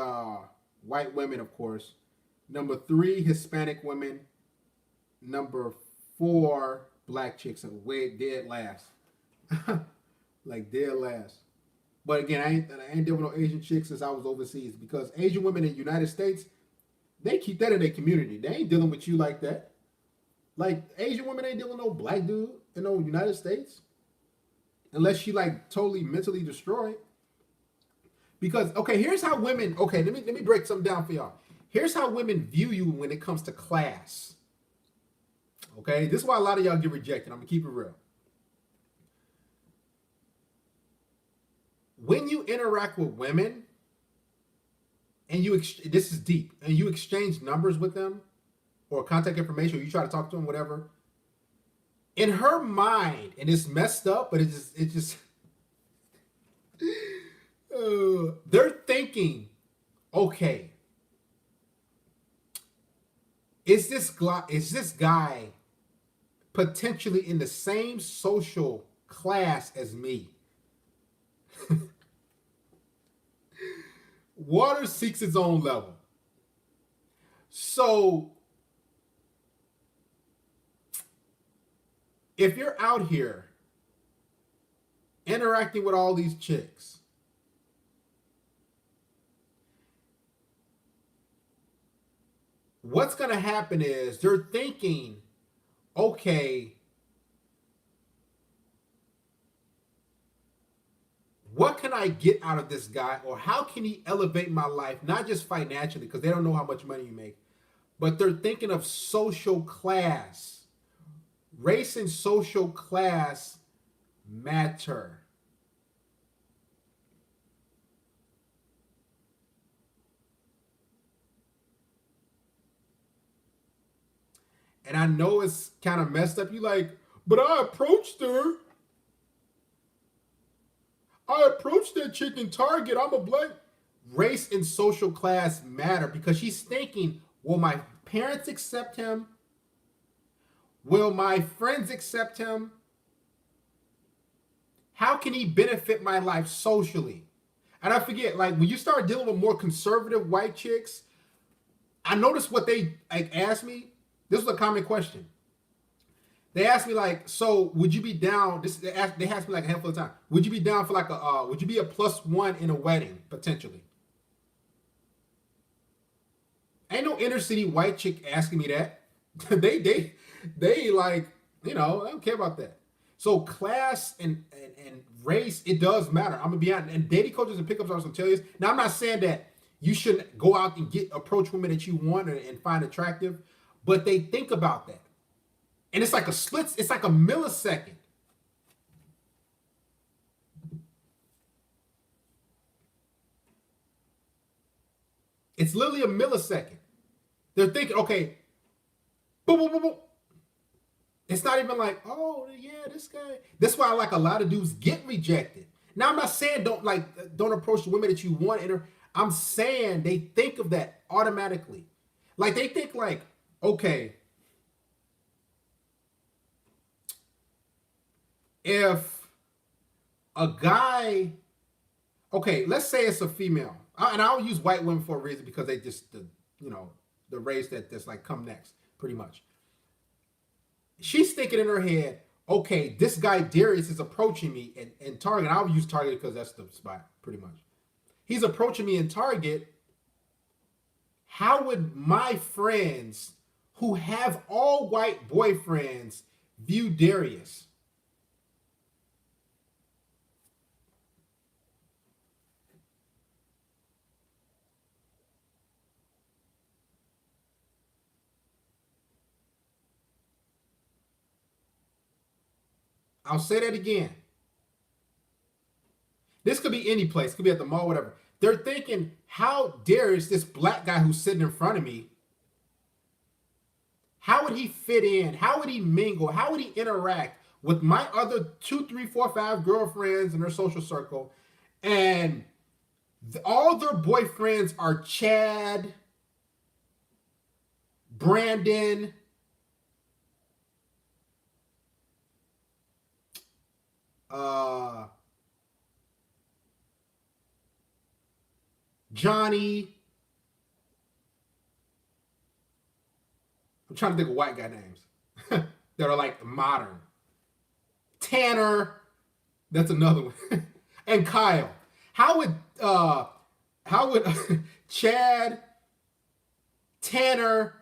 white women, of course. Number three, Hispanic women. Number four, black chicks. So way dead last. Like dead last. But again, I ain't dealing with no Asian chicks since I was overseas because Asian women in the United States, they keep that in their community. They ain't dealing with you like that. Like Asian women ain't dealing with no black dude in no United States. Unless she like totally mentally destroyed. Because okay, here's how women. Okay, let me break something down for y'all. Here's how women view you when it comes to class. Okay, this is why a lot of y'all get rejected. I'm gonna keep it real. When you interact with women, and this is deep, and you exchange numbers with them, or contact information, or you try to talk to them, whatever. In her mind, and it's messed up, but it just they're thinking, okay, is this guy potentially in the same social class as me? Water seeks its own level. So if you're out here interacting with all these chicks, what's going to happen is they're thinking, okay, what can I get out of this guy, or how can he elevate my life, not just financially, because they don't know how much money you make, but they're thinking of social class. Race and social class matter. and I know it's kind of messed up. You like, but I approached her. I approached that chick in Target. I'm a black. Race and social class matter because she's thinking, will my parents accept him? Will my friends accept him? How can he benefit my life socially? And I forget, like when you start dealing with more conservative white chicks, I noticed what they like asked me. This was a common question. They asked me like, so would you be down? They asked me like a handful of times. Would you be down for like a? Would you be a +1 in a wedding potentially? Ain't no inner city white chick asking me that. they like, I don't care about that. So class and race, it does matter. I'm gonna be honest. And dating coaches and pickups artists will tell you this. Now I'm not saying that you shouldn't go out and approach women that you want and find attractive, but they think about that. And it's like it's like a millisecond. It's literally a millisecond. They're thinking, okay, boom, boom, boom, boom. It's not even like, oh yeah, this guy. That's why like a lot of dudes get rejected. Now I'm not saying don't approach the women that you want. I'm saying they think of that automatically. Like they think like, okay, if a guy, okay, let's say it's a female, and I'll use white women for a reason because they just the race that's like come next, pretty much. She's thinking in her head, okay, this guy Darius is approaching me in Target. I'll use Target because that's the spot, pretty much. He's approaching me in Target. How would my friends who have all white boyfriends view Darius? I'll say that again. This could be any place. It could be at the mall, whatever. They're thinking, how Darius, this black guy who's sitting in front of me, how would he fit in? How would he mingle? How would he interact with my other 2, 3, 4, 5 girlfriends in their social circle? And all their boyfriends are Chad, Brandon, Johnny. I'm trying to think of white guy names that are like modern. Tanner, that's another one, and Kyle. How would Chad, Tanner,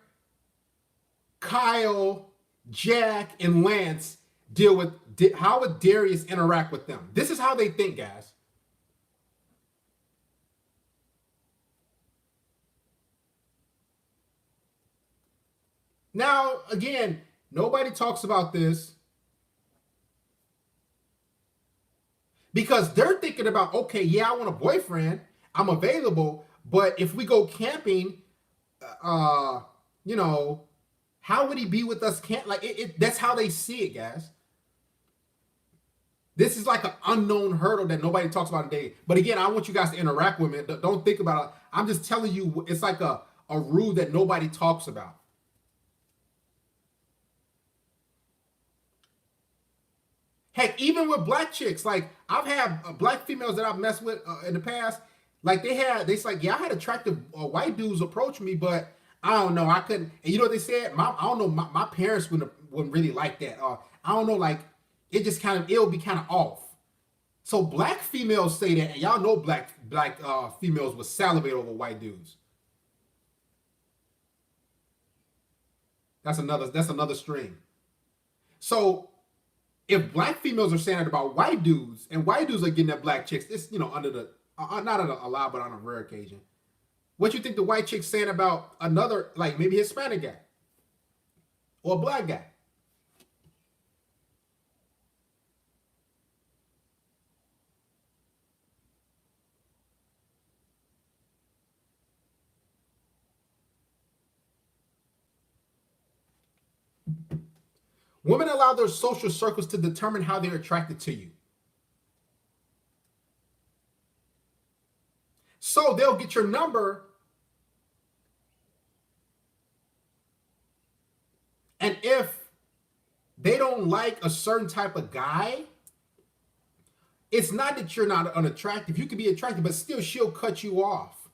Kyle, Jack, and Lance deal with? How would Darius interact with them? This is how they think, guys. Now, again, nobody talks about this because they're thinking about, okay, yeah, I want a boyfriend. I'm available. But if we go camping, uh, you know, how would he be with us? That's how they see it, guys. This is like an unknown hurdle that nobody talks about in dating. But again, I want you guys to interact with me. Don't think about it. I'm just telling you, it's like a rule that nobody talks about. Heck, even with black chicks, like I've had black females that I've messed with in the past. Like they's like, yeah, I had attractive white dudes approach me, but I don't know, I couldn't. And you know what they said? I don't know, my parents wouldn't really like that. I don't know, like it'll be kind of off. So black females say that, and y'all know black females would salivate over white dudes. That's another string. So if black females are saying it about white dudes, and white dudes are getting at black chicks, it's under the not a lot, but on a rare occasion. What you think the white chick's saying about another, like maybe Hispanic guy or a black guy? Women allow their social circles to determine how they're attracted to you. So they'll get your number, and if they don't like a certain type of guy, it's not that you're not unattractive. You can be attractive, but still she'll cut you off.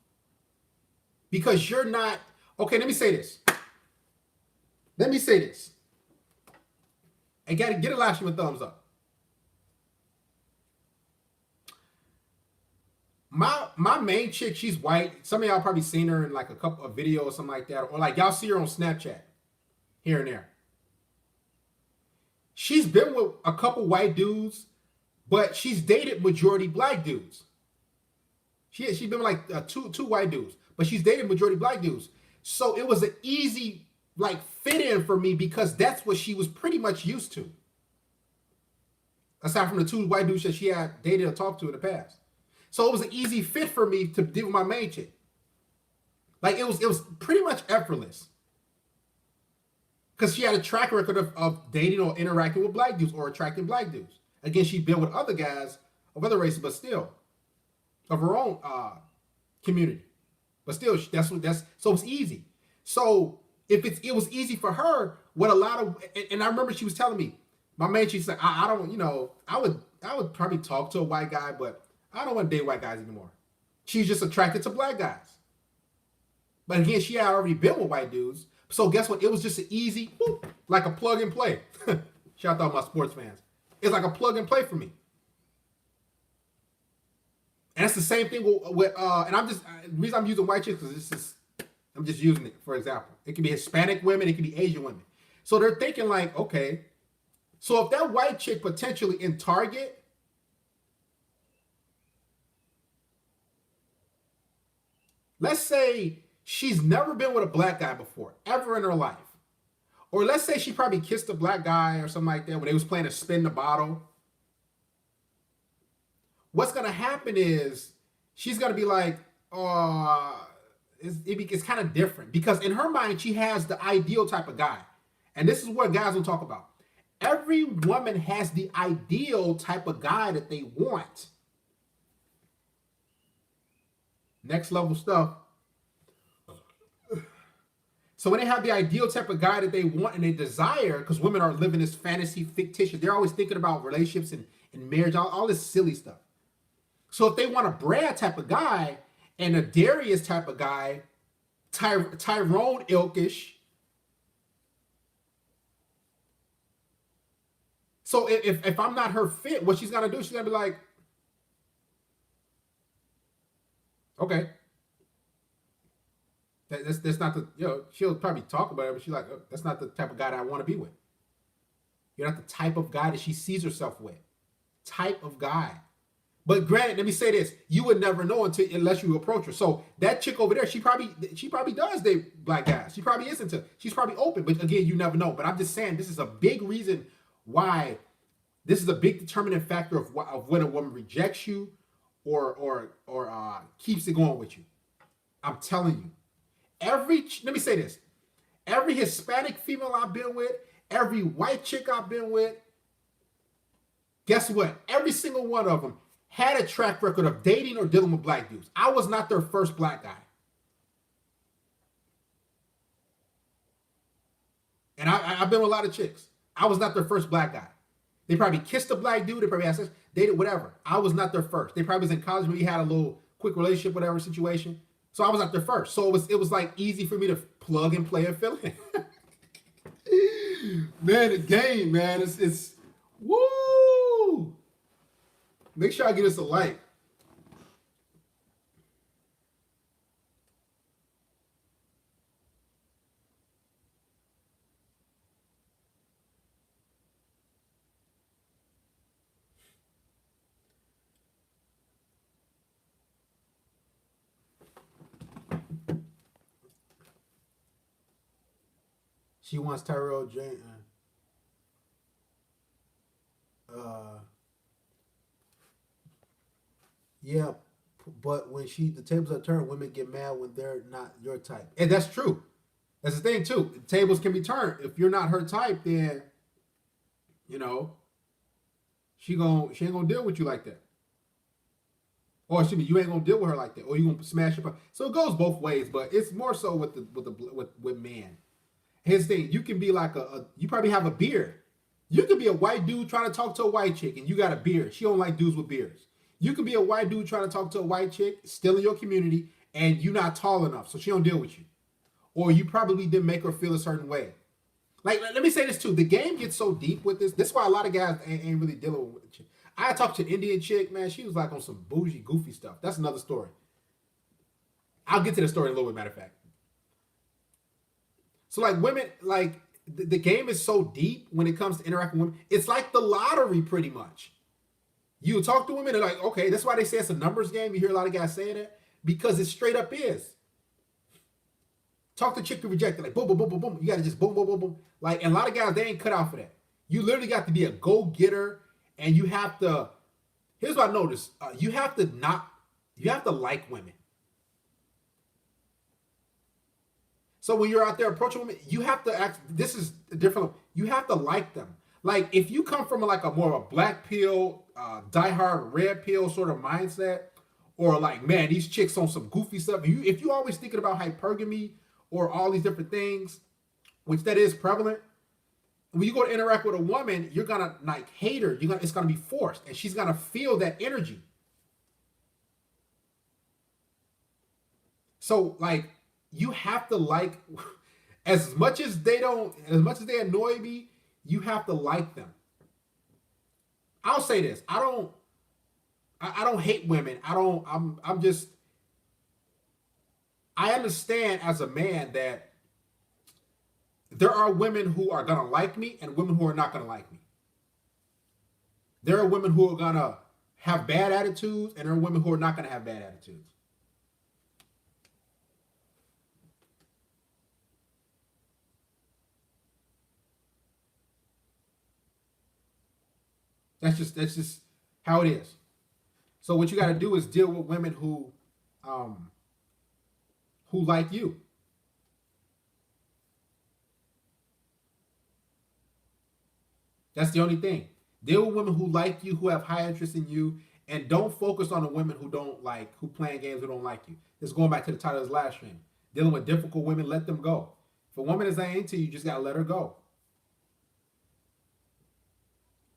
Because you're not, okay, let me say this. And get a last one thumbs up. My main chick, she's white. Some of y'all probably seen her in like a couple of videos or something like that. Or like y'all see her on Snapchat here and there. She's been with a couple white dudes, but she's dated majority black dudes. She's been with like two white dudes, but she's dated majority black dudes. So it was an easy like fit in for me because that's what she was pretty much used to. Aside from the two white dudes that she had dated or talked to in the past. So it was an easy fit for me to deal with my main chick. Like it was pretty much effortless. Because she had a track record of dating or interacting with black dudes or attracting black dudes. Again, she'd been with other guys of other races, but still of her own community. But still, so it's easy. So if it was easy for her, what a lot of, and I remember she was telling me, my man, she's like, I don't, I would probably talk to a white guy, but I don't want to date white guys anymore. She's just attracted to black guys. But again, she had already been with white dudes. So guess what? It was just an easy, whoop, like a plug and play. Shout out to my sports fans. It's like a plug and play for me. And that's the same thing with and the reason I'm using white chicks because I'm just using it for example. It can be Hispanic women, it can be Asian women. So they're thinking like, okay, so if that white chick potentially in Target, let's say she's never been with a black guy before, ever in her life. Or let's say she probably kissed a black guy or something like that when they was playing a spin the bottle. What's going to happen is she's going to be like, oh, it's kind of different. Because in her mind, she has the ideal type of guy. And this is what guys will talk about. Every woman has the ideal type of guy that they want. Next level stuff. So when they have the ideal type of guy that they want and they desire, because women are living this fantasy fictitious, they're always thinking about relationships and marriage, all this silly stuff. So if they want a Brad type of guy and a Darius type of guy, Tyrone ilkish. So if I'm not her fit, what she's gonna do, she's gonna be like, okay. That's not the, she'll probably talk about it, but she's like, oh, that's not the type of guy that I want to be with. You're not the type of guy that she sees herself with. Type of guy. But granted, let me say this, you would never know unless you approach her. So that chick over there, she probably does date black guys. She probably isn't. She's probably open, but again, you never know. But I'm just saying, this is a big reason why, this is a big determining factor of when a woman rejects you or keeps it going with you. I'm telling you. Let me say this. Every Hispanic female I've been with, every white chick I've been with, guess what? Every single one of them had a track record of dating or dealing with black dudes. I was not their first black guy. And I've been with a lot of chicks. I was not their first black guy. They probably kissed a black dude. They probably had sex, dated, whatever. I was not their first. They probably was in college, maybe had a little quick relationship, whatever situation. So I was not their first. So it was like easy for me to plug and play and fill in. Man, the game, man, it's woo. Make sure I get us a like. She wants Tyrell Jane. Yeah, but when the tables are turned, women get mad when they're not your type. And that's true. That's the thing too. The tables can be turned. If you're not her type, then you know, she ain't gonna deal with you like that. Or excuse me, you ain't gonna deal with her like that, or you gonna smash her. So it goes both ways, but it's more so with men. Here's the thing: you can be like you probably have a beard. You could be a white dude trying to talk to a white chick, and you got a beard. She don't like dudes with beards. You could be a white dude trying to talk to a white chick, still in your community, and you're not tall enough, so she don't deal with you. Or you probably didn't make her feel a certain way. Like, let me say this too: the game gets so deep with this. This is why a lot of guys ain't really dealing with it. I talked to an Indian chick, man. She was like on some bougie, goofy stuff. That's another story. I'll get to the story in a little bit, matter of fact. So, like, women, like, the game is so deep when it comes to interacting with women. It's like the lottery, pretty much. You talk to women, they're like, okay, that's why they say it's a numbers game. You hear a lot of guys saying that because it straight up is. Talk to a chick who rejected, like, boom, boom, boom, boom, boom. You got to just boom, boom, boom, boom. Like, and a lot of guys, they ain't cut out for that. You literally got to be a go-getter, and you have to, here's what I noticed. You have to like women. So when you're out there approaching women, you have to act, this is a different, you have to like them. Like, if you come from like a more of a black pill, diehard red pill sort of mindset, or like, man, these chicks on some goofy stuff. If you always thinking about hypergamy or all these different things, which that is prevalent, when you go to interact with a woman, you're gonna like hate her. It's gonna be forced, and she's gonna feel that energy. So like, you have to like, as much as they annoy me, you have to like them. I'll say this: I don't hate women. I understand as a man that there are women who are gonna like me and women who are not gonna like me. There are women who are gonna have bad attitudes, and there are women who are not gonna have bad attitudes. That's just how it is. So what you got to do is deal with women who like you. That's the only thing. Deal with women who like you, who have high interest in you, and don't focus on the women who playing games, who don't like you. This is going back to the title of this last stream. Dealing with difficult women, let them go. If a woman is not into you, you just gotta let her go.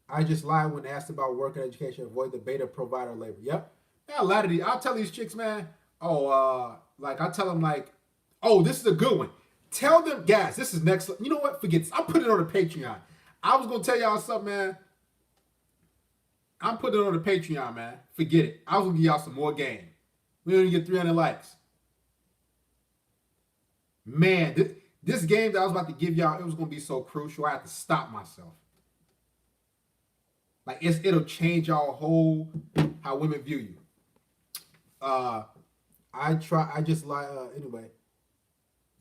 I just lied when asked about work and education. Avoid the beta provider labor. Yep. Yeah, a lot of these. I'll tell these chicks, man. Like I tell them, like, oh, this is a good one. Tell them, guys, this is next. You know what? Forget this. I'm putting it on the Patreon. I was gonna tell y'all something, man. I'm putting it on the Patreon, man. Forget it. I was gonna give y'all some more game. We don't even get 300 likes. Man, this game that I was about to give y'all, it was gonna be so crucial. I had to stop myself. Like it'll change y'all whole how women view you. I just lie. Anyway,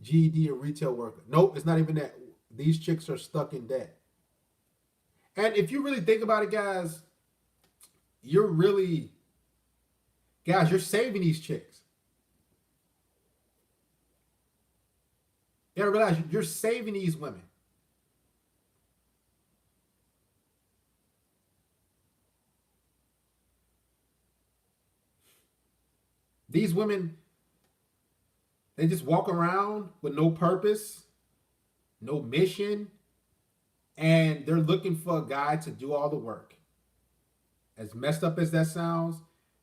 GED and retail worker. Nope, it's not even that. These chicks are stuck in debt. And if you really think about it, guys, you're saving these chicks. You gotta realize you're saving these women. These women, they just walk around with no purpose, no mission, and they're looking for a guy to do all the work. As messed up as that sounds,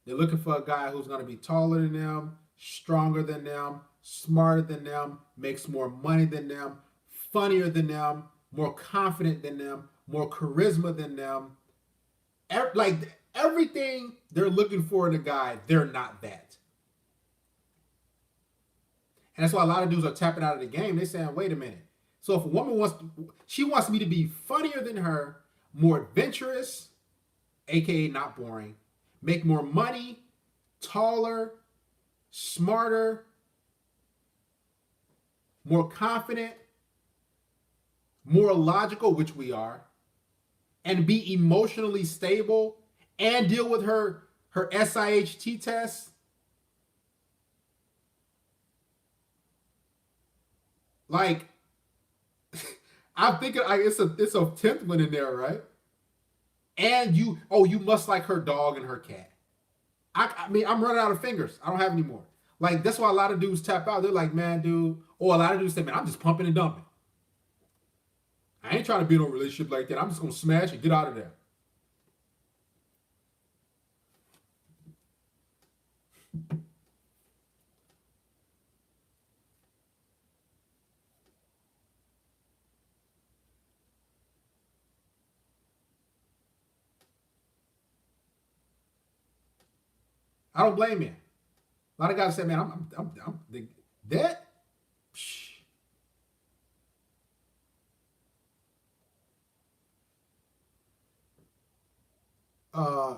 they're looking for a guy who's going to be taller than them, stronger than them, smarter than them, makes more money than them, funnier than them, more confident than them, more charisma than them. Like everything they're looking for in a guy, they're not that. And that's why a lot of dudes are tapping out of the game. They're saying, wait a minute. So if a woman wants me to be funnier than her, more adventurous, aka not boring, make more money, taller, smarter, more confident, more logical, which we are, and be emotionally stable and deal with her SIHT test. Like, I'm thinking it's a 10th one in there, right? And you must like her dog and her cat. I mean, I'm running out of fingers. I don't have any more. Like, that's why a lot of dudes tap out. They're like, man, dude. Or a lot of dudes say, man, I'm just pumping and dumping. I ain't trying to be in a relationship like that. I'm just going to smash and get out of there. I don't blame you. A lot of guys say, man, I'm that. Uh,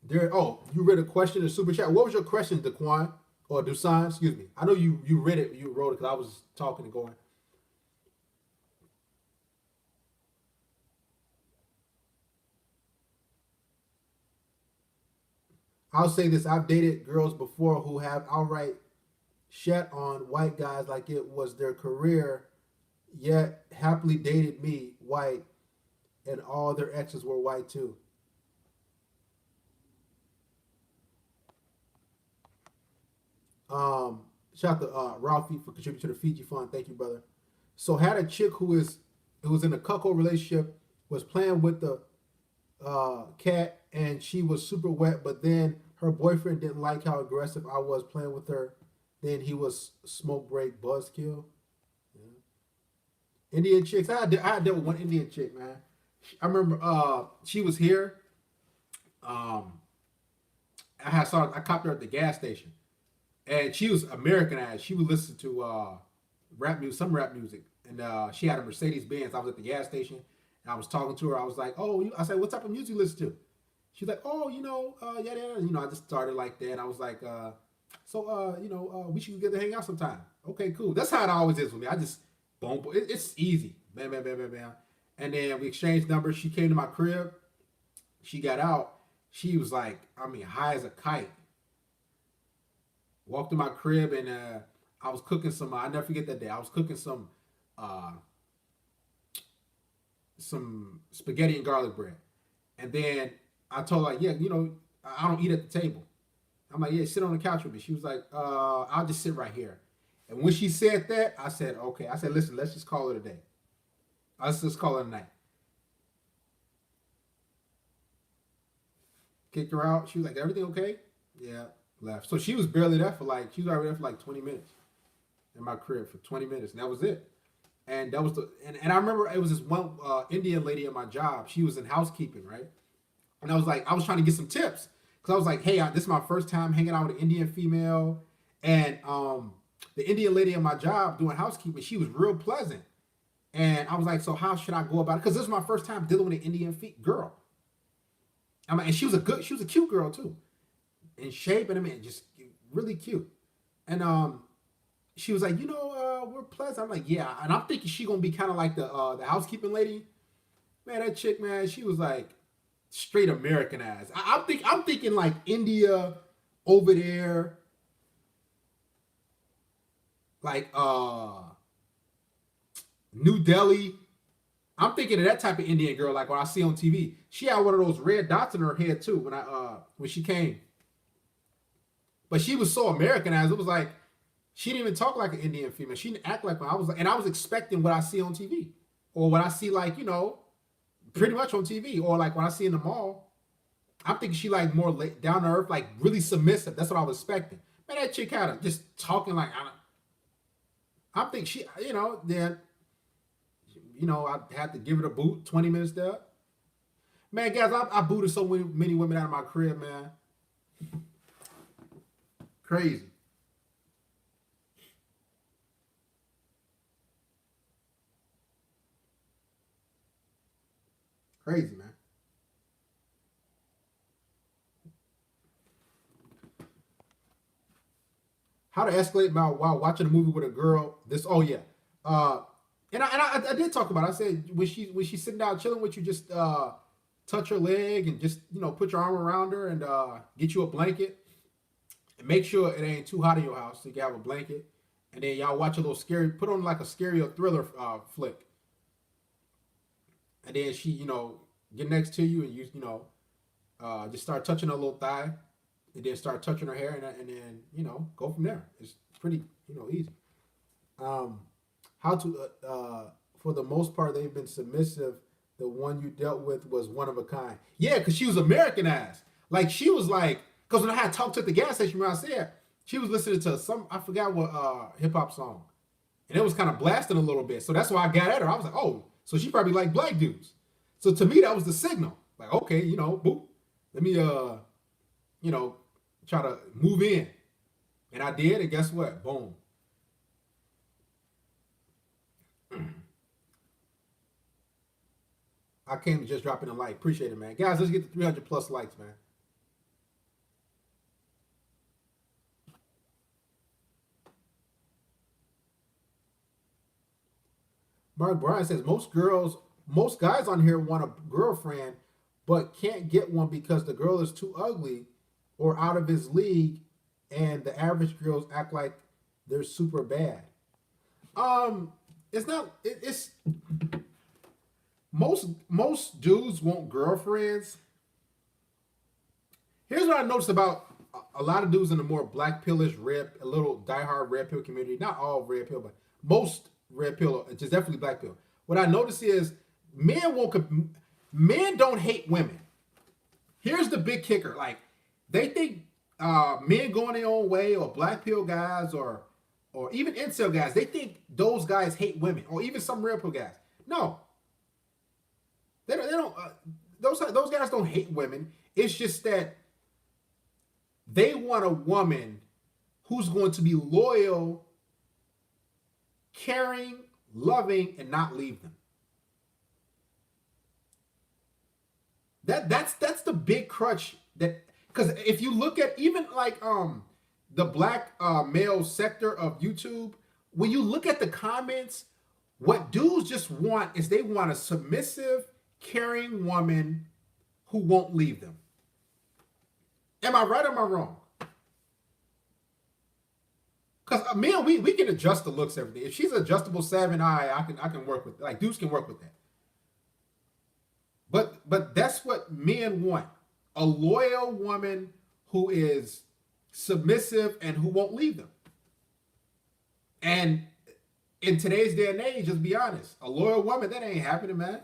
there. Oh, you read a question in super chat. What was your question, Daquan or Dusan? Excuse me. I know you read it. You wrote it because I was talking and going. I'll say this: I've dated girls before who have outright shat on white guys like it was their career, yet happily dated me, white, and all their exes were white too. Shout out to Ralphie for contributing to the Fiji Fund. Thank you, brother. So had a chick who was in a cuckold relationship, was playing with the cat, and she was super wet, but then her boyfriend didn't like how aggressive I was playing with her. Then he was smoke break buzzkill. Yeah. Indian chicks. I had dealt with one Indian chick, man. I remember she was here. I copped her at the gas station. And she was Americanized. She would listen to rap music, some rap music. And she had a Mercedes Benz. I was at the gas station and I was talking to her. I was like, oh, I said, what type of music you listen to? She's like, oh, yeah, yeah. I just started like that. And I was like, we should get to hang out sometime. Okay, cool. That's how it always is with me. I just, boom, it's easy. Bam, bam, bam, bam, bam. And then we exchanged numbers. She came to my crib. She got out. She was like, high as a kite. Walked to my crib and I was cooking some. I never forget that day. I was cooking some spaghetti and garlic bread, and then I told her, like, yeah, I don't eat at the table. I'm like, yeah, sit on the couch with me. She was like, I'll just sit right here. And when she said that, I said, okay. I said, listen, let's just call it a day. Let's just call it a night. Kicked her out. She was like, everything okay? Yeah. Left. So she was barely there she was already there for like 20 minutes in my crib for 20 minutes. And that was it. And that was and I remember it was this one Indian lady at my job. She was in housekeeping, right? And I was trying to get some tips. Cause I was like, hey, this is my first time hanging out with an Indian female. And the Indian lady at my job doing housekeeping, she was real pleasant. And I was like, so how should I go about it? Cause this was my first time dealing with an Indian girl. And she was a cute girl too. In shape, and just really cute. And she was like, we're pleasant. I'm like, yeah. And I'm thinking she gonna be kind of like the housekeeping lady. Man, that chick, man, she was like straight Americanized. I'm thinking like India over there, like New Delhi. I'm thinking of that type of Indian girl, like what I see on TV. She had one of those red dots in her head too when she came. But she was so Americanized. It was like she didn't even talk like an Indian female. She didn't act like one. I was expecting what I see on TV, or what I see pretty much on TV, or like when I see in the mall. I'm thinking she like more down to earth, like really submissive. That's what I was expecting. Man, that chick had her just talking like I'm thinking she, then I had to give it a boot. 20 minutes there. Man, guys, I booted so many women out of my crib, man. Crazy. Crazy, man. How to escalate while watching a movie with a girl. Oh yeah. And I did talk about it. I said when she's sitting down chilling with you, just touch her leg and just put your arm around her and get you a blanket. And make sure it ain't too hot in your house, so you can have a blanket. And then y'all watch a little scary, put on like a scary or thriller flick. And then she, get next to you and just start touching her little thigh, and then start touching her hair, and then go from there. It's pretty easy. Um, how to for the most part they've been submissive. The one you dealt with was one of a kind. Yeah, because she was Americanized. Like she was like, because when I had talked to at the gas station, where I said she was listening to some, I forgot what hip hop song, and it was kind of blasting a little bit. So that's why I got at her. I was like, oh, so she probably like black dudes. So to me, that was the signal. Like, okay, boop, let me try to move in, and I did, and guess what? Boom. I came to just drop in a like. Appreciate it, man. Guys, let's get to 300 plus likes, man. Mark Bryan says most guys on here want a girlfriend, but can't get one because the girl is too ugly or out of his league, and the average girls act like they're super bad. It's not. It's most dudes want girlfriends. Here's what I noticed about a lot of dudes in the more black pillish a little diehard red pill community. Not all red pill, but most red pill, just definitely black pill. What I notice is men don't hate women. Here's the big kicker: like they think men going their own way, or black pill guys, or even incel guys, they think those guys hate women, or even some red pill guys. No, they don't. They don't those guys don't hate women. It's just that they want a woman who's going to be loyal, caring, loving, and not leave them. That's the big crutch, that because if you look at even like the black male sector of YouTube, when you look at the comments, what dudes just want is they want a submissive, caring woman who won't leave them. Am I right or am I wrong? Because men, we can adjust the looks every day. If she's adjustable 7, I can work with, like, dudes can work with that. But that's what men want. A loyal woman who is submissive and who won't leave them. And in today's day and age, just be honest, a loyal woman, that ain't happening, man.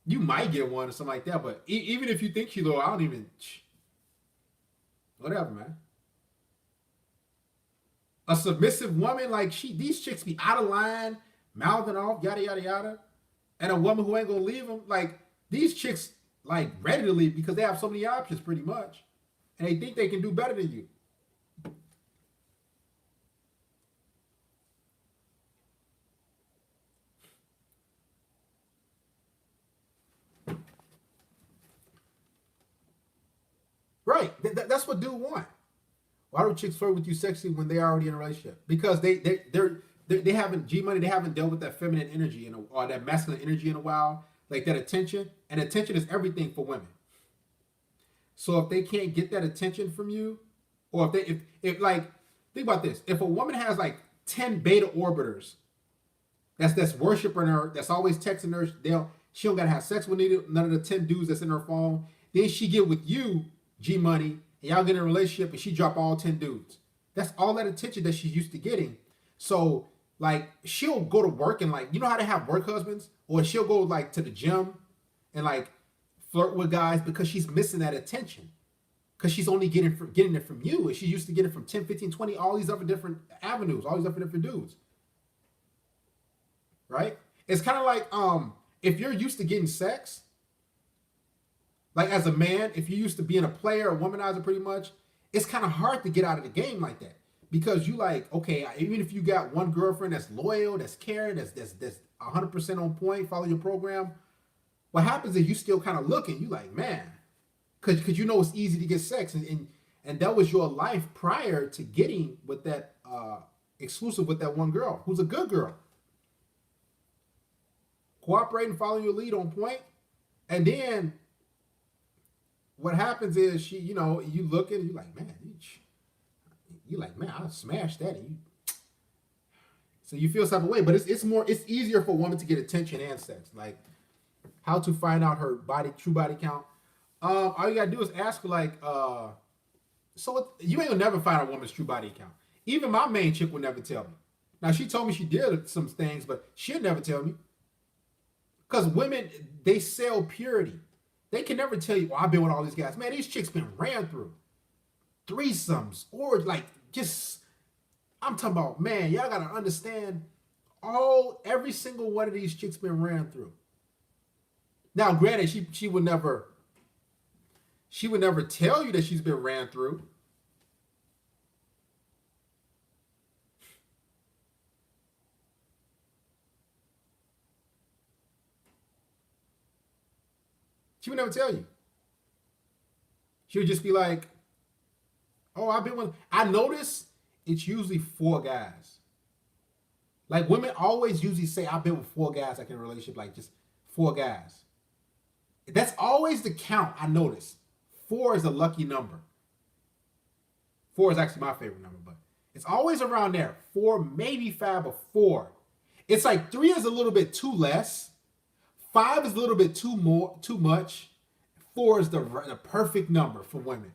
You might get one or something like that, but even if you think she's loyal, I don't even, whatever, man. A submissive woman, like these chicks be out of line, mouthing off, yada yada yada, and a woman who ain't gonna leave them, like these chicks, like ready to leave because they have so many options, pretty much, and they think they can do better than you. Right? That's what dudes want. Why do chicks flirt with you sexy when they're already in a relationship? Because they haven't G money. They haven't dealt with that feminine energy or that masculine energy in a while, like that attention. And attention is everything for women. So if they can't get that attention from you, or if like, think about this: if a woman has like 10 beta orbiters, that's worshiping her, that's always texting her, she don't gotta have sex with none of the 10 dudes that's in her phone. Then she get with you, G money. Y'all get in a relationship and she drop all 10 dudes. That's all that attention that she's used to getting. So like she'll go to work and like, you know how they have work husbands? Or she'll go like to the gym and like flirt with guys because she's missing that attention. Because she's only getting it from you. And she used to get it from 10, 15, 20, all these other different avenues, all these other different dudes. Right? It's kind of like if you're used to getting sex, like as a man, if you're used to being a player, a womanizer pretty much, it's kind of hard to get out of the game like that. Because you like, okay, even if you got one girlfriend that's loyal, that's caring, that's 100% on point, follow your program, what happens is you still kind of looking, you like, man, because you know it's easy to get sex. And that was your life prior to getting with that exclusive with that one girl, who's a good girl. Cooperate and follow your lead on point. And then what happens is you look at it, you're like, man, I smashed that. So you feel some type of way, but it's easier for a woman to get attention and sex. Like How to find out her true body count. All you gotta do is ask her like, you ain't gonna never find a woman's true body count. Even my main chick will never tell me. Now she told me she did some things, but she'll never tell me. Because women, they sell purity. They can never tell you, well, I've been with all these guys. Man, these chicks been ran through. Threesomes, or like just, I'm talking about, man, y'all gotta understand every single one of these chicks been ran through. Now, granted, she would never tell you that she's been ran through. She would never tell you. She would just be like, oh, I notice it's usually 4 guys. Like women always usually say, I've been with 4 guys like in a relationship, like just 4 guys. That's always the count I notice. 4 is a lucky number. 4 is actually my favorite number, but it's always around there. 4, maybe 5, but 4. It's like 3 is a little bit too less. 5 is a little bit too much. 4 is the perfect number for women.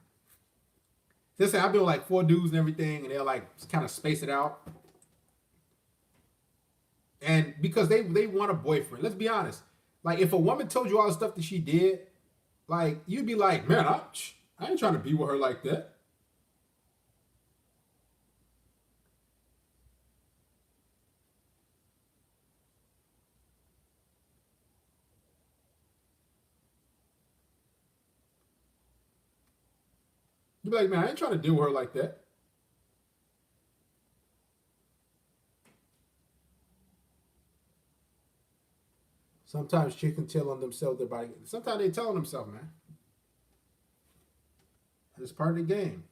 They say I've been with like 4 dudes and everything, and they'll like kind of space it out. And because they want a boyfriend. Let's be honest. Like if a woman told you all the stuff that she did, like you'd be like, man, I ain't trying to be with her like that. You'd be like, man, I ain't trying to deal with her like that. Sometimes chicks can tell on themselves their body. Sometimes they tell on themselves, man. It's part of the game.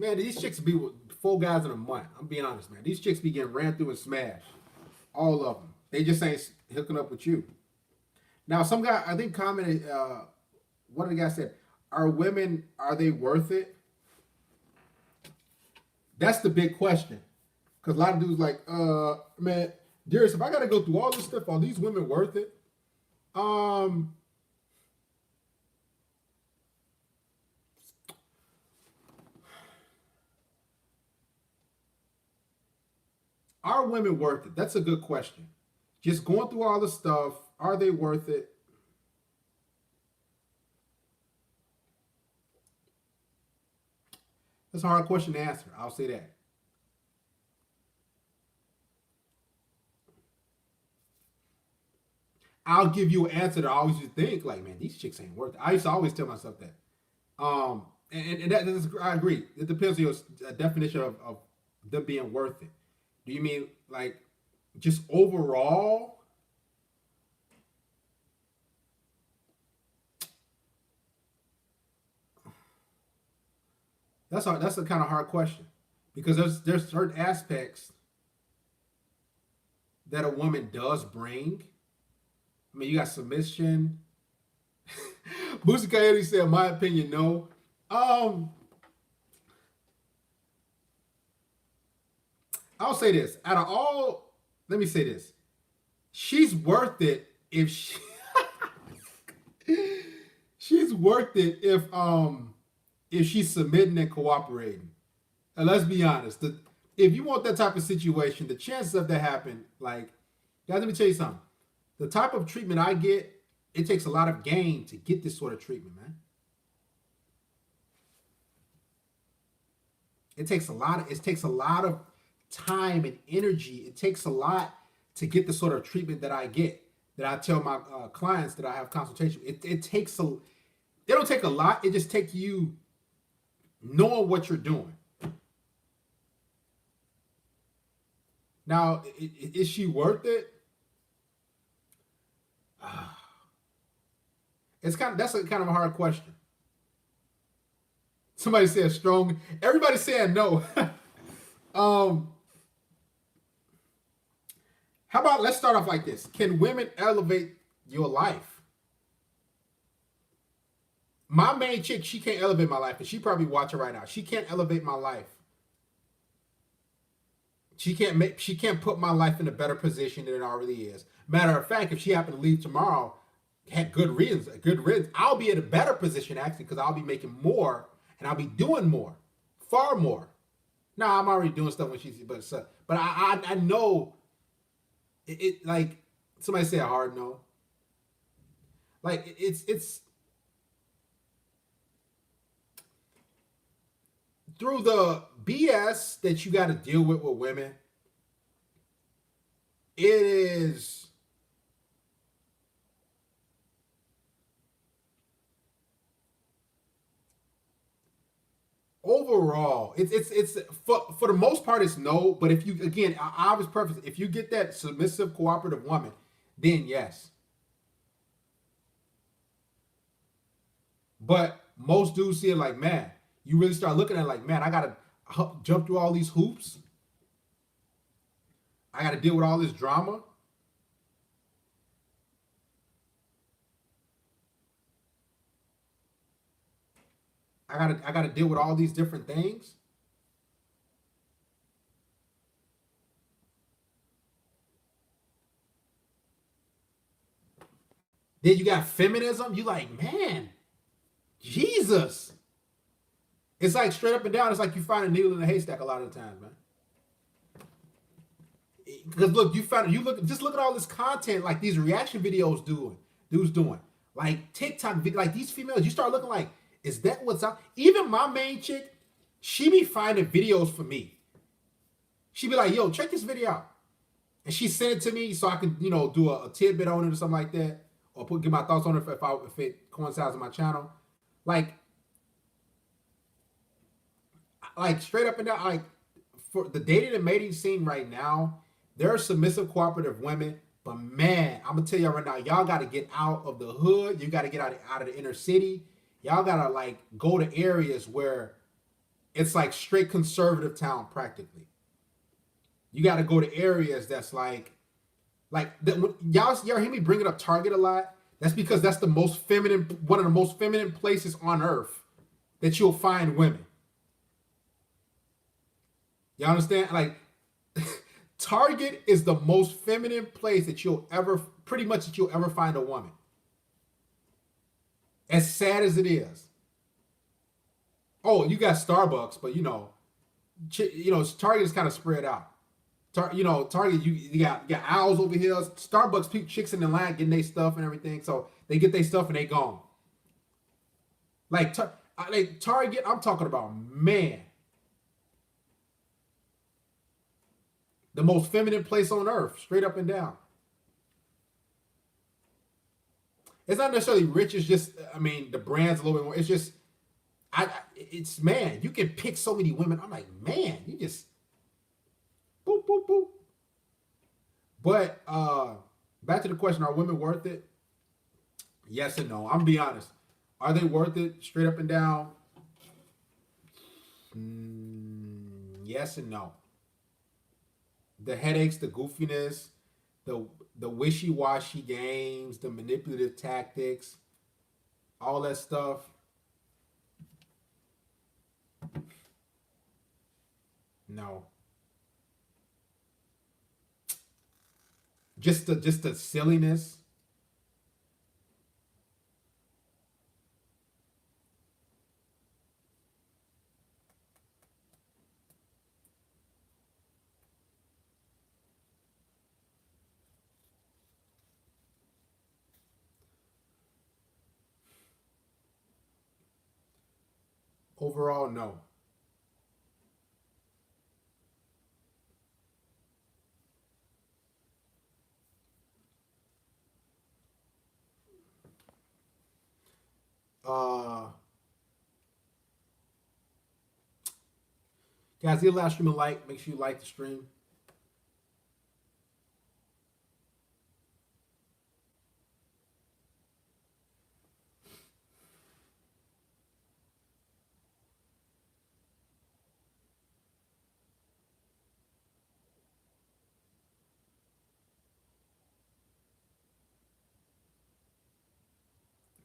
Man, these chicks be with 4 guys in a month. I'm being honest, man. These chicks be getting ran through and smashed. All of them. They just ain't hooking up with you. Now, some guy, I think, commented, one of the guys said, are they worth it? That's the big question. Because a lot of dudes like, man, Darius, if I got to go through all this stuff, are these women worth it? Are women worth it? That's a good question. Just going through all the stuff, are they worth it? That's a hard question to answer. I'll say that. I'll give you an answer that I always used to think, like, man, these chicks ain't worth it. I used to always tell myself that. And I agree. It depends on your definition of them being worth it. Do you mean like just overall? That's a kind of hard question because there's certain aspects that a woman does bring. I mean, you got submission. Boosie Coyote said, in my opinion, no. I'll say this. Let me say this. She's worth it if she's worth it if she's submitting and cooperating. And let's be honest. If you want that type of situation, the chances of that happen, like, guys, let me tell you something. The type of treatment I get, it takes a lot of game to get this sort of treatment, man. It takes a lot of time and energy. It takes a lot to get the sort of treatment that I get, that I tell my clients that I have consultation. It don't take a lot. It just takes you knowing what you're doing. Now, is she worth it? That's a kind of a hard question. Somebody said strong. Everybody's saying no. um, how about let's start off like this? Can women elevate your life? My main chick, she can't elevate my life, and she probably watching right now. She can't elevate my life. She can't put my life in a better position than it already is. Matter of fact, if she happened to leave tomorrow, had good reasons, I'll be in a better position actually because I'll be making more and I'll be doing more, far more. Now I'm already doing stuff when she's, but I know it like somebody say a hard no. Like it's through the BS that you got to deal with women. It is overall, it's for the most part it's no. But if you again, I was preface, if you get that submissive, cooperative woman, then yes. But most dudes see it like, man, you really start looking at it like, man, I gotta jump through all these hoops. I gotta deal with all this drama. I gotta deal with all these different things. Then you got feminism. You like, man, Jesus. It's like straight up and down. It's like you find a needle in a haystack a lot of the times, man. Because look, just look at all this content like these reaction videos dudes doing. Like TikTok, like these females, you start looking like, is that what's up? Even my main chick, she be finding videos for me. She be like, yo, check this video out. And she sent it to me so I could, do a tidbit on it or something like that. Or get my thoughts on it if it coincides with my channel. Like straight up and down, like for the dating and mating scene right now, there are submissive, cooperative women. But man, I'm gonna tell y'all right now, y'all gotta get out of the hood. You gotta get out of the inner city. Y'all gotta like go to areas where it's like straight conservative town practically. You gotta go to areas that's y'all hear me bringing up Target a lot. That's because that's one of the most feminine places on earth that you'll find women. Y'all understand? Like Target is the most feminine place that you'll ever find a woman. As sad as it is. Oh, you got Starbucks, but Target is kind of spread out. Target, you got owls over here. Starbucks, chicks in the line getting their stuff and everything. So they get their stuff and they gone. Like Target, I'm talking about, man. The most feminine place on earth, straight up and down. It's not necessarily rich. It's just, the brand's a little bit more. It's just, man, you can pick so many women. I'm like, man, you just, boop, boop, boop. But back to the question, are women worth it? Yes and no. I'm going to be honest. Are they worth it straight up and down? Yes and no. The headaches, the goofiness, the wishy-washy games, the manipulative tactics, all that stuff. No. Just the silliness. Overall, no. Guys, give the last stream a like. Make sure you like the stream.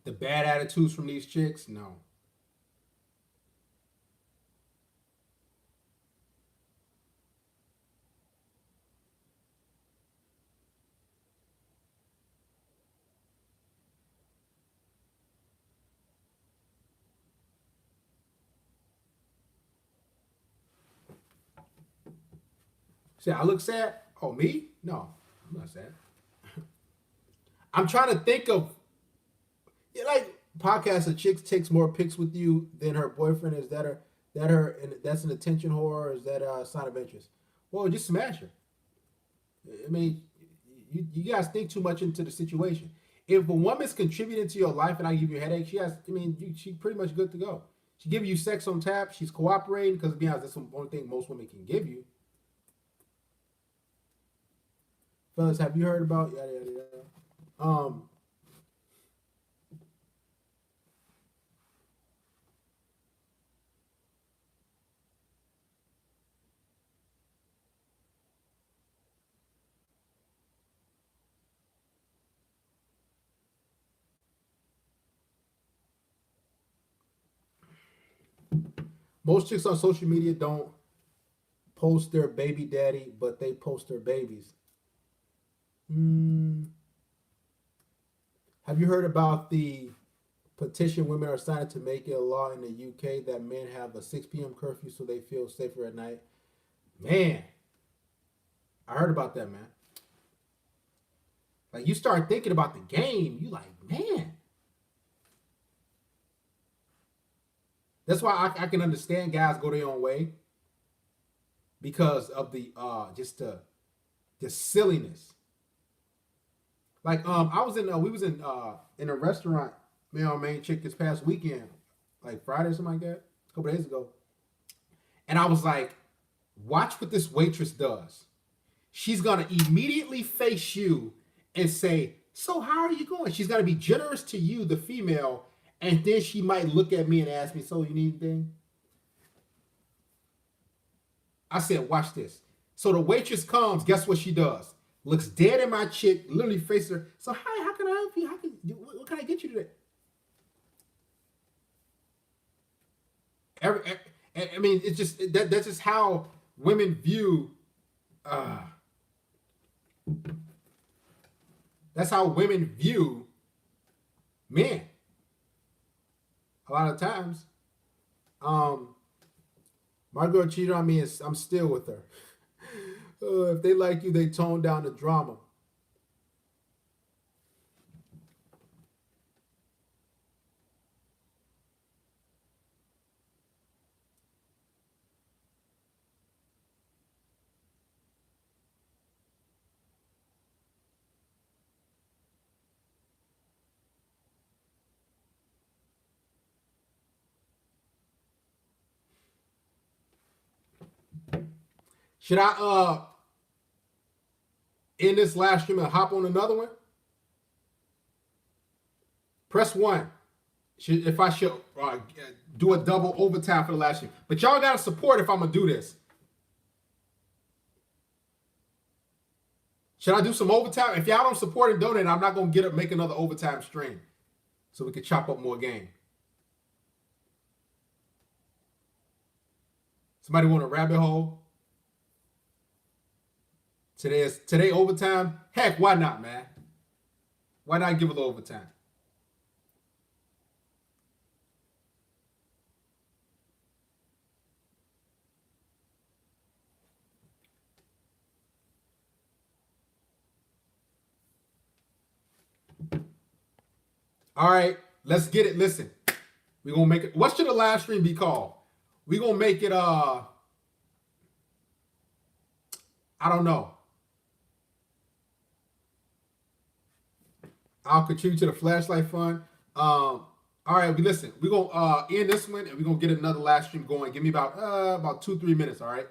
The bad attitudes from these chicks, no. See, I look sad. Oh, me? No, I'm not sad. I'm trying to think of, yeah, like podcast. A chick takes more pics with you than her boyfriend. Is that her? That her? And that's an attention whore. Or is that a sign of interest? Well, just smash her. I mean, you guys think too much into the situation. If a woman's contributing to your life and I give you a headache, she has. I mean, she pretty much good to go. She give you sex on tap. She's cooperating because, to be honest, that's the only thing most women can give you. Fellas, have you heard about yada yada yada? Most chicks on social media don't post their baby daddy, but they post their babies. Hmm. Have you heard about the petition women are signing to make it a law in the UK that men have a 6 p.m. curfew so they feel safer at night? Man, I heard about that, man. Like, you start thinking about the game, you like, man. That's why I can understand guys go their own way because of the just the silliness. Like I was in we was in a restaurant, me and main chick this past weekend, like Friday or something like that, a couple days ago, and I was like, watch what this waitress does. She's gonna immediately face you and say, "So how are you going?" She's gonna be generous to you, the female, and then she might look at me and ask me, "So you need anything?" I said, "Watch this." So the waitress comes. Guess what she does? Looks dead at my chick, literally faces her. So hi, how can I help you? How can what can I get you today? Every, I mean, it's just that's just how women view. Uh, that's how women view men. A lot of times, um, my girl cheated on me, and I'm still with her. If they like you, they tone down the drama. Should I end this live stream and hop on another one? Press one. If I should do a double overtime for the last stream, but y'all gotta support if I'm gonna do this. Should I do some overtime? If y'all don't support and donate, I'm not gonna get up make another overtime stream, so we can chop up more game. Somebody want a rabbit hole? Today overtime. Heck, why not, man? Why not give a little overtime? All right, let's get it. Listen, we're gonna make it. What should the live stream be called? We're gonna make it I don't know. I'll contribute to the flashlight fund. All right, we listen. We're gonna end this one and we're gonna get another live stream going. Give me about 2-3 minutes, all right?